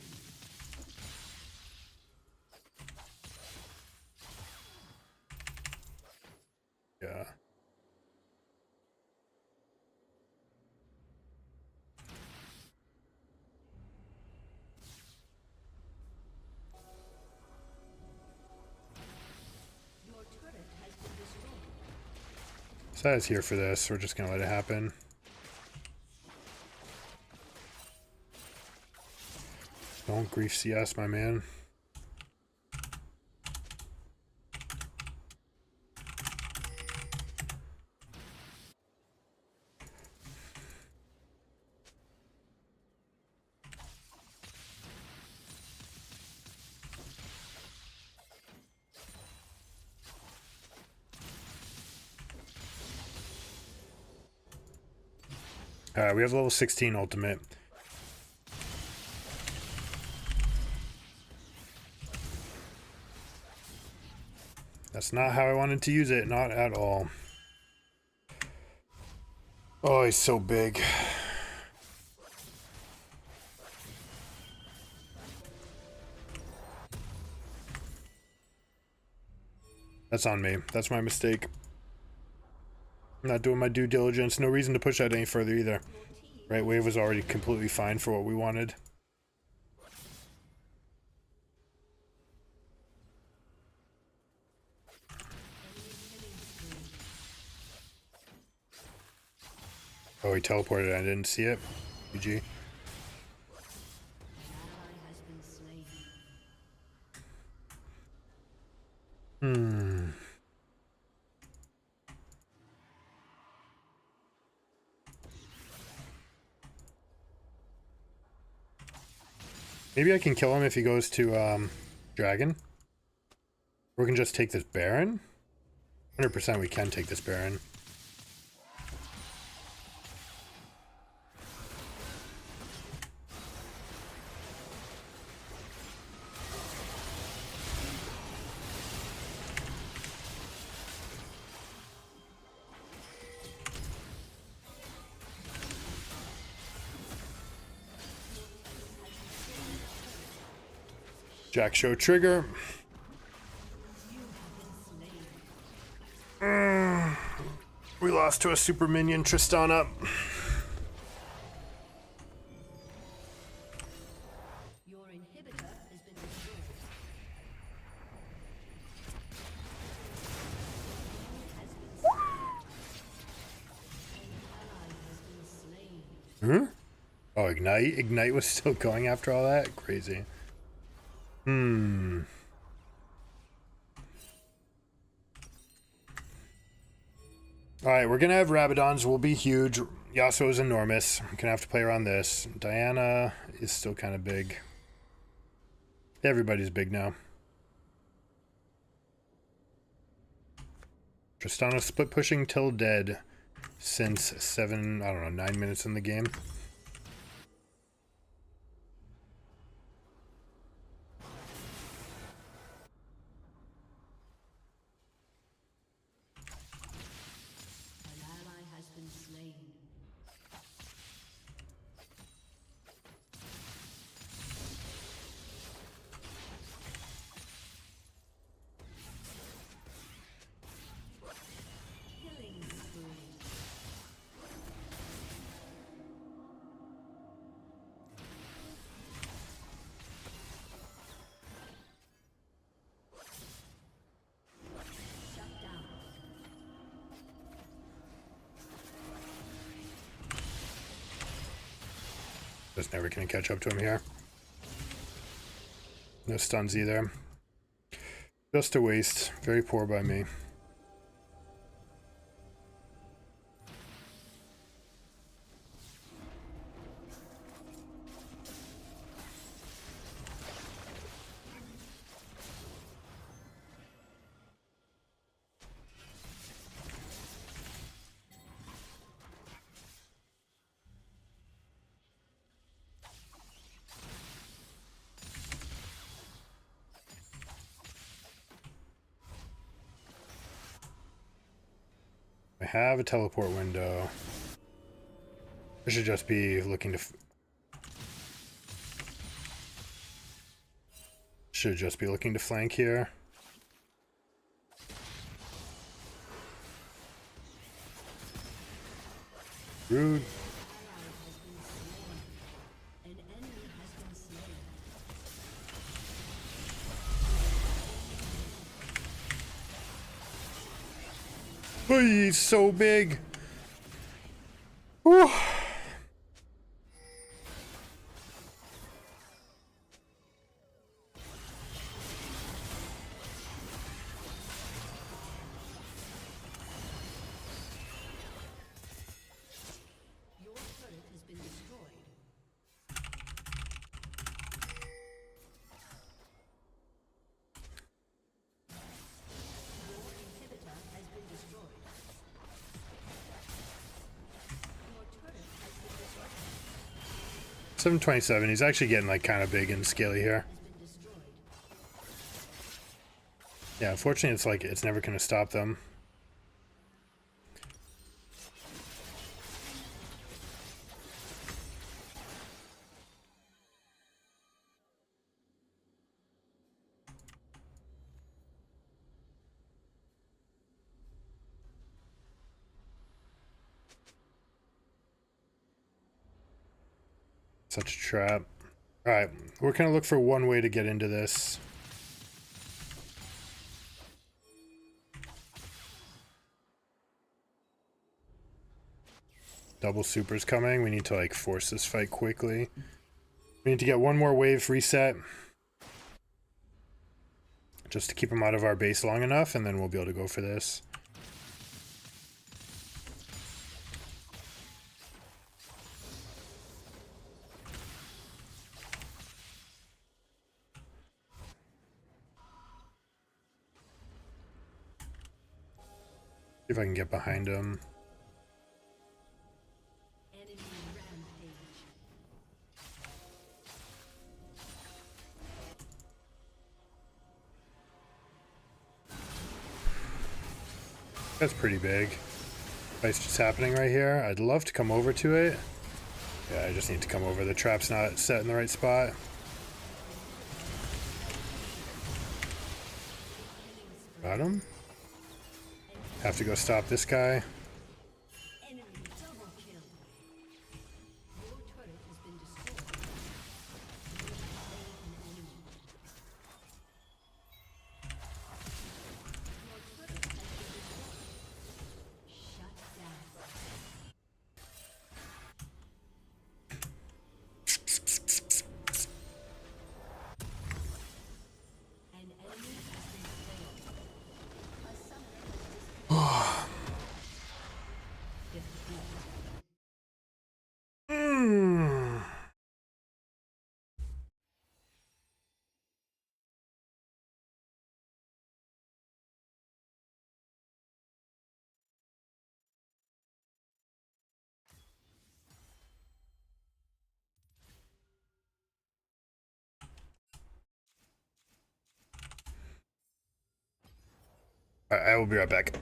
Yeah. Saya's here for this. We're just gonna let it happen. Don't grief CS, my man. Alright, we have level 16 ultimate. That's not how I wanted to use it, not at all. Oh, he's so big. That's on me. That's my mistake. I'm not doing my due diligence. No reason to push that any further either. Right wave was already completely fine for what we wanted. Oh, he teleported. I didn't see it. GG. Maybe I can kill him if he goes to Dragon. Or we can just take this Baron. 100% we can take this Baron. Jack show trigger. We lost to a super minion, Tristana. Your inhibitor has been destroyed. Hmm? Oh, Ignite? Ignite was still going after all that? Crazy. Alright, we're gonna have Rabadons. Will be huge. Yasuo is enormous. I'm gonna have to play around this. Diana is still kind of big. Everybody's big now. Tristana split pushing till dead since 9 minutes in the game. An ally has been slain. Killing spree. Shut down. Just never gonna catch up to him here. No stuns either. Just a waste. Very poor by me. I have a teleport window. I should just be looking to... Should just be looking to flank here. Rude. An enemy has been slain. Oh, he's so big. Whew. 727. He's actually getting like kind of big and scaly here. Yeah, unfortunately, it's like it's never going to stop them. Such a trap. All right, we're going to look for one way to get into this. Double supers coming. We need to like force this fight quickly. We need to get one more wave reset. Just to keep him out of our base long enough, and then we'll be able to go for this. See if I can get behind him. Enemy rampage. That's pretty big. Fight's just happening right here. I'd love to come over to it. Yeah, I just need to come over. The trap's not set in the right spot. Got him. Have to go stop this guy. Enemy double kill. Your turret has been destroyed. You have slain an enemy. Your turret has been destroyed. Shut down. An enemy has been slain. A summoner has disconnected. Defeat. I will be right back.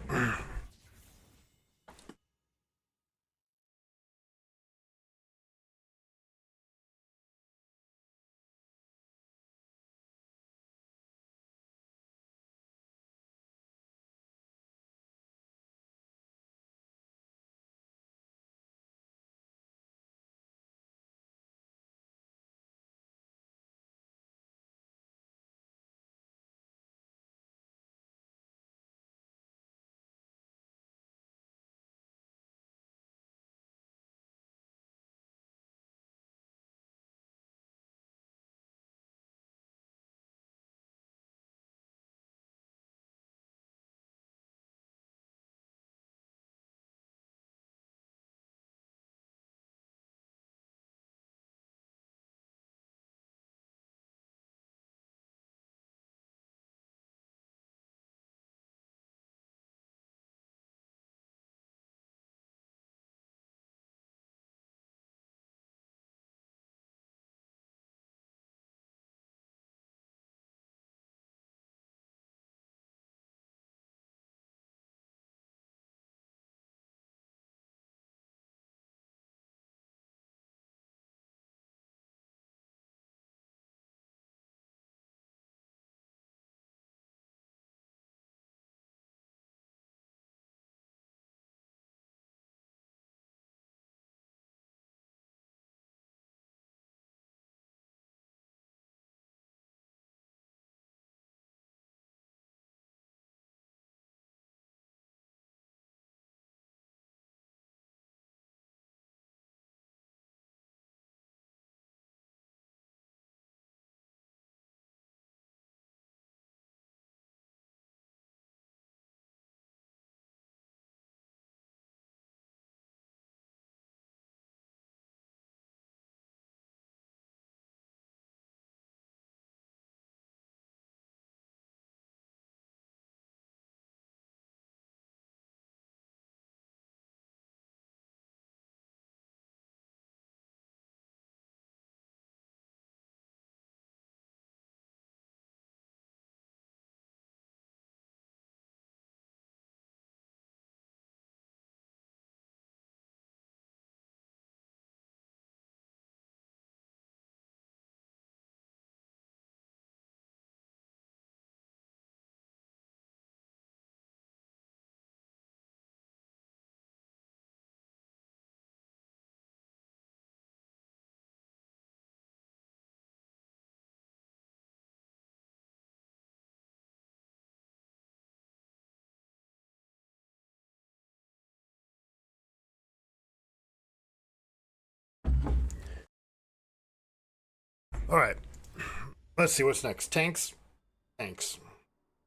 All right. Let's see what's next. Tanks. Tanks.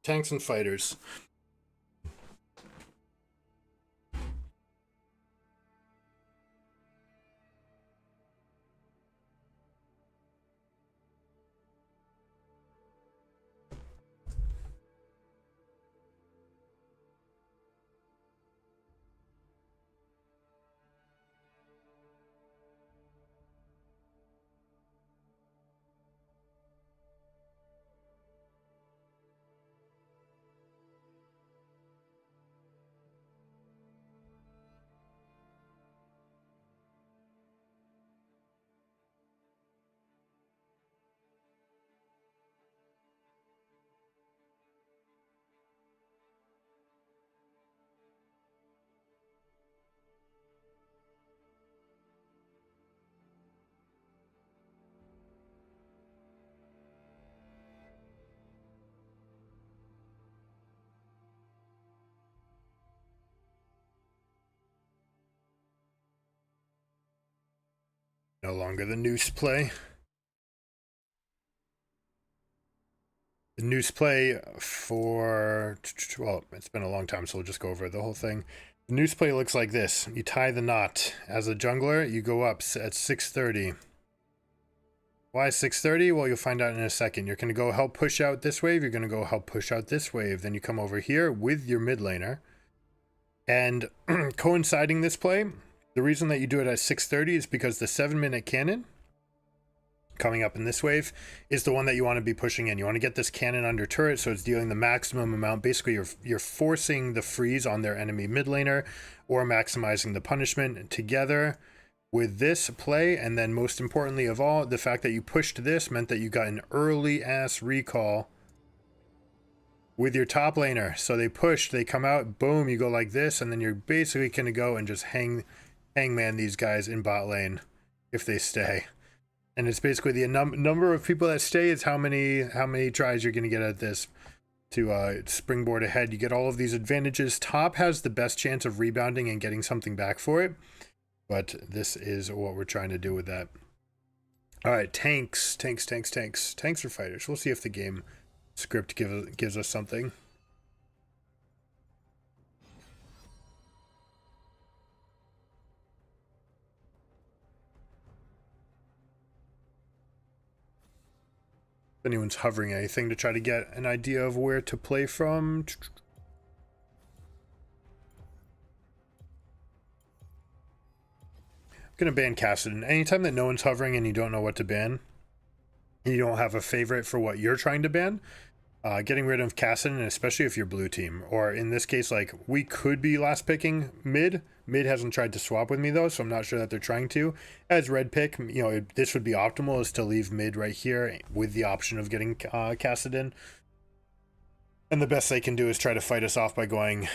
Tanks and fighters. No longer the noose play. The noose play for, well, it's been a long time, so we'll just go over the whole thing. The noose play looks like this. You tie the knot. As a jungler, you go up at 630. Why 630? Well, you'll find out in a second. You're going to go help push out this wave. You're going to go help push out this wave. Then you come over here with your mid laner. And coinciding this play, the reason that you do it at 630 is because the 7-minute cannon coming up in this wave is the one that you want to be pushing in. You want to get this cannon under turret so it's dealing the maximum amount. Basically, you're forcing the freeze on their enemy mid laner or maximizing the punishment together with this play. And then most importantly of all, the fact that you pushed this meant that you got an early ass recall with your top laner. So they pushed, they come out, boom, you go like this, and then you're basically going to go and just hangman these guys in bot lane if they stay. And it's basically the number of people that stay is how many tries you're going to get at this to springboard ahead. You get all of these advantages. Top has the best chance of rebounding and getting something back for it, but this is what we're trying to do with that. All right, tanks or fighters. We'll see if the game script gives us something. If anyone's hovering anything to try to get an idea of where to play from. I'm gonna ban Kassadin. Anytime that no one's hovering and you don't know what to ban, you don't have a favorite for what you're trying to ban, getting rid of Kassadin, especially if you're blue team, or in this case, like, we could be last picking mid. Mid hasn't tried to swap with me though, so I'm not sure that they're trying to. As red pick, you know, this would be optimal, is to leave mid right here with the option of getting Kassadin. And the best they can do is try to fight us off by going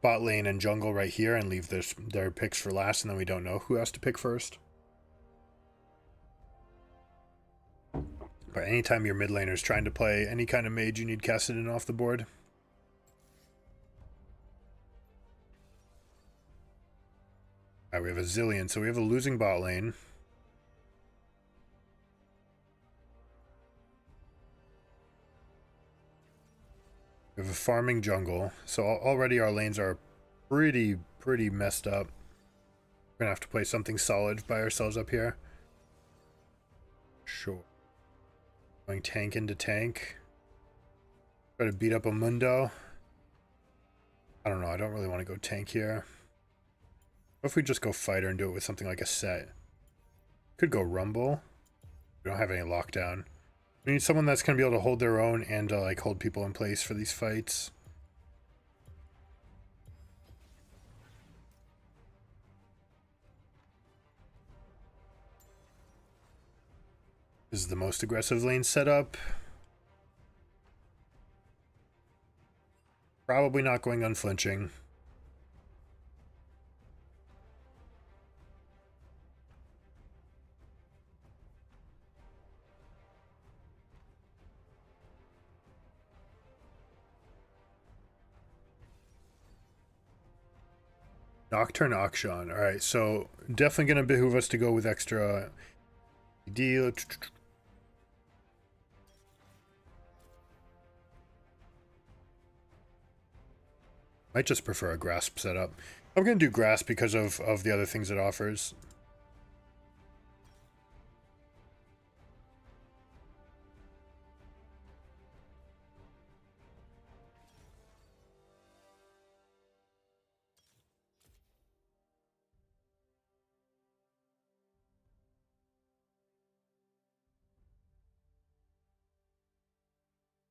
bot lane and jungle right here and leave their picks for last, and then we don't know who has to pick first. But anytime your mid laner is trying to play any kind of mage, you need Kassadin off the board. Alright, we have a zillion, so we have a losing bot lane. We have a farming jungle, so already our lanes are pretty messed up. We're gonna have to play something solid by ourselves up here. Sure. Going tank into tank. Try to beat up a Mundo. I don't know, I don't really want to go tank here. What if we just go fighter and do it with something like a set? Could go rumble. We don't have any lockdown. We need someone that's going to be able to hold their own and like hold people in place for these fights. This is the most aggressive lane setup. Probably not going unflinching. Nocturne Akshan. Alright, so definitely going to behoove us to go with extra deal. Might just prefer a grasp setup. I'm going to do grasp because of the other things it offers.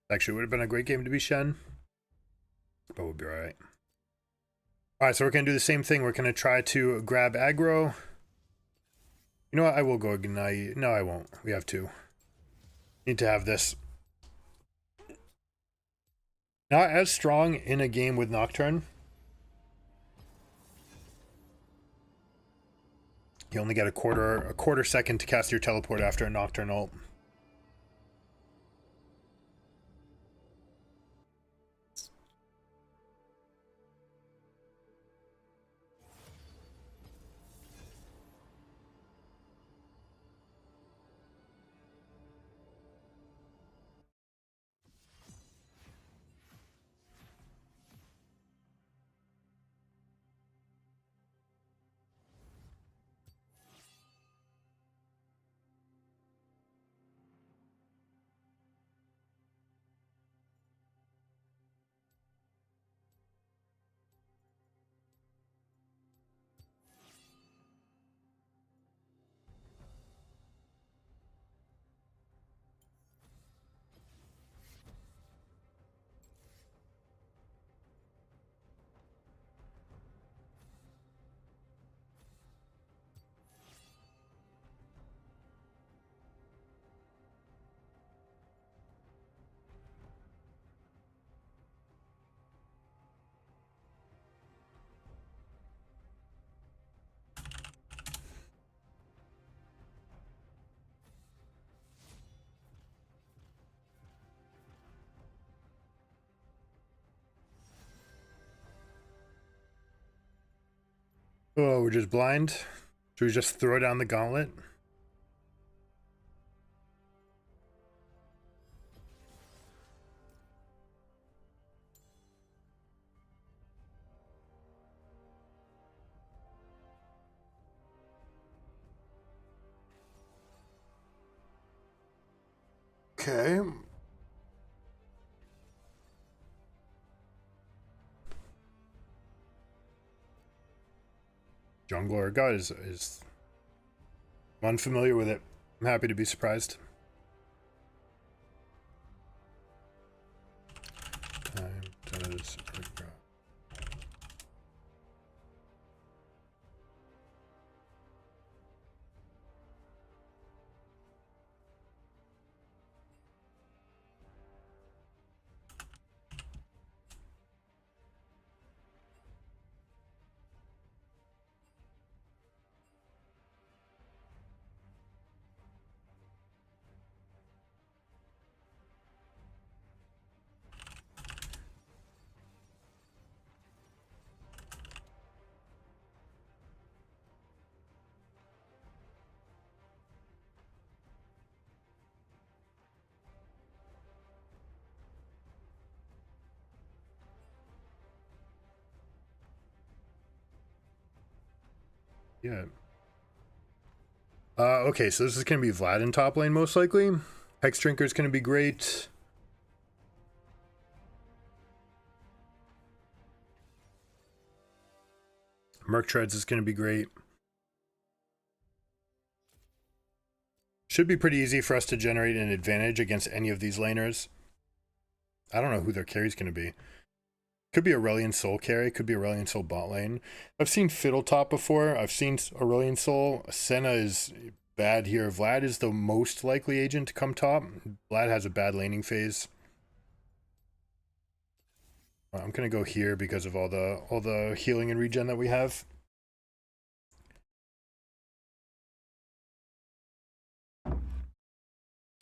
Actually, it would have been a great game to be Shen, but we'll be alright. Alright, so we're going to do the same thing. We're going to try to grab aggro. You know what? I will go Ignite. No, I won't. We have two. Need to have this. Not as strong in a game with Nocturne. You only get a quarter second to cast your teleport after a Nocturne ult. Oh, we're just blind. Should we just throw down the gauntlet? Okay. Jungler God is I'm unfamiliar with it. I'm happy to be surprised. Time does aggro. Yeah. Okay, so this is going to be Vlad in top lane, most likely. Hex Drinker is going to be great. Merc Treads is going to be great. Should be pretty easy for us to generate an advantage against any of these laners. I don't know who their carry's going to be. Could be Aurelion Soul carry, could be Aurelion Soul bot lane. I've seen Fiddle top before. I've seen Aurelion Soul. Senna is bad here. Vlad is the most likely agent to come top. Vlad has a bad laning phase. I'm gonna go here because of all the healing and regen that we have.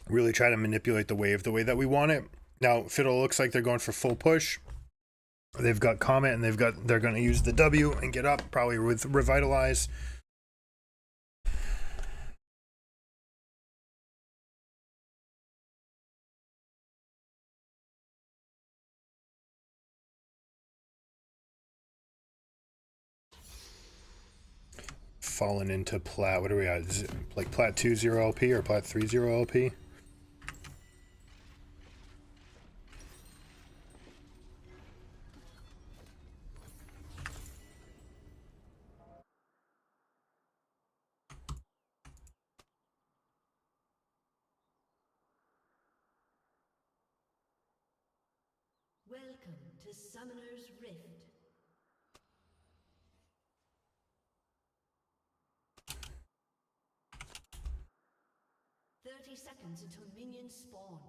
Really try to manipulate the wave the way that we want it. Now Fiddle looks like they're going for full push. They've got Comet and they're going to use the W and get up, probably with Revitalize. fallen into plat. What are we at? Is it like plat 2 0 LP or plat 3 0 LP? Welcome to Summoner's Rift. Seconds until minions spawn.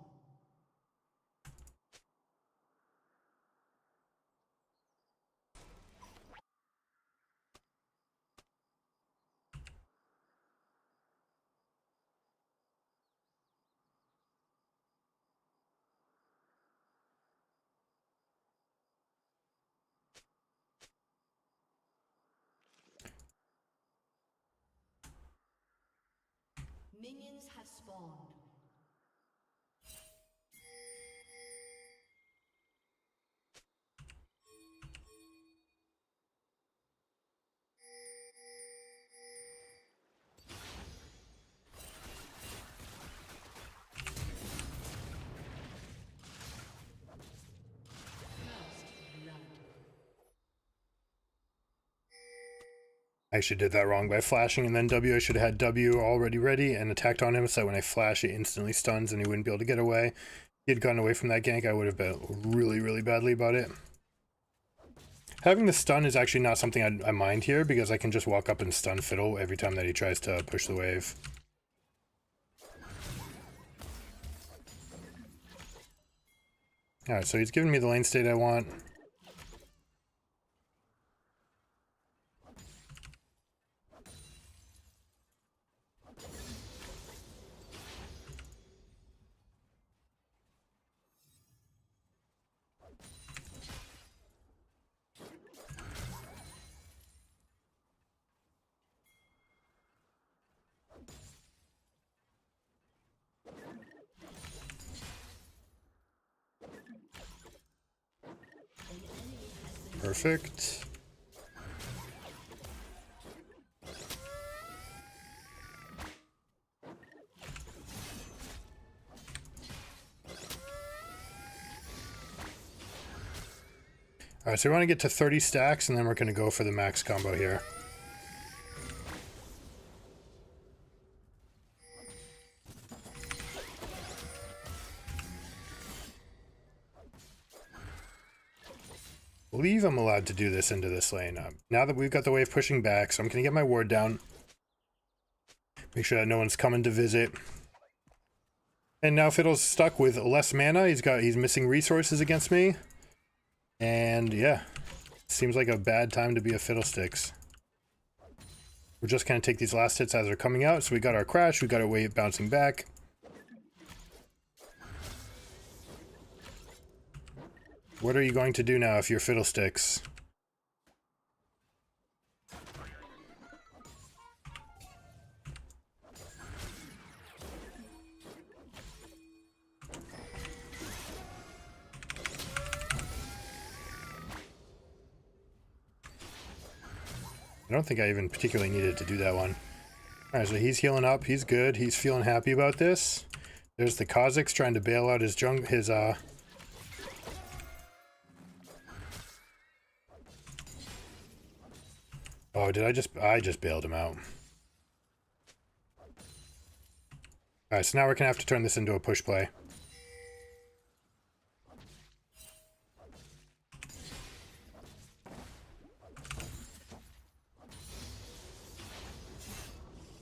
Minions have spawned. I actually did that wrong by flashing and then W. I should have had W already ready and attacked on him, so that when I flash it instantly stuns and he wouldn't be able to get away. If he had gone away from that gank, I would have been really, really badly about it. Having the stun is actually not something I mind here, because I can just walk up and stun Fiddle every time that he tries to push the wave. Alright, so he's giving me the lane state I want. Perfect. Alright, so we want to get to 30 stacks, and then we're going to go for the max combo here. I believe I'm allowed to do this into this lane. Now that we've got the wave pushing back, so I'm going to get my ward down. Make sure that no one's coming to visit. And now Fiddle's stuck with less mana. He's missing resources against me. And yeah, seems like a bad time to be a Fiddlesticks. We're just going to take these last hits as they're coming out. So we got our crash, we got our wave bouncing back. What are you going to do now if you're Fiddlesticks? I don't think I even particularly needed to do that one. Alright, so he's healing up. He's good. He's feeling happy about this. There's the Kha'Zix trying to bail out his Oh, did I just bailed him out. Alright, so now we're gonna have to turn this into a push play.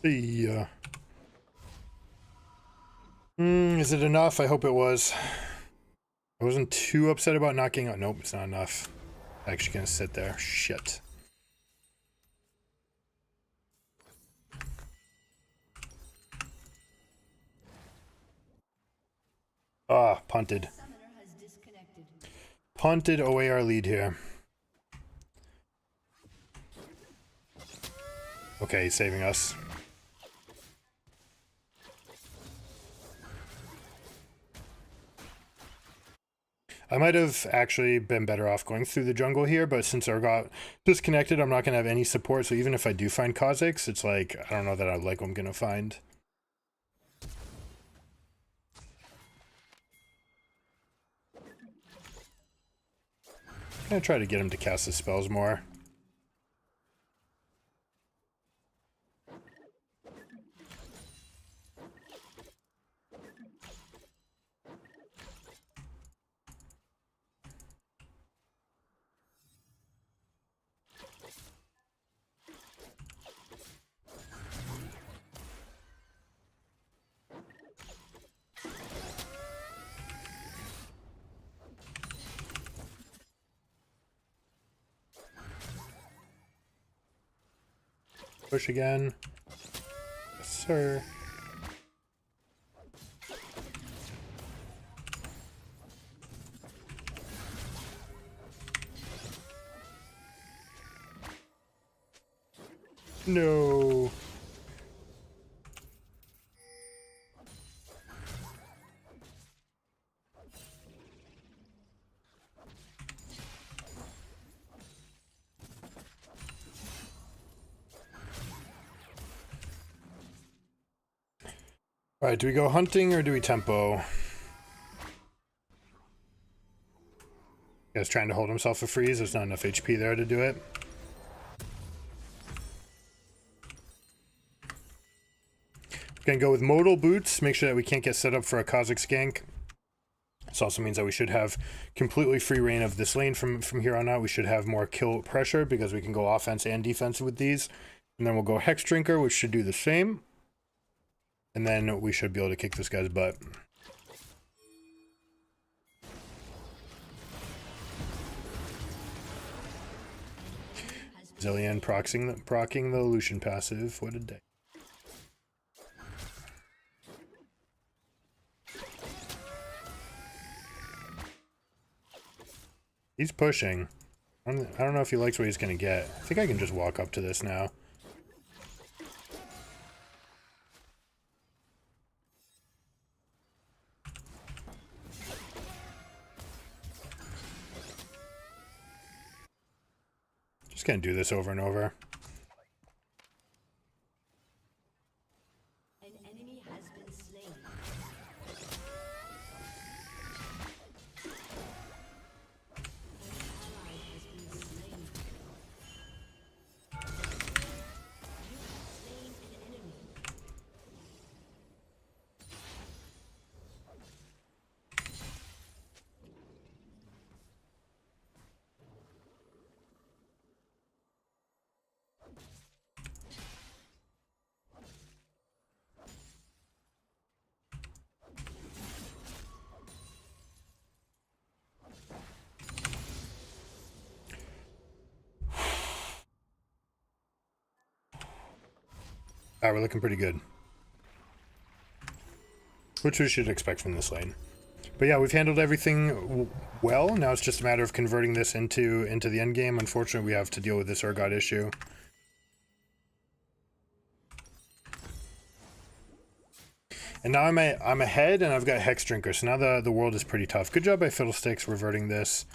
Yeah. Is it enough? I hope it was. I wasn't too upset about not getting out. Nope, it's not enough. I'm actually gonna sit there. Shit. Ah, punted. Punted away our lead here. Okay, he's saving us. I'm might have actually been better off going through the jungle here, but since I got disconnected, I'm not going to have any support. So even if I do find Kha'Zix, it's like, I don't know that I like what I'm going to find. I'm going to try to get him to cast his spells more. Push again. Yes, sir. No. All right, do we go hunting or do we tempo? Guy's trying to hold himself a freeze. There's not enough HP there to do it. Gonna go with modal boots. Make sure that we can't get set up for a Kha'Zix gank. This also means that we should have completely free reign of this lane from here on out. We should have more kill pressure because we can go offense and defense with these. And then we'll go Hex Drinker, which should do the same. And then we should be able to kick this guy's butt. Zillion procking the Lucian passive. What a day. He's pushing. I don't know if he likes what he's going to get. I think I can just walk up to this now. Just going to do this over and over. An enemy has been slain. Alright, we're looking pretty good. Which we should expect from this lane. But yeah, we've handled everything well. Now it's just a matter of converting this into the end game. Unfortunately, we have to deal with this Urgot issue. And now I'm ahead, and I've got Hex Drinker, so now the world is pretty tough. Good job by Fiddlesticks reverting this.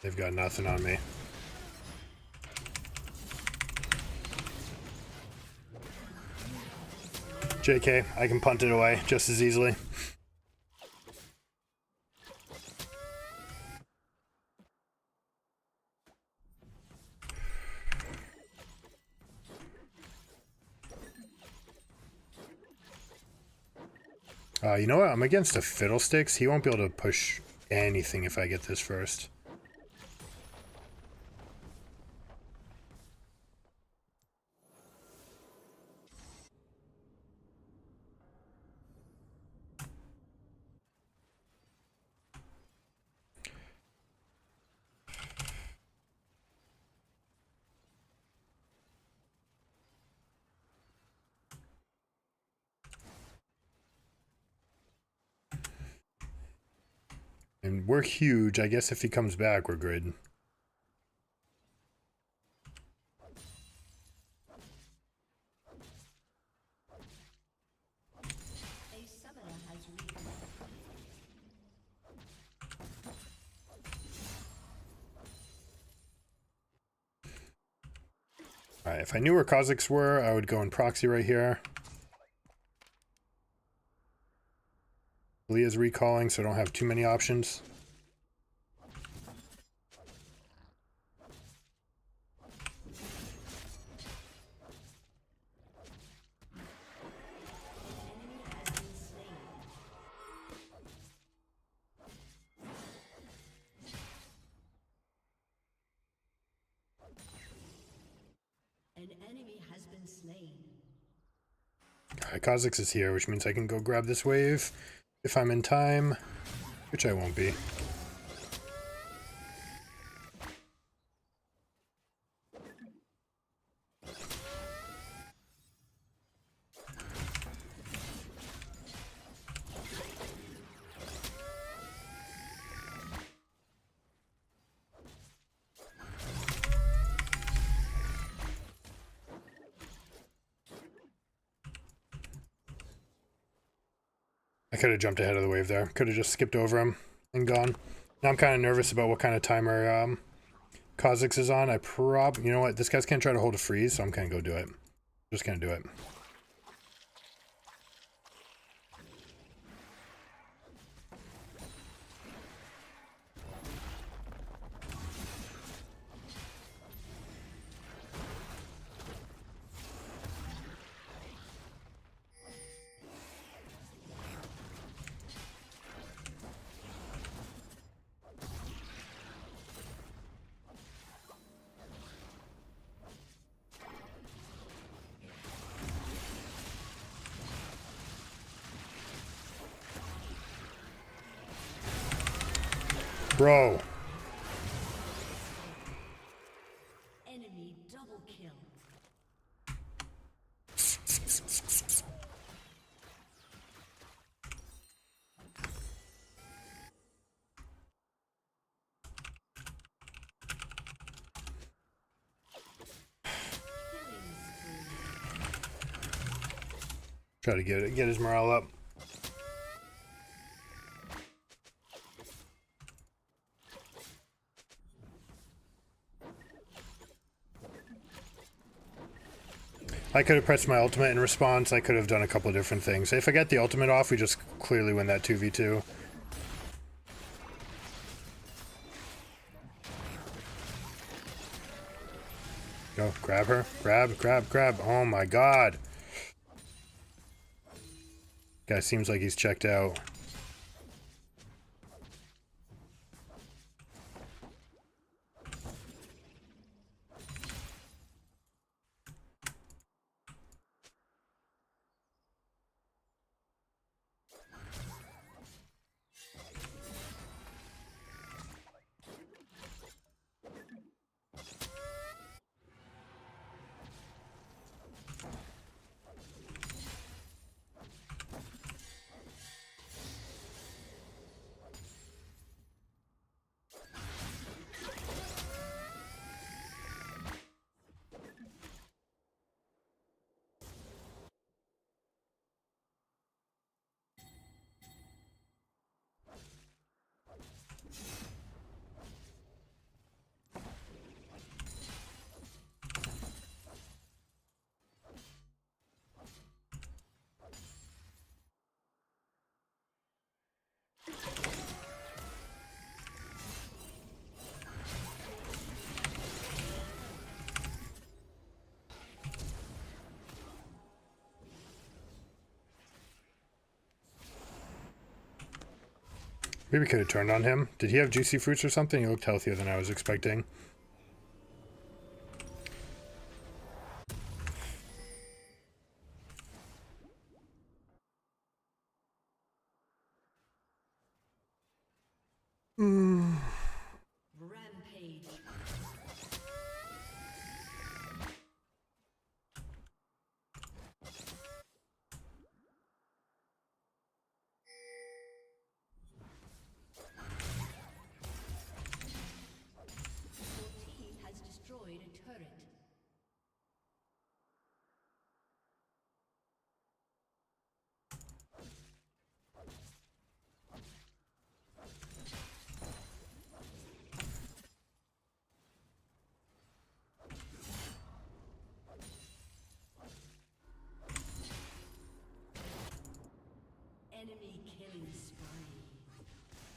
They've got nothing on me. JK, I can punt it away just as easily. You know what? I'm against a Fiddlesticks. He won't be able to push anything if I get this first. And we're huge. I guess if he comes back, we're good. A summoner has reconnected. Alright, if I knew where Kazakhs were, I would go in proxy right here. Leah's recalling, so I don't have too many options. An enemy has been slain. Alright, Kazakhs is here, which means I can go grab this wave if I'm in time, which I won't be. I could have jumped ahead of the wave there. Could have just skipped over him and gone. Now I'm kind of nervous about what kind of timer Kazakhs is on. You know what? This guy's gonna try to hold a freeze, so I'm gonna go do it. Just gonna do it. Bro. Enemy double kill. Try to get his morale up. I could have pressed my ultimate in response. I could have done a couple of different things. If I get the ultimate off, we just clearly win that 2v2. Go, grab her. Grab. Oh my god. Guy seems like he's checked out. Maybe could have turned on him. Did he have juicy fruits or something? He looked healthier than I was expecting. Rampage. Your team has destroyed a turret. Enemy killing spree.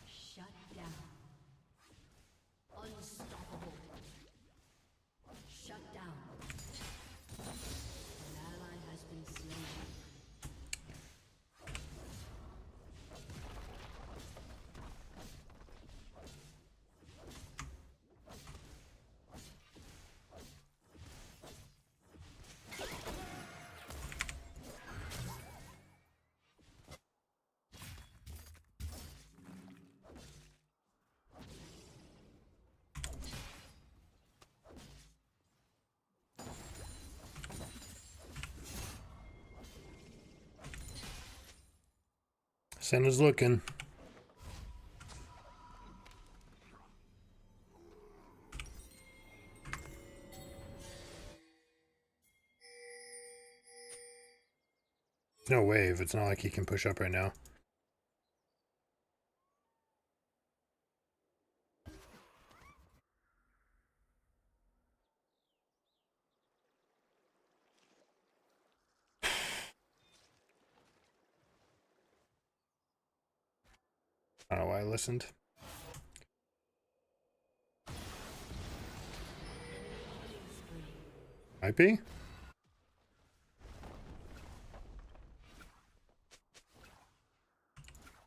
Shut down. Unstoppable. Shut down. An ally has been slain. Senna's looking. No wave. It's not like he can push up right now. I don't know why I listened. Might be.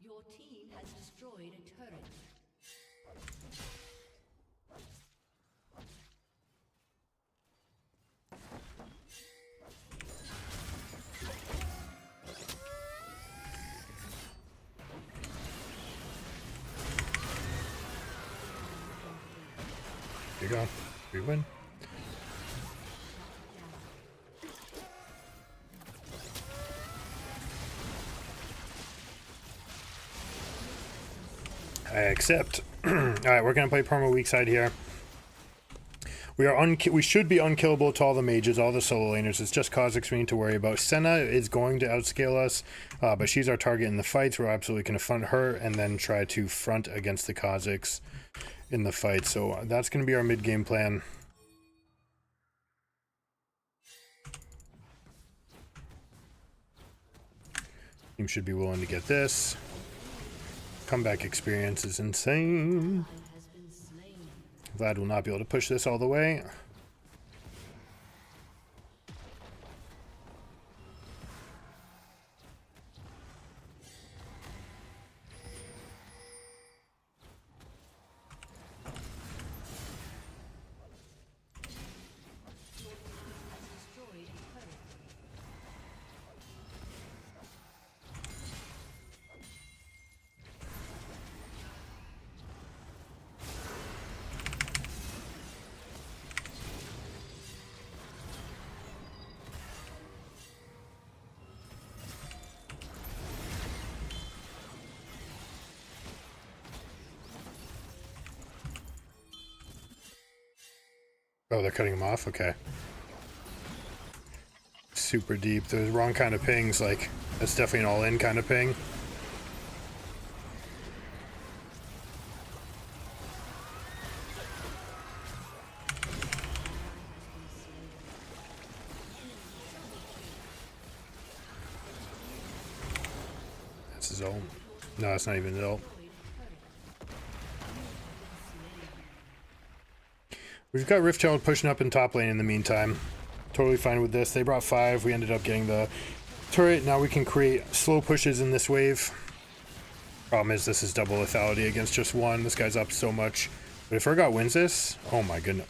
Your team has destroyed a turret. Here you go. We win. I accept. Alright, we're going to play Perma weak side here. We should be unkillable to all the mages, all the solo laners. It's just Kha'Zix we need to worry about. Senna is going to outscale us, but she's our target in the fights. We're absolutely going to front her and then try to front against the Kha'Zix in the fight. So that's going to be our mid-game plan. Team should be willing to get this. Comeback experience is insane. Vlad will not be able to push this all the way. Oh, they're cutting him off? Okay. Super deep. Those wrong kind of pings, like, that's definitely an all-in kind of ping. That's his ult. No, it's not even his ult. We've got Riftchild pushing up in top lane in the meantime. Totally fine with this. They brought 5. We ended up getting the turret. Now we can create slow pushes in this wave. Problem is, this is double lethality against just one. This guy's up so much. But if Urgot wins this, oh my goodness.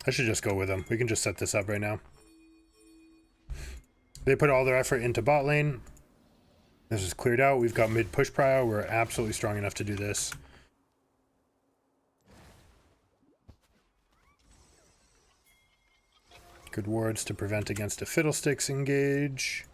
I should just go with them. We can just set this up right now. They put all their effort into bot lane. This is cleared out. We've got mid push prio. We're absolutely strong enough to do this. Good wards to prevent against a Fiddlesticks engage.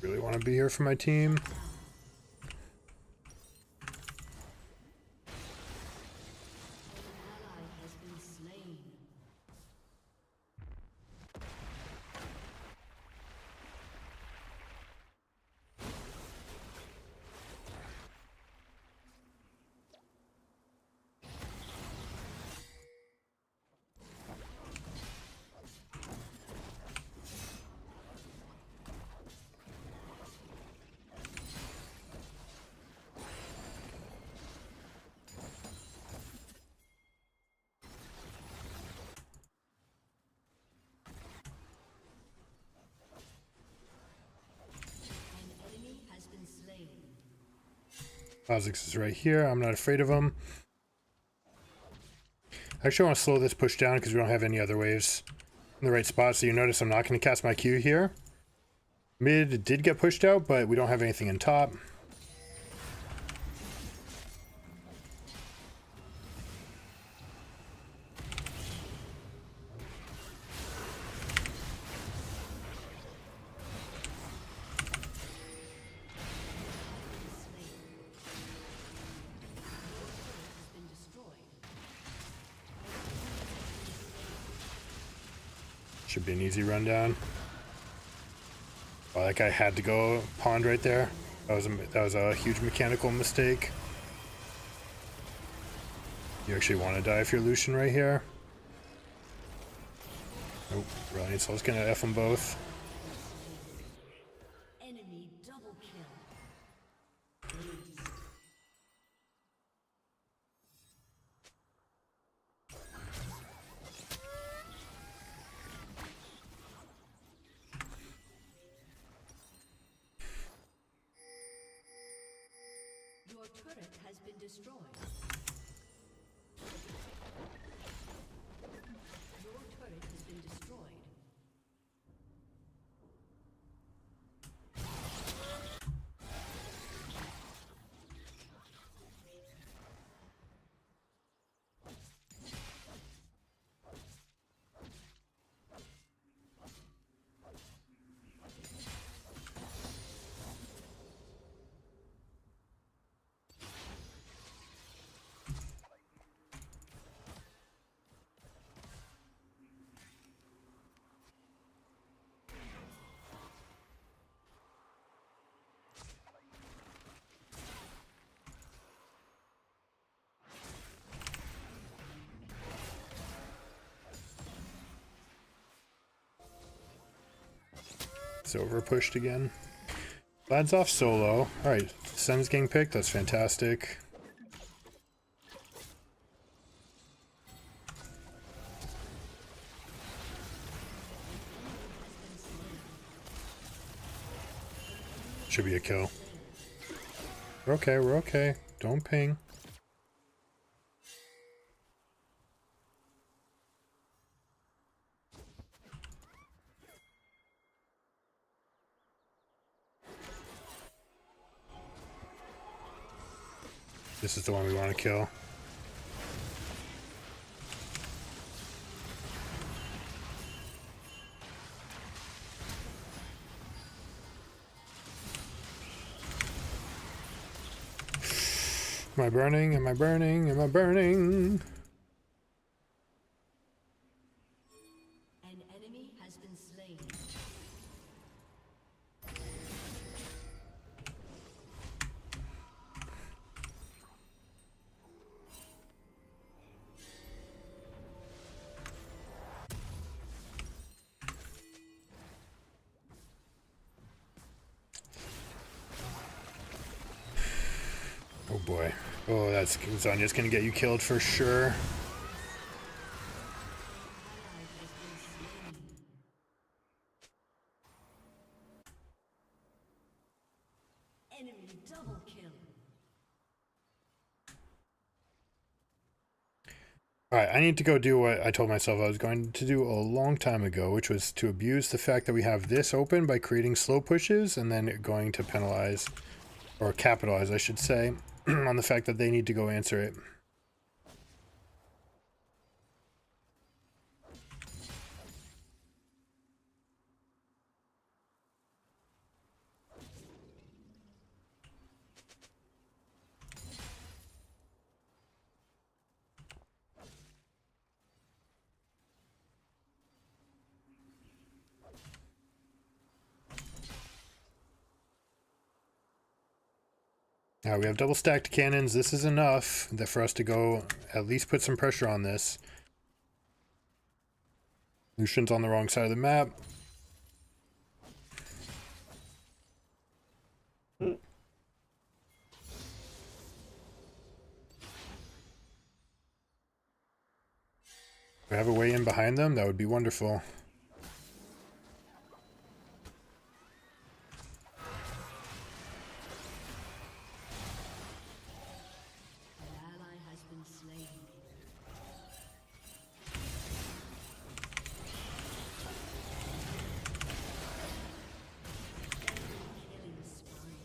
Really want to be here for my team. Kha'Zix is right here. I'm not afraid of him. I actually want to slow this push down because we don't have any other waves in the right spot. So you notice I'm not going to cast my Q here. Mid did get pushed out, but we don't have anything in top. Should be an easy rundown. Oh, that guy had to go pond right there. That was a huge mechanical mistake. You actually want to die if you're Lucian right here. Nope, brilliant. So I was gonna F them both. Enemy double kill. Your turret has been destroyed. Your turret has been destroyed. It's over pushed again. Vlad's off solo. Alright, Sen's getting picked. That's fantastic. Should be a kill. We're okay, we're okay. Don't ping. This is the one we want to kill. Am I burning? Am I burning? Am I burning? An enemy has been slain. Oh boy. Oh, that's Zanya's gonna get you killed for sure. Enemy double kill. Alright, I need to go do what I told myself I was going to do a long time ago, which was to abuse the fact that we have this open by creating slow pushes and then going to penalize, or capitalize, I should say, on the fact that they need to go answer it. Now we have double stacked cannons. This is enough that for us to go at least put some pressure on this. Lucian's on the wrong side of the map. If we have a way in behind them, that would be wonderful. An ally has been slain. Killing spree.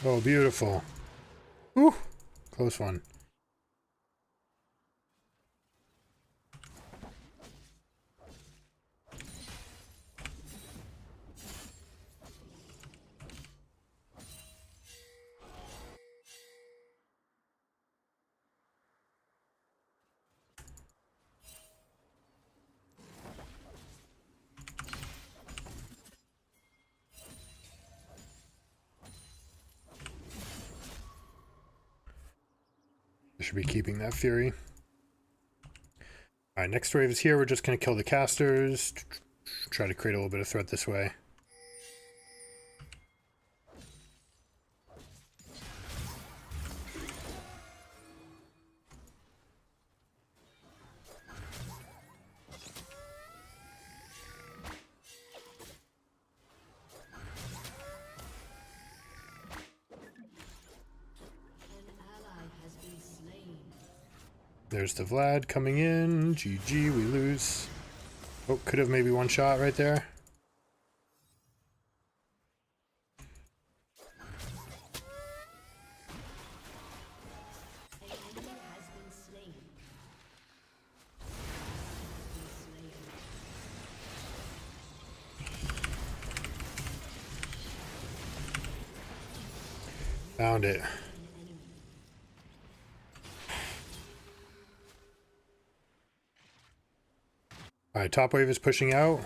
Oh, beautiful. Whew. Close one. I should be keeping that Fury. Alright, next wave is here. We're just going to kill the casters. Try to create a little bit of threat this way. An ally has been slain. There's the Vlad coming in. GG, we lose. Oh, could have maybe one shot right there. An enemy has been slain. Found it. Alright, top wave is pushing out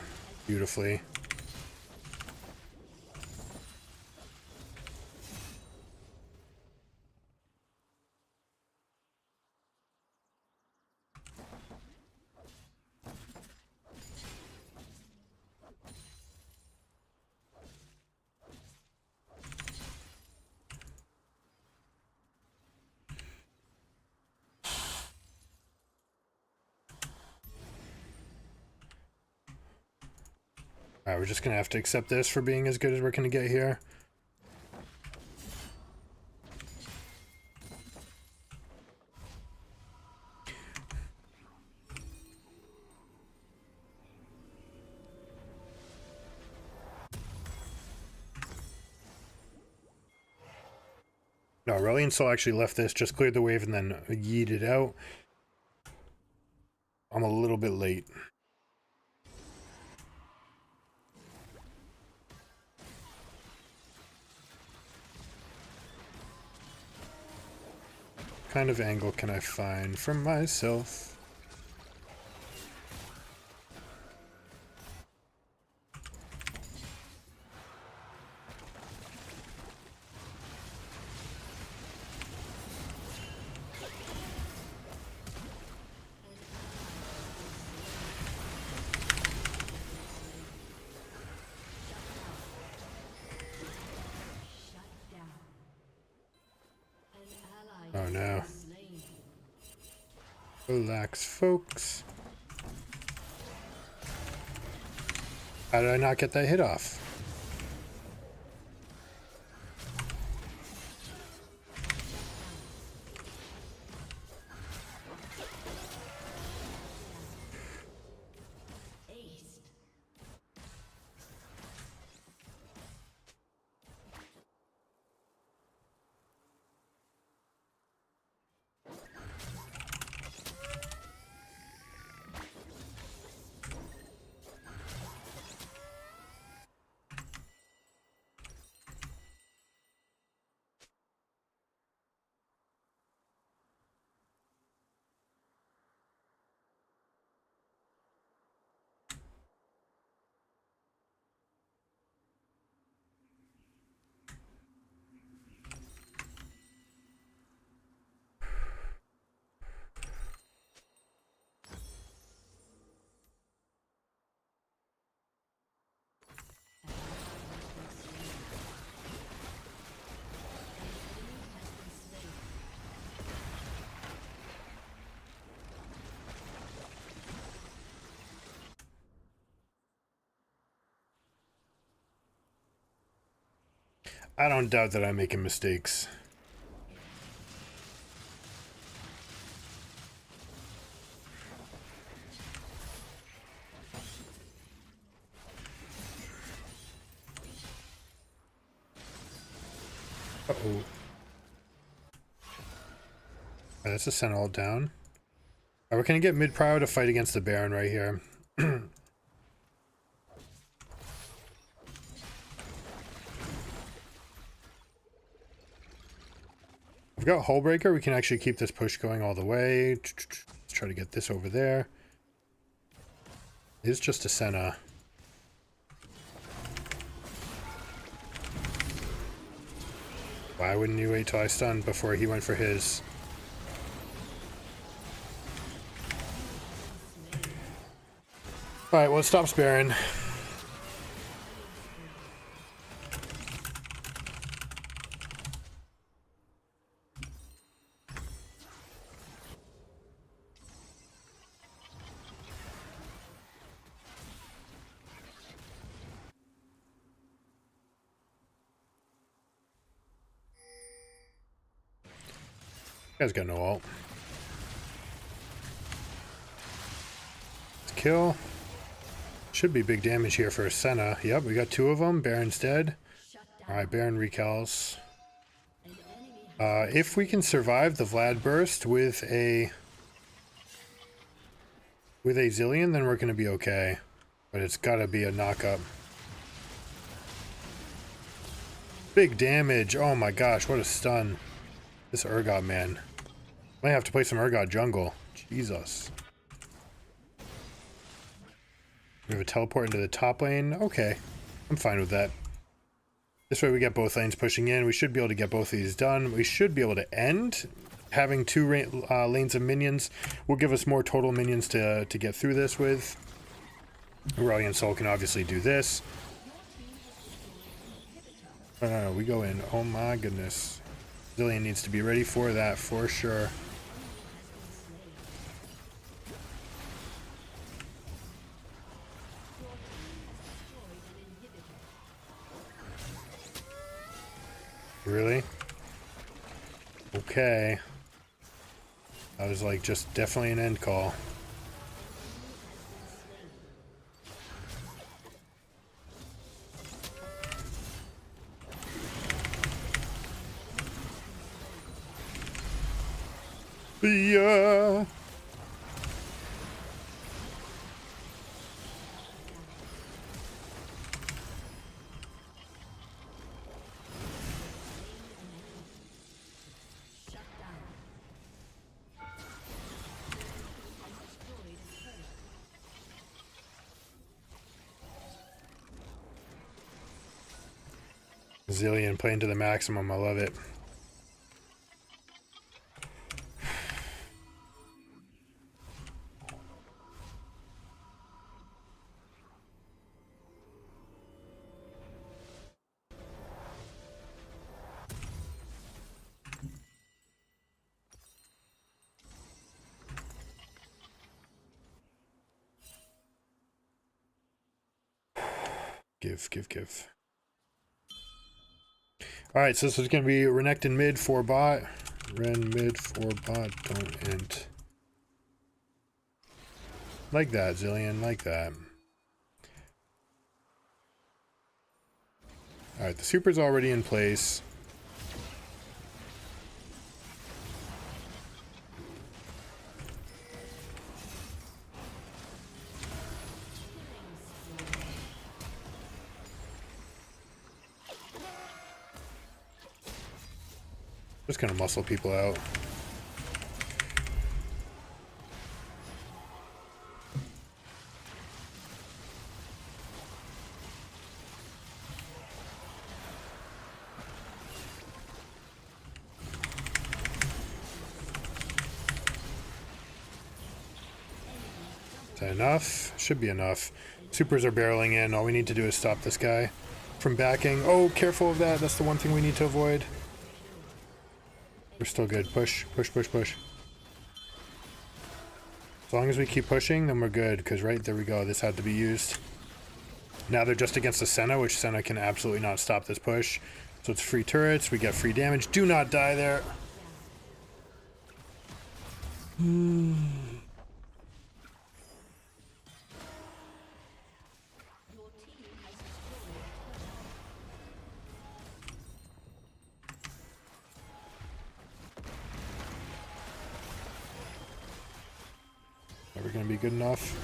beautifully. Alright, we're just gonna have to accept this for being as good as we're gonna get here. No, Aurelion Sol actually left this, just cleared the wave and then yeeted out. I'm a little bit late. What kind of angle can I find for myself? Oh no. Relax, folks. How did I not get that hit off? I don't doubt that I'm making mistakes. Uh-oh. That's a Sentinel down. We're gonna get mid-prio to fight against the Baron right here. We've got Hullbreaker. We can actually keep this push going all the way. Let's try to get this over there. It's just a Senna. Why wouldn't you wait till I stunned before he went for his? Alright, well, it stops Baron. Guy's got no ult. Let's kill. Should be big damage here for a Senna. Yep, we got two of them. Baron's dead. Alright, Baron recals. If we can survive the Vlad burst with a Zillion, then we're going to be okay. But it's got to be a knockup. Big damage. Oh my gosh, what a stun. This Urgot, man. Might have to play some Urgot jungle. Jesus. We have a teleport into the top lane. Okay, I'm fine with that. This way we get both lanes pushing in. We should be able to get both of these done. We should be able to end. Having two lanes of minions will give us more total minions to get through this with. Aurelion Sol can obviously do this. No, we go in. Oh my goodness. Zillion needs to be ready for that for sure. Really? Okay. I was like, just definitely an end call. Yeah. Shut down. Has destroyed a turret. Zillion playing to the maximum. I love it. Give. Alright, so this is going to be Renekton mid for bot. Ren mid for bot. Don't int. Like that, Zillion. Like that. Alright, the super's already in place. Just gonna muscle people out. Is that enough? Should be enough. Supers are barreling in. All we need to do is stop this guy from backing. Oh, careful of that. That's the one thing we need to avoid. We're still good. Push. As long as we keep pushing, then we're good. Because right, there we go. This had to be used. Now they're just against the Senna, which Senna can absolutely not stop this push. So it's free turrets. We get free damage. Do not die there. Your team has destroyed a turret. Never gonna be good enough.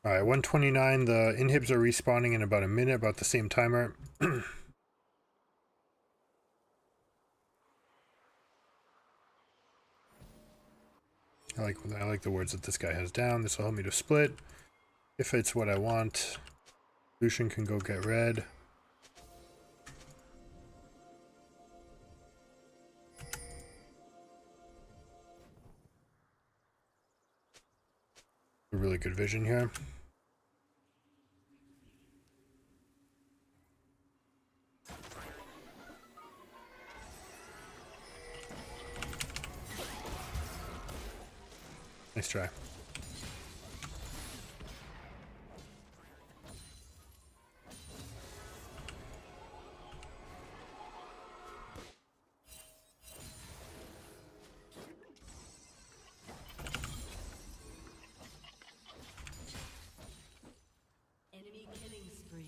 Alright, 129. The inhibs are respawning in about a minute, about the same timer. I like the words that this guy has down. This will help me to split if it's what I want. Lucian can go get red. A really good vision here. Nice try. Enemy killing spree.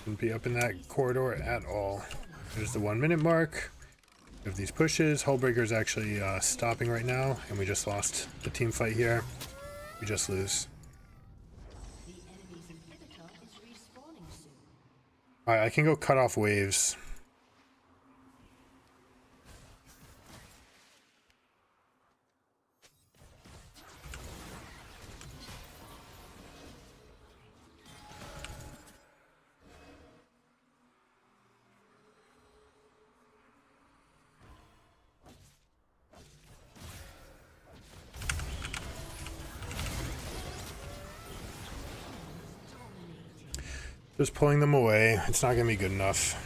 Wouldn't be up in that corridor at all. There's the 1 minute mark. We have these pushes. Hullbreaker's actually stopping right now, and we just lost the team fight here. We just lose. The enemy's inhibitor is respawning soon. Alright, I can go cut off waves. Just pulling them away. It's not going to be good enough.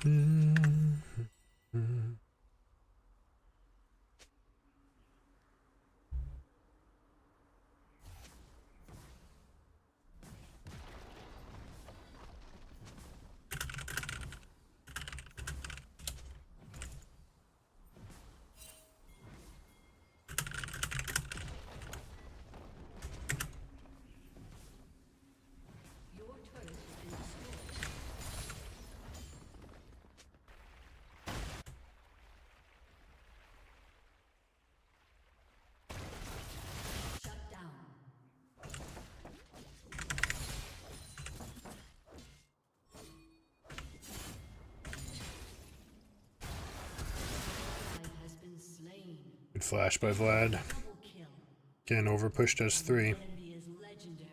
Your turret has been destroyed. Shut down. Ally has been slain. Good flash by Vlad. Double kill. Again, overpushed us 3. Enemy is legendary.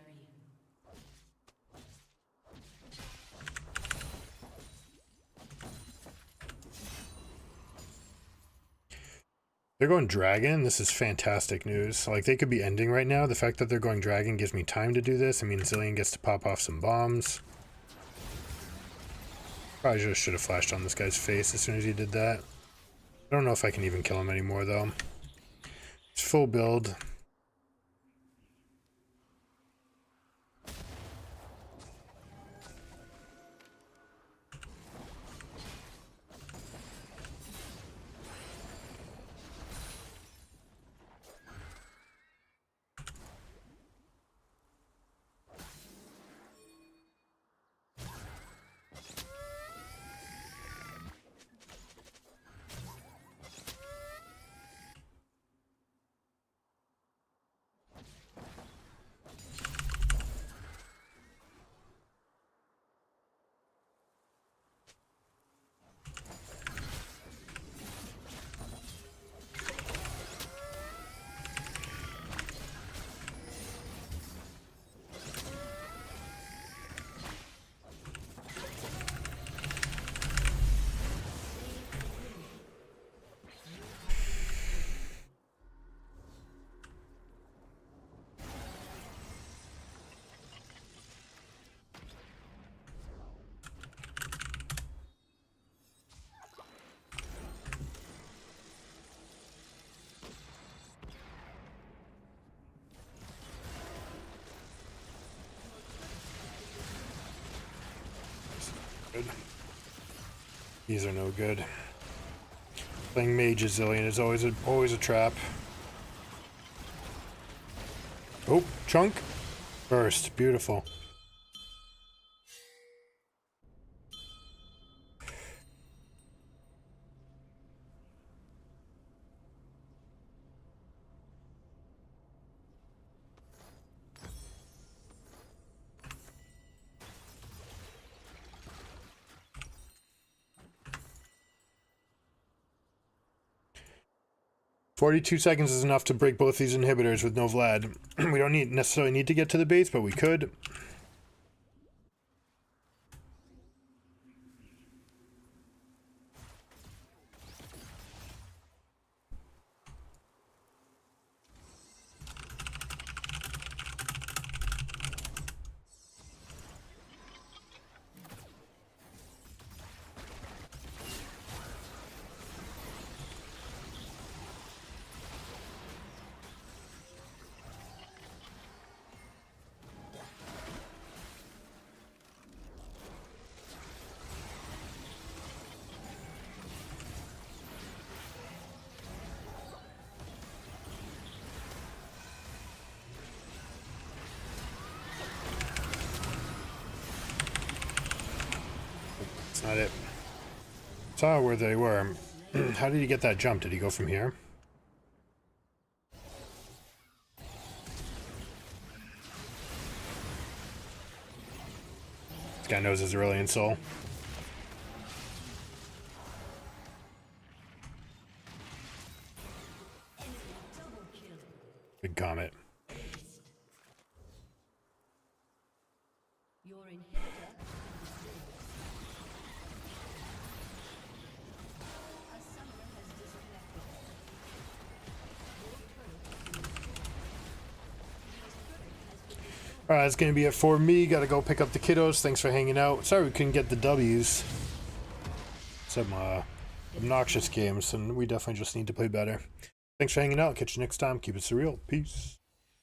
They're going dragon. This is fantastic news. Like, they could be ending right now. The fact that they're going dragon gives me time to do this. I mean, Zillion gets to pop off some bombs. Probably just should have flashed on this guy's face as soon as he did that. I don't know if I can even kill him anymore, though. It's full build. Good. These are no good. Playing Mage Zillion is always a trap. Oh, chunk. Burst. Beautiful. "42 seconds is enough to break both these inhibitors with no Vlad. We don't necessarily need to get to the base, but we could." That's not it. Saw where they were. How did he get that jump? Did he go from here? This guy knows his Aurelion Soul. Big comet. Your inhibitor a summoner has disconnected. Alright, that's gonna be it for me. Gotta go pick up the kiddos. Thanks for hanging out. Sorry we couldn't get the W's. Some obnoxious games, and we definitely just need to play better. Thanks for hanging out. Catch you next time. Keep it surreal. Peace.